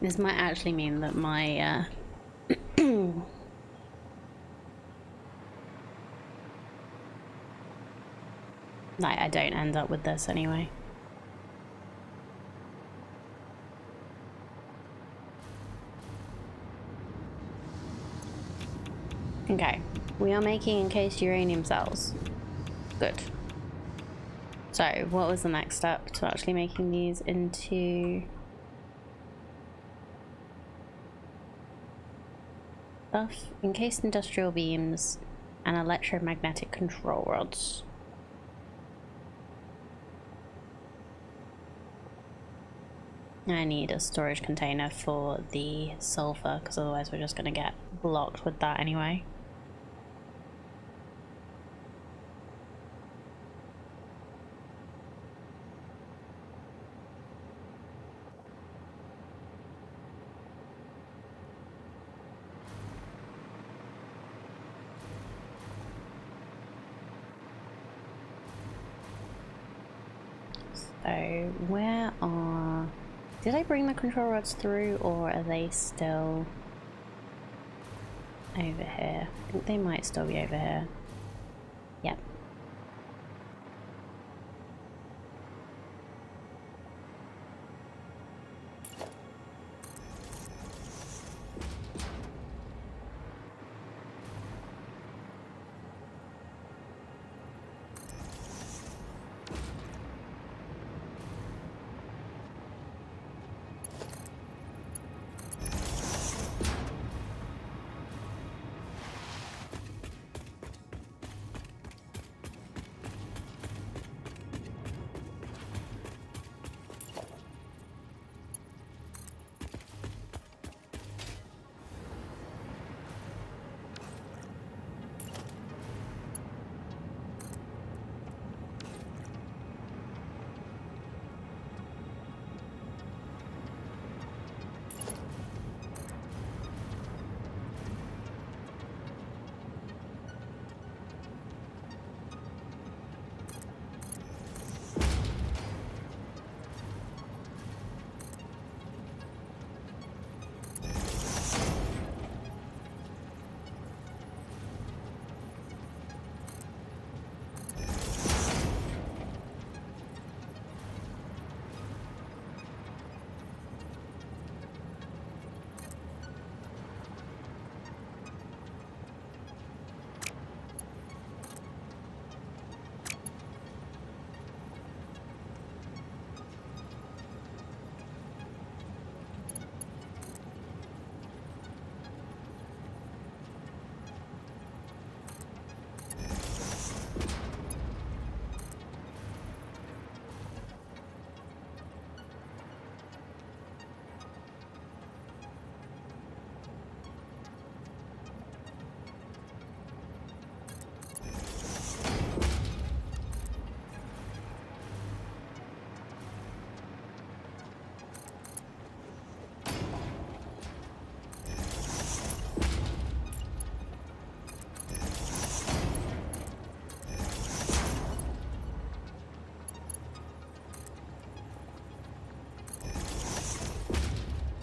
This might actually mean that my like I don't end up with this anyway. Okay, we are making encased uranium cells. Good. So, what was the next step to actually making these into stuff? Encased industrial beams and electromagnetic control rods. I need a storage container for the sulfur because otherwise we're just going to get blocked with that anyway. So where are... Did I bring the control rods through or are they still over here? I think they might still be over here. Yep.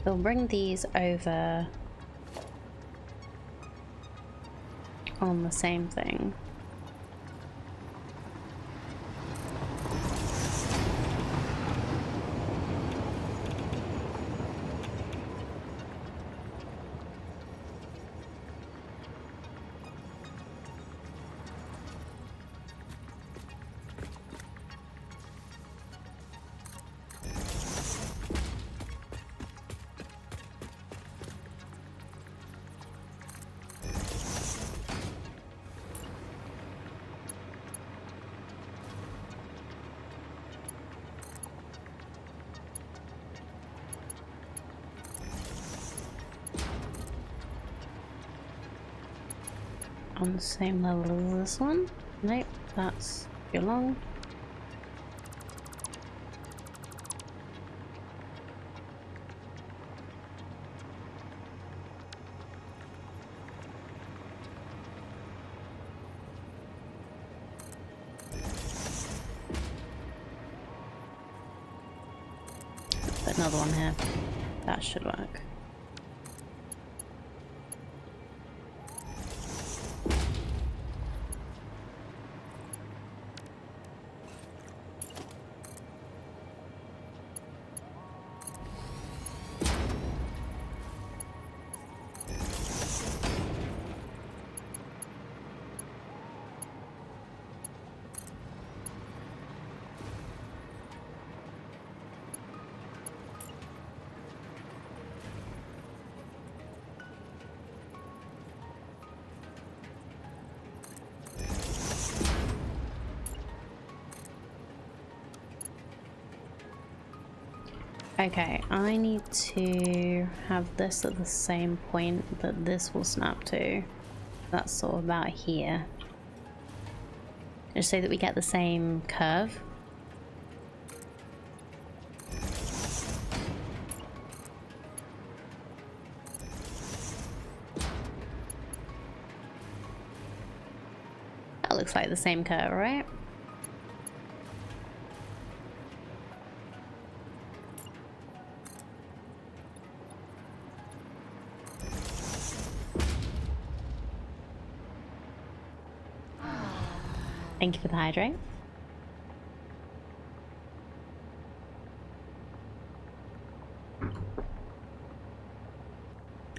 we'll bring these over on the same thing. On the same level as this one. Nope, that's too long. Put another one here. That should work. Okay, I need to have this at the same point that this will snap to. That's sort of about here. Just so that we get the same curve. That looks like the same curve, right? Thank you for the hydrate.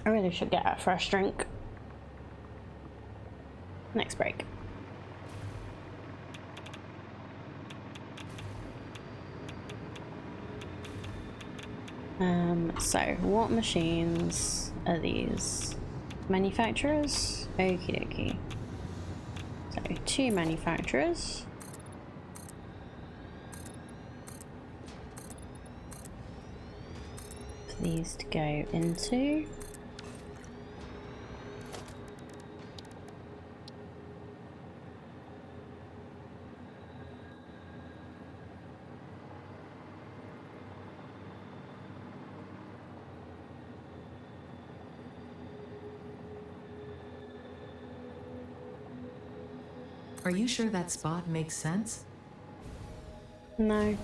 I really should get a fresh drink. Next break. So what machines are these? Manufacturers? Okie dokie. So 2 manufacturers. For these to go into. Are you sure that spot makes sense? No.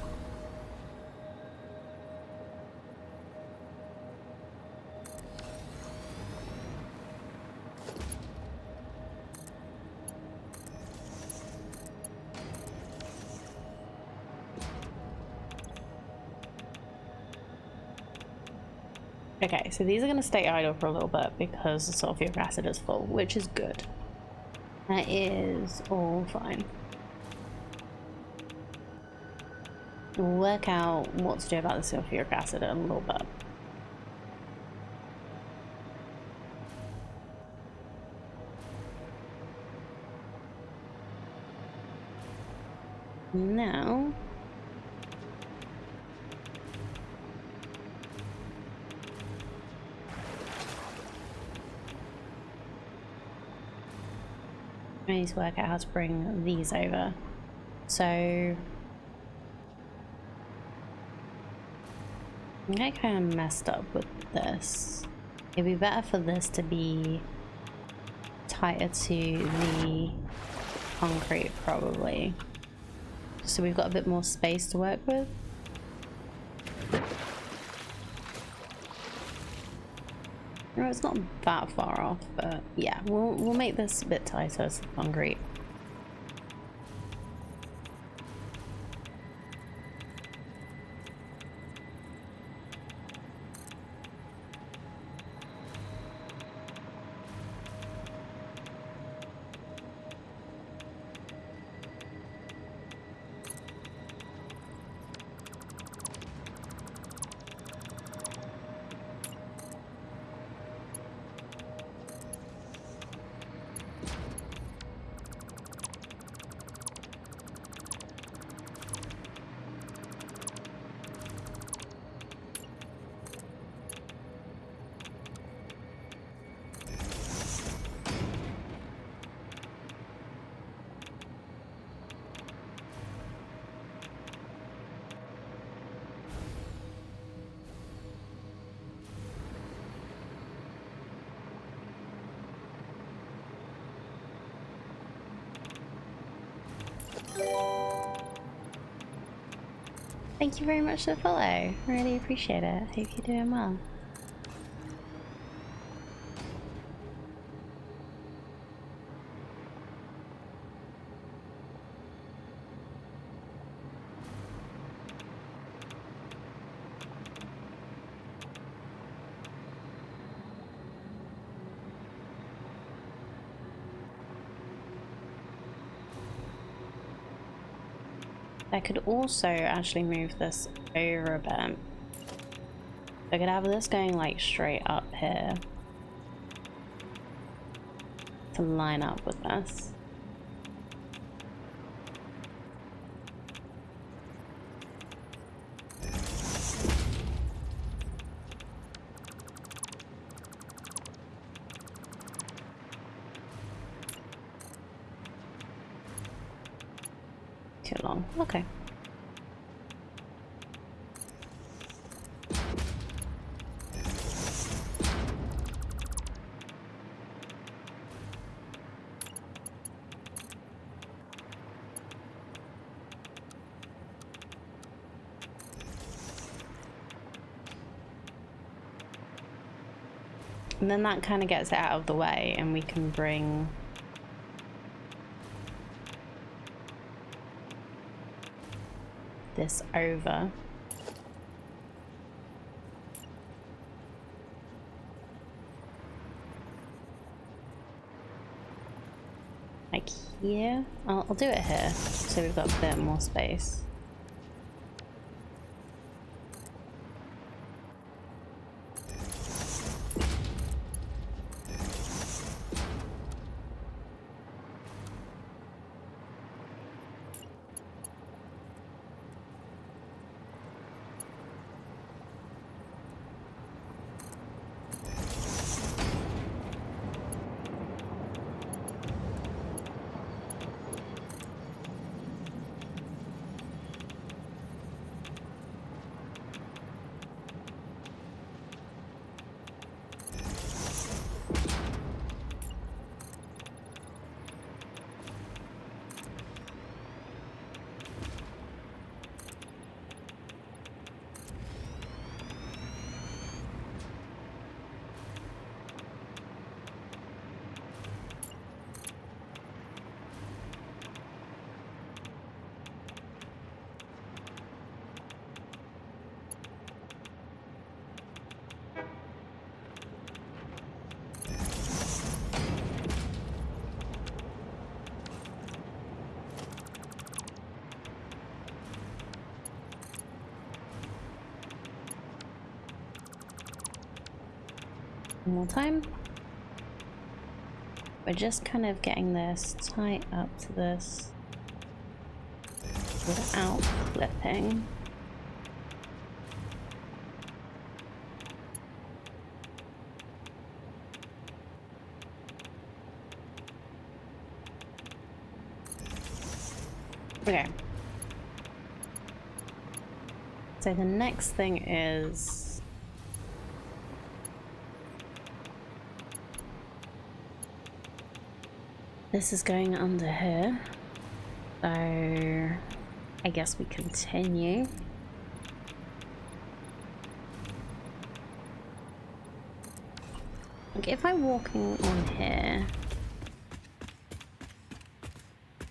Okay, so these are going to stay idle for a little bit because the sulfuric acid is full, which is good. That is all fine. We'll work out what to do about the sulfuric acid in a little bit. Now, I need to work out how to bring these over. So I think I kind of messed up with this. It'd be better for this to be tighter to the concrete, probably. So we've got a bit more space to work with. No, it's not that far off, but yeah, we'll make this a bit tighter so the concrete. Thank you very much for the follow. Really appreciate it. Hope you're doing well. I could also actually move this over a bit. I could have this going like straight up here to line up with this. Too long. Okay. And then that kind of gets it out of the way and we can bring this over. Like here. I'll do it here so we've got a bit more space. One more time. We're just kind of getting this tight up to this without clipping. Okay. So the next thing is this is going under here, so I guess we continue. Like if I'm walking on here,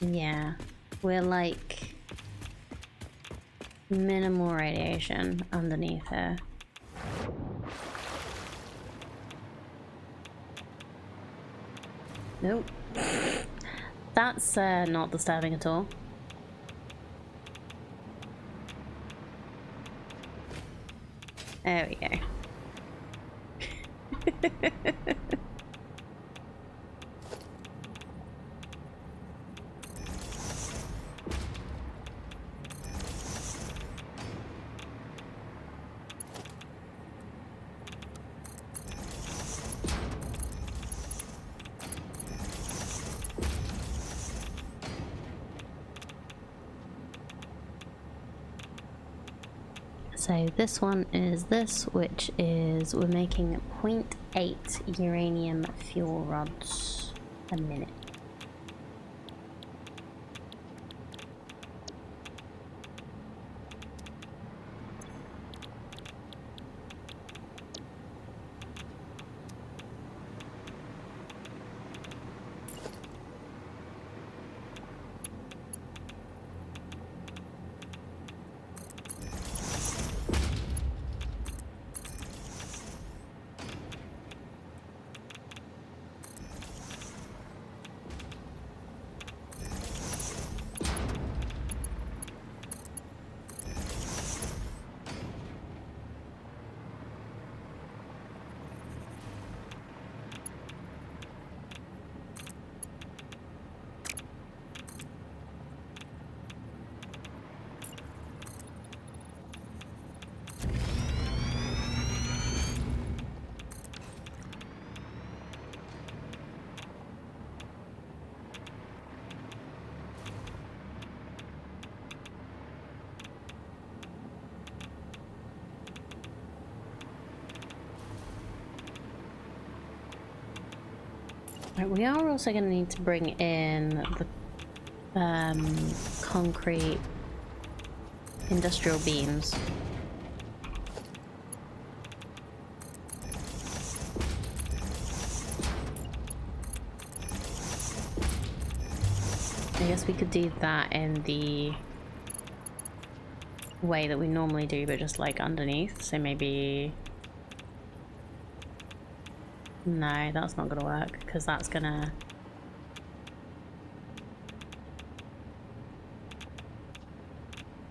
yeah, we're like minimal radiation underneath here. Nope. That's not disturbing at all. There we go. So this one is this, which is we're making 0.8 uranium fuel rods a minute. Right, we are also going to need to bring in the concrete industrial beams. I guess we could do that in the way that we normally do, but just like underneath. So maybe... No, that's not gonna work, because that's gonna...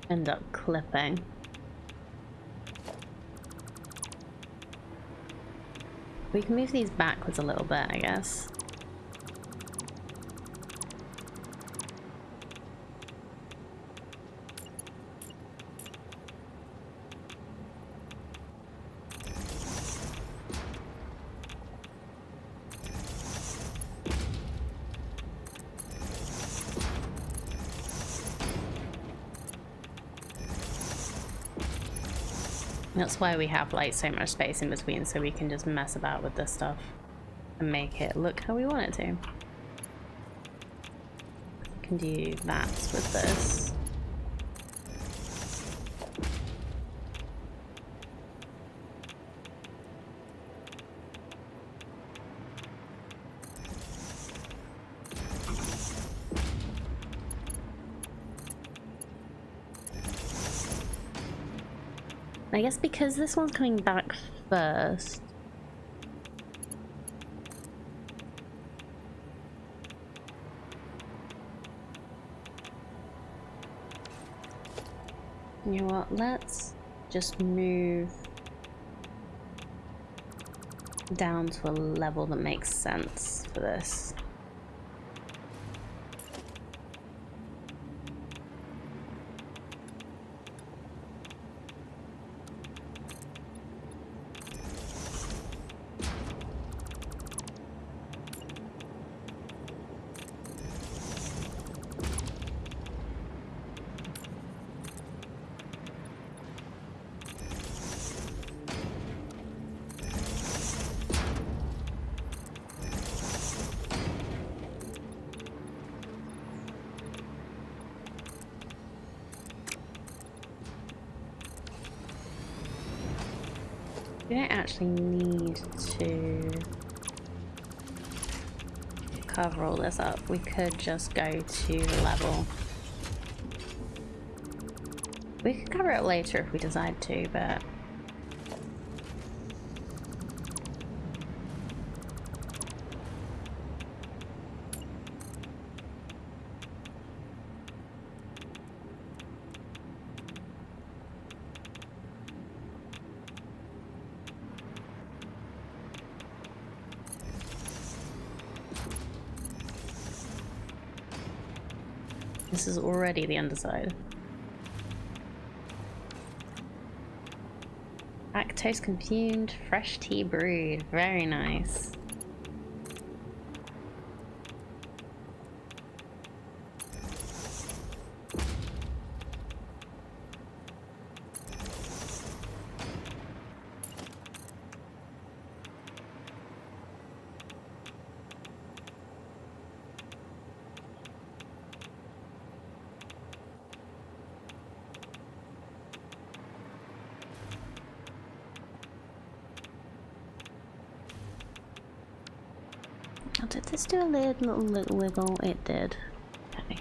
end up clipping. We can move these backwards a little bit, I guess. That's why we have like so much space in between, so we can just mess about with this stuff and make it look how we want it to. We can do that with this. I guess because this one's coming back first. You know what, let's just move down to a level that makes sense for this. We don't actually need to cover all this up, we could just go to the level. We could cover it later if we decide to, but... This is already the underside. Lactose consumed, fresh tea brewed. Very nice. Oh, did this do a little wiggle? It did. Okay.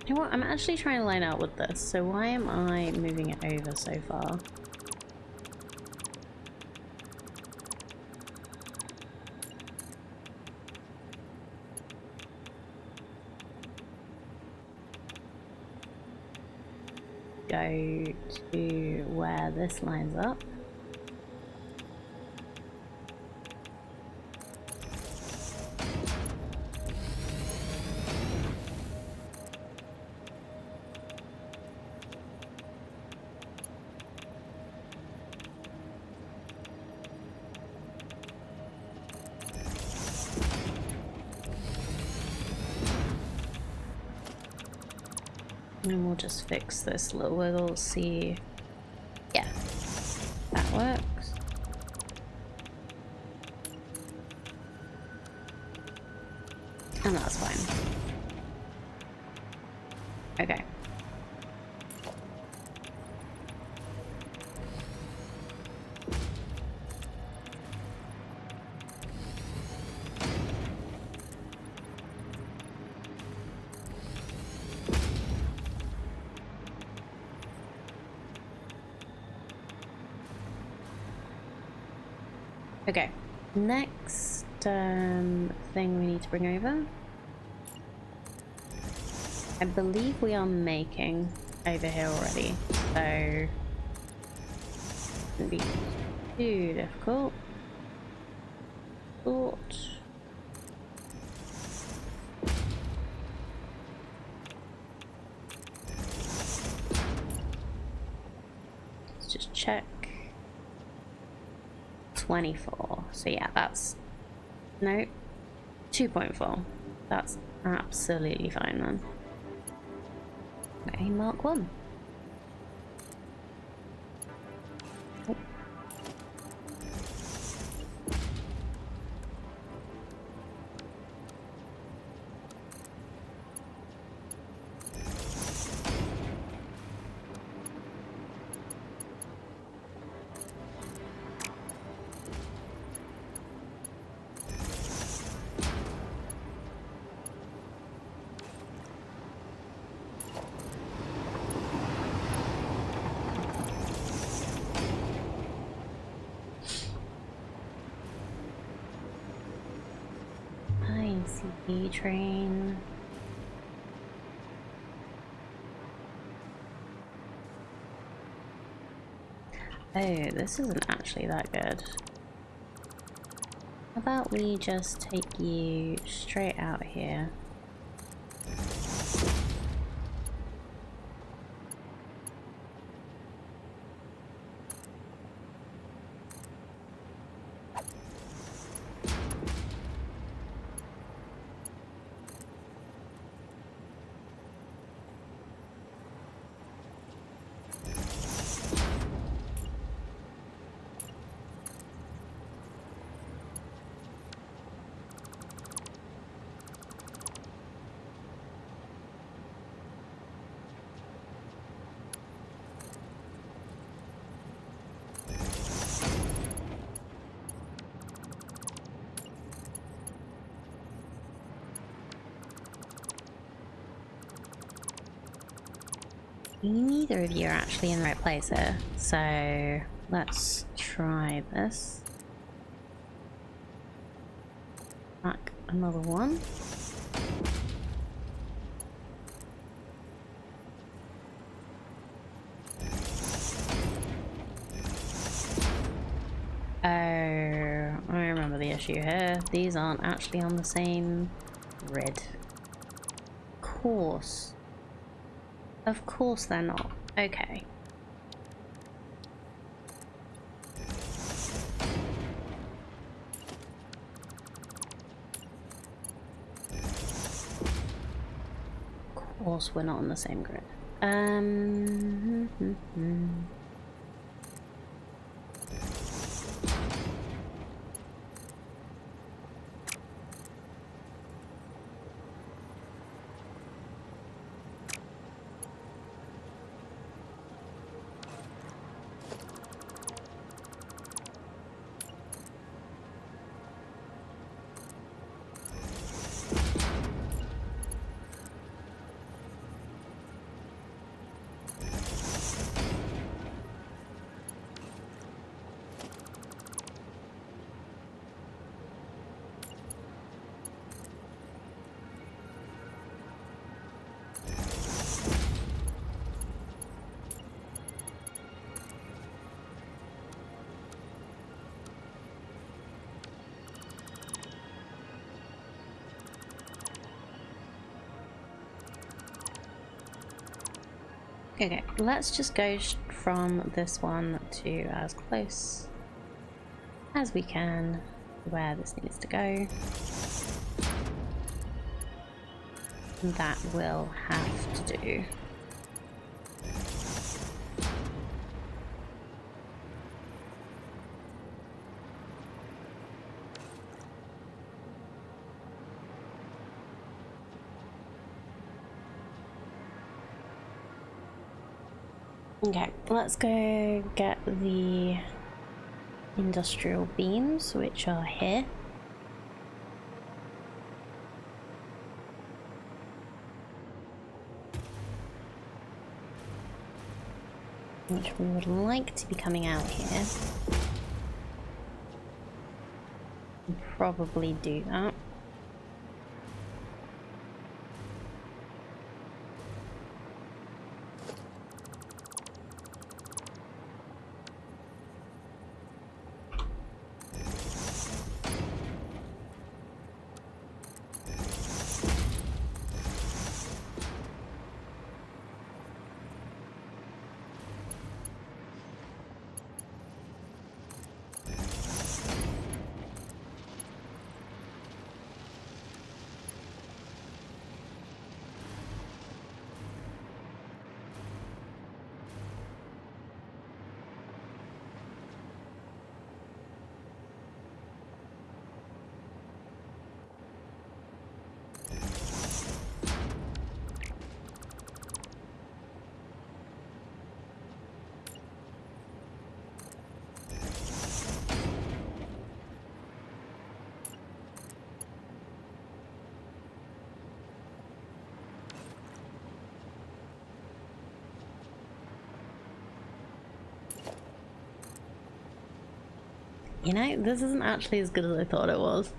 You know what? I'm actually trying to line out with this, so why am I moving it over so far? Go to where this lines up. And we'll just fix this little wiggle, see. Yeah, that works. And that's fine. Okay. Okay, next thing we need to bring over. I believe we are making over here already, so shouldn't be too difficult. Thought. Let's just check. 24. So yeah, that's no 2.4. That's absolutely fine then. Okay, Mark 1. Oh. B train. Oh, this isn't actually that good. How about we just take you straight out here? Neither of you are actually in the right place here, so let's try this. Back another one. Oh, I remember the issue here. These aren't actually on the same grid. Of course. Of course they're not. Okay. Of course we're not on the same grid. Okay, let's just go from this one to as close as we can where this needs to go. And that will have to do. Okay, let's go get the industrial beams, which are here. Which we would like to be coming out here. We'll probably do that. You know, this isn't actually as good as I thought it was.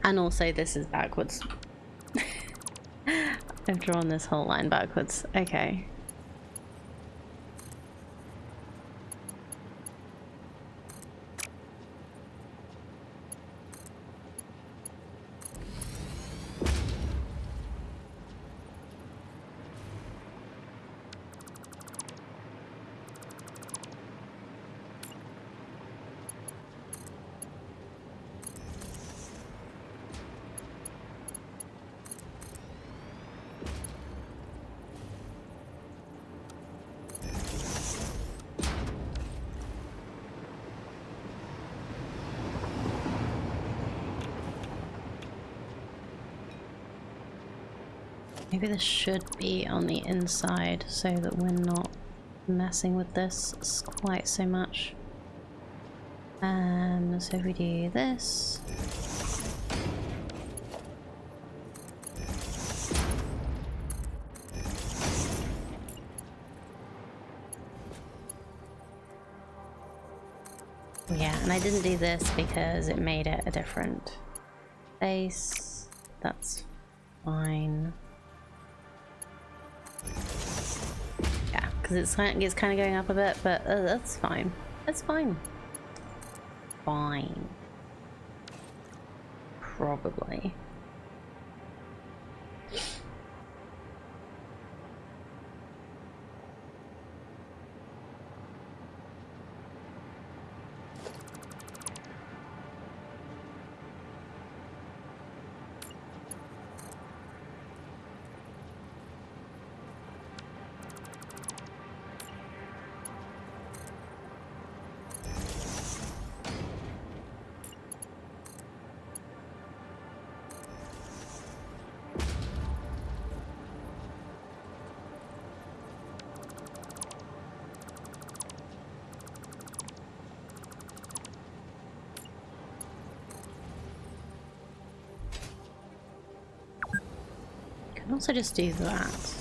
And also this is backwards. I've drawn this whole line backwards. Okay. Maybe this should be on the inside so that we're not messing with this quite so much. So if we do this. Yeah, and I didn't do this because it made it a different face. That's fine. Yeah, because it's kind of going up a bit, but that's fine. That's fine. Fine. Probably. Can also just do that.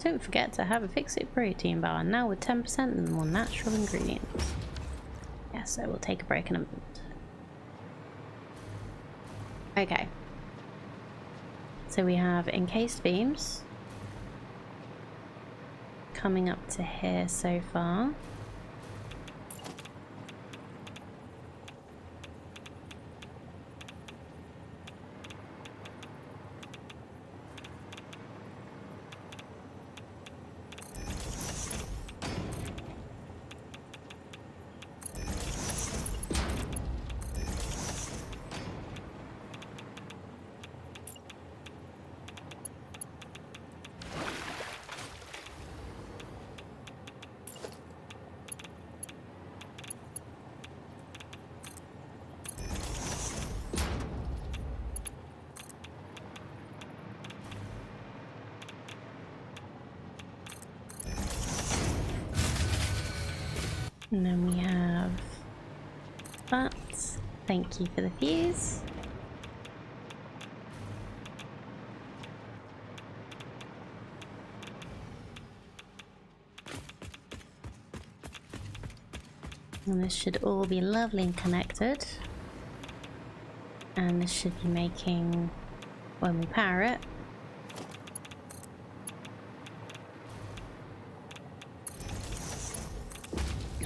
Don't forget to have a fix-it protein bar now with 10% and more natural ingredients. Yeah, so we'll take a break in a minute. Okay. So we have encased beams coming up to here so far. And then we have that. Thank you for the fuse. And this should all be lovely and connected. And this should be making, when we power it,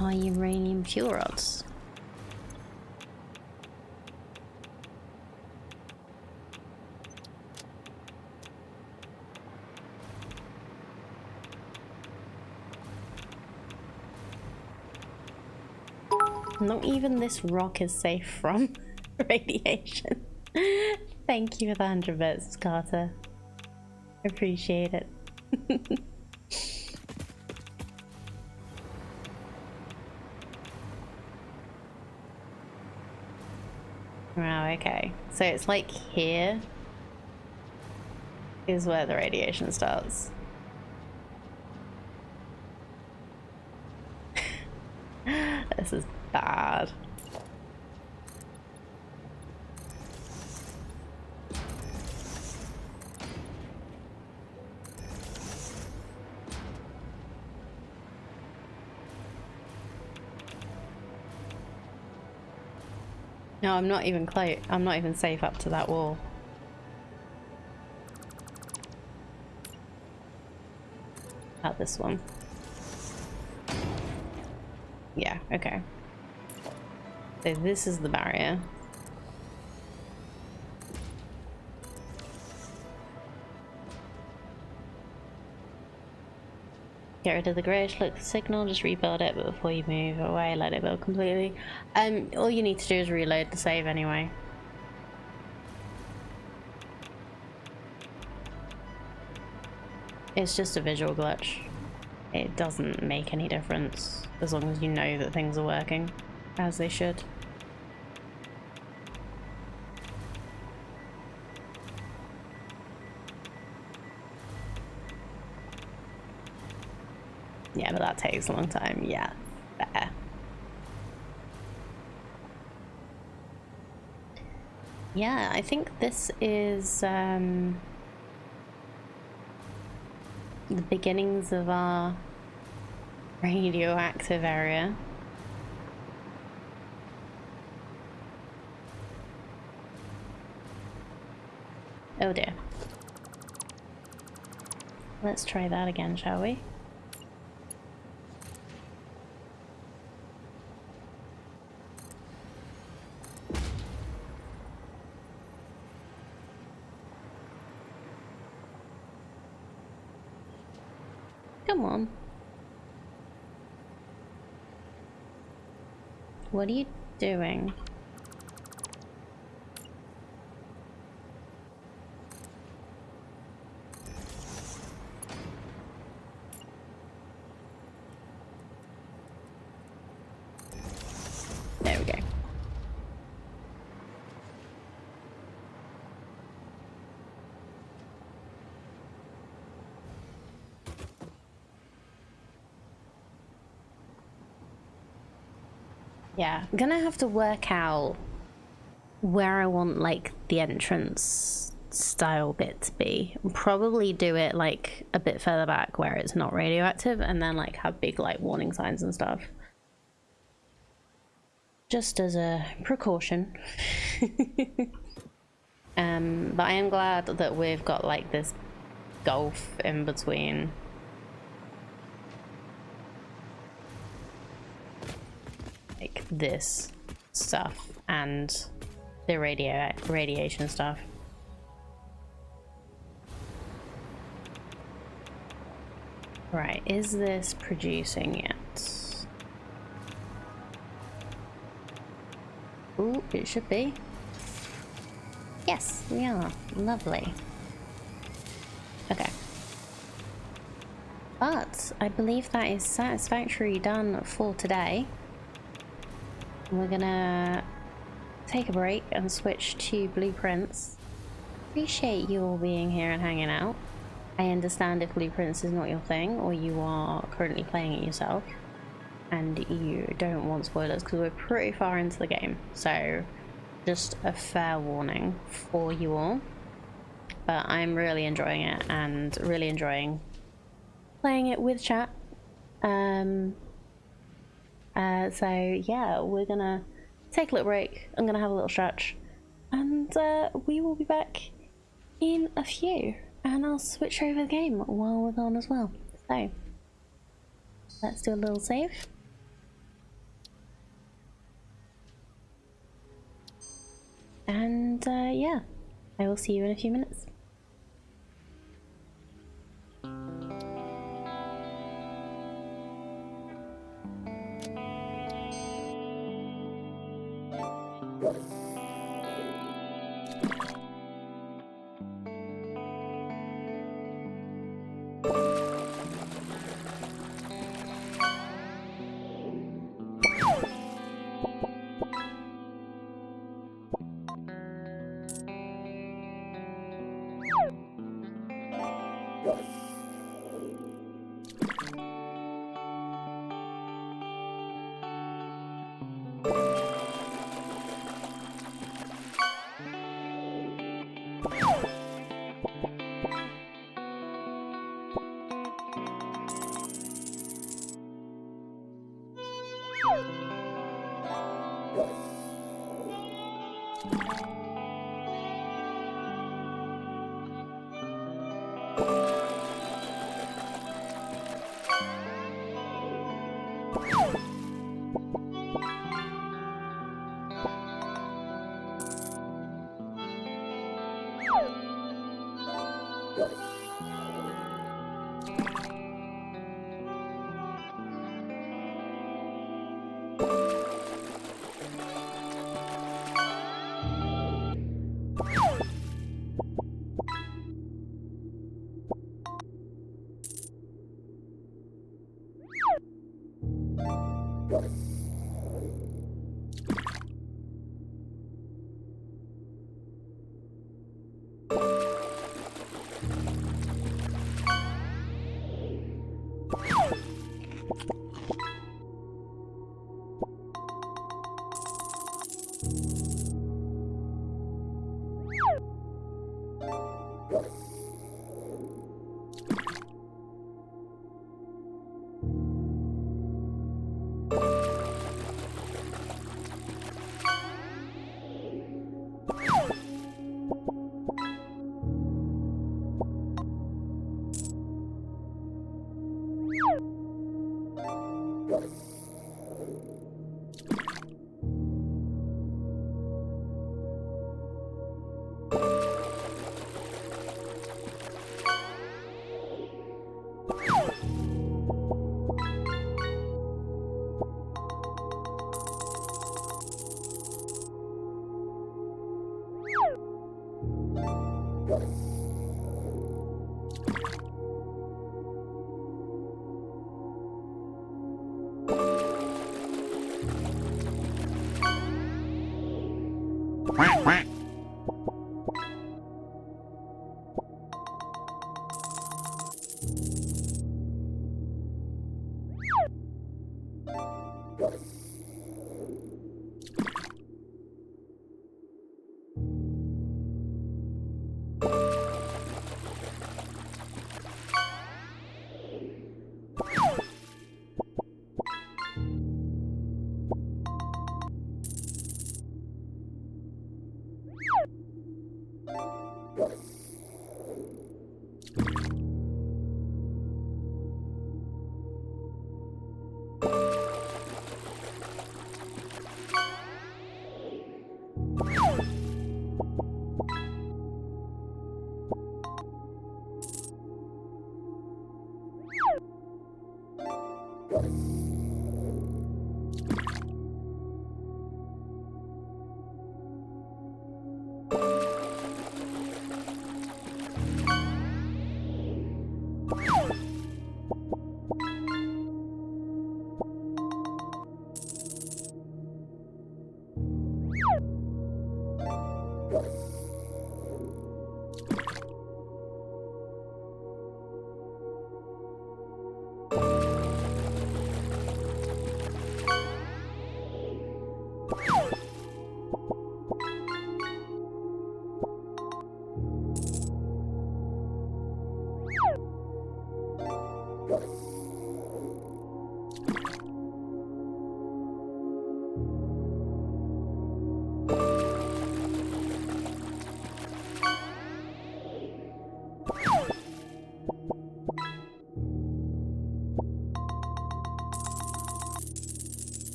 our uranium fuel rods. Not even this rock is safe from radiation. Thank you for the 100 bits, Carter. Appreciate it. Wow, okay. So it's like here is where the radiation starts. This is bad. No, I'm not even close. I'm not even safe up to that wall. At this one. Yeah, okay. So this is the barrier. Get rid of the grayish look signal, just rebuild it, but before you move away, let it build completely. All you need to do is reload the save anyway. It's just a visual glitch. It doesn't make any difference as long as you know that things are working as they should. Yeah, but that takes a long time. Yeah, fair. Yeah, I think this is the beginnings of our radioactive area. Oh dear. Let's try that again, shall we? Come on. What are you doing? There we go. Yeah, I'm gonna have to work out where I want like the entrance style bit to be. Probably do it like a bit further back where it's not radioactive, and then like have big like warning signs and stuff. Just as a precaution. But I am glad that we've got like this gulf in between. Like this stuff and the radiation stuff. Right, is this producing yet? Ooh, it should be. Yes, we are. Lovely. Okay. But I believe that is Satisfactory done for today. We're gonna take a break and switch to blueprints. Appreciate you all being here and hanging out. I understand if blueprints is not your thing, or you are currently playing it yourself and you don't want spoilers, because we're pretty far into the game, so just a fair warning for you all. But I'm really enjoying it and really enjoying playing it with chat. So yeah, we're gonna take a little break. I'm gonna have a little stretch, and we will be back in a few. And I'll switch over the game while we're gone as well. So let's do a little save. And yeah, I will see you in a few minutes.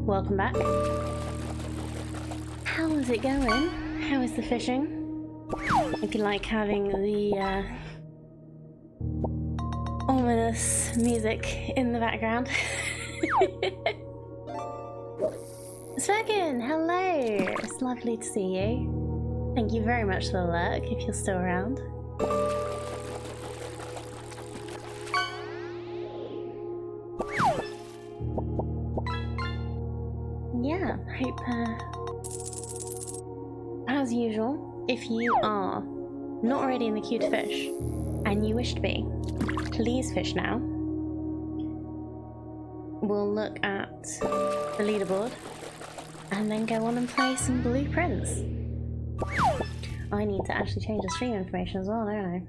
Welcome back. How is it going? How is the fishing? If you like having the... Oh ominous music in the background. Svegan, hello! It's lovely to see you. Thank you very much for the lurk, if you're still around. Yeah, hope, as usual, if you are not already in the queue to fish, and you wish to be, please fish now. We'll look at the leaderboard, and then go on and play some blueprints. I need to actually change the stream information as well, don't I?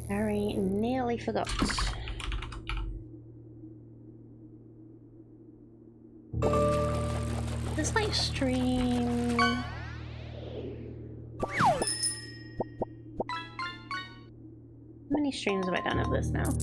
Very nearly forgot. This like stream. How many streams have I done of this now?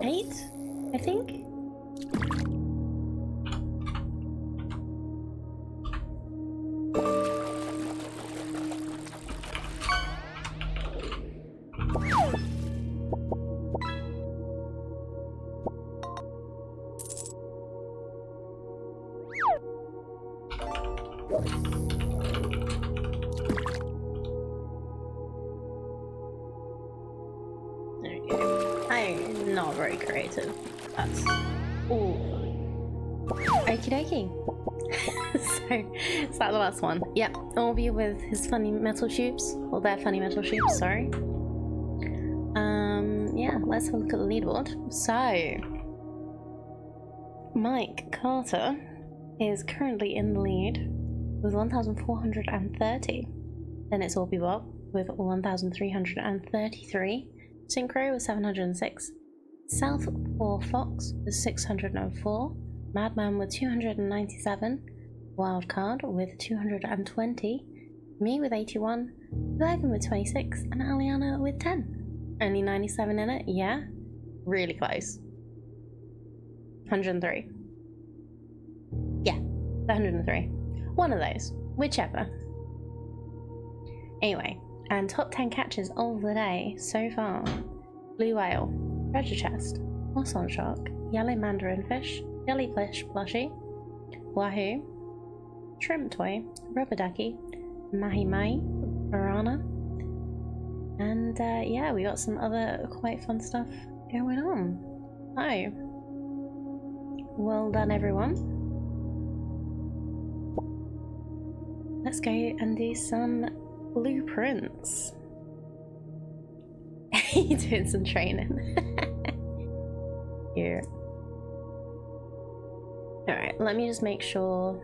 Eight, I think. I'm not very creative. That's all. Okie dokie. So that's the last one. Yep, Orby with his funny metal tubes, or their funny metal tubes, sorry. Yeah, let's have a look at the leaderboard. So, Mike Carter is currently in the lead with 1,430. Then it's Orby Bob with 1,333. Synchro with 706. South 4 Fox with 604. Madman with 297. Wildcard with 220. Me with 81. Bergen with 26. And Aliana with 10. Only 97 in it, yeah? Really close. 103. Yeah, 103. One of those. Whichever. Anyway, and top 10 catches of the day so far. Blue whale, treasure chest, Moss-on shark, yellow mandarin fish, jellyfish plushie, wahoo, shrimp toy, rubber ducky, mahi-mahi, piranha, and yeah, we got some other quite fun stuff going on. So, well done everyone. Let's go and do some blueprints. You doing some training? Here. Alright, let me just make sure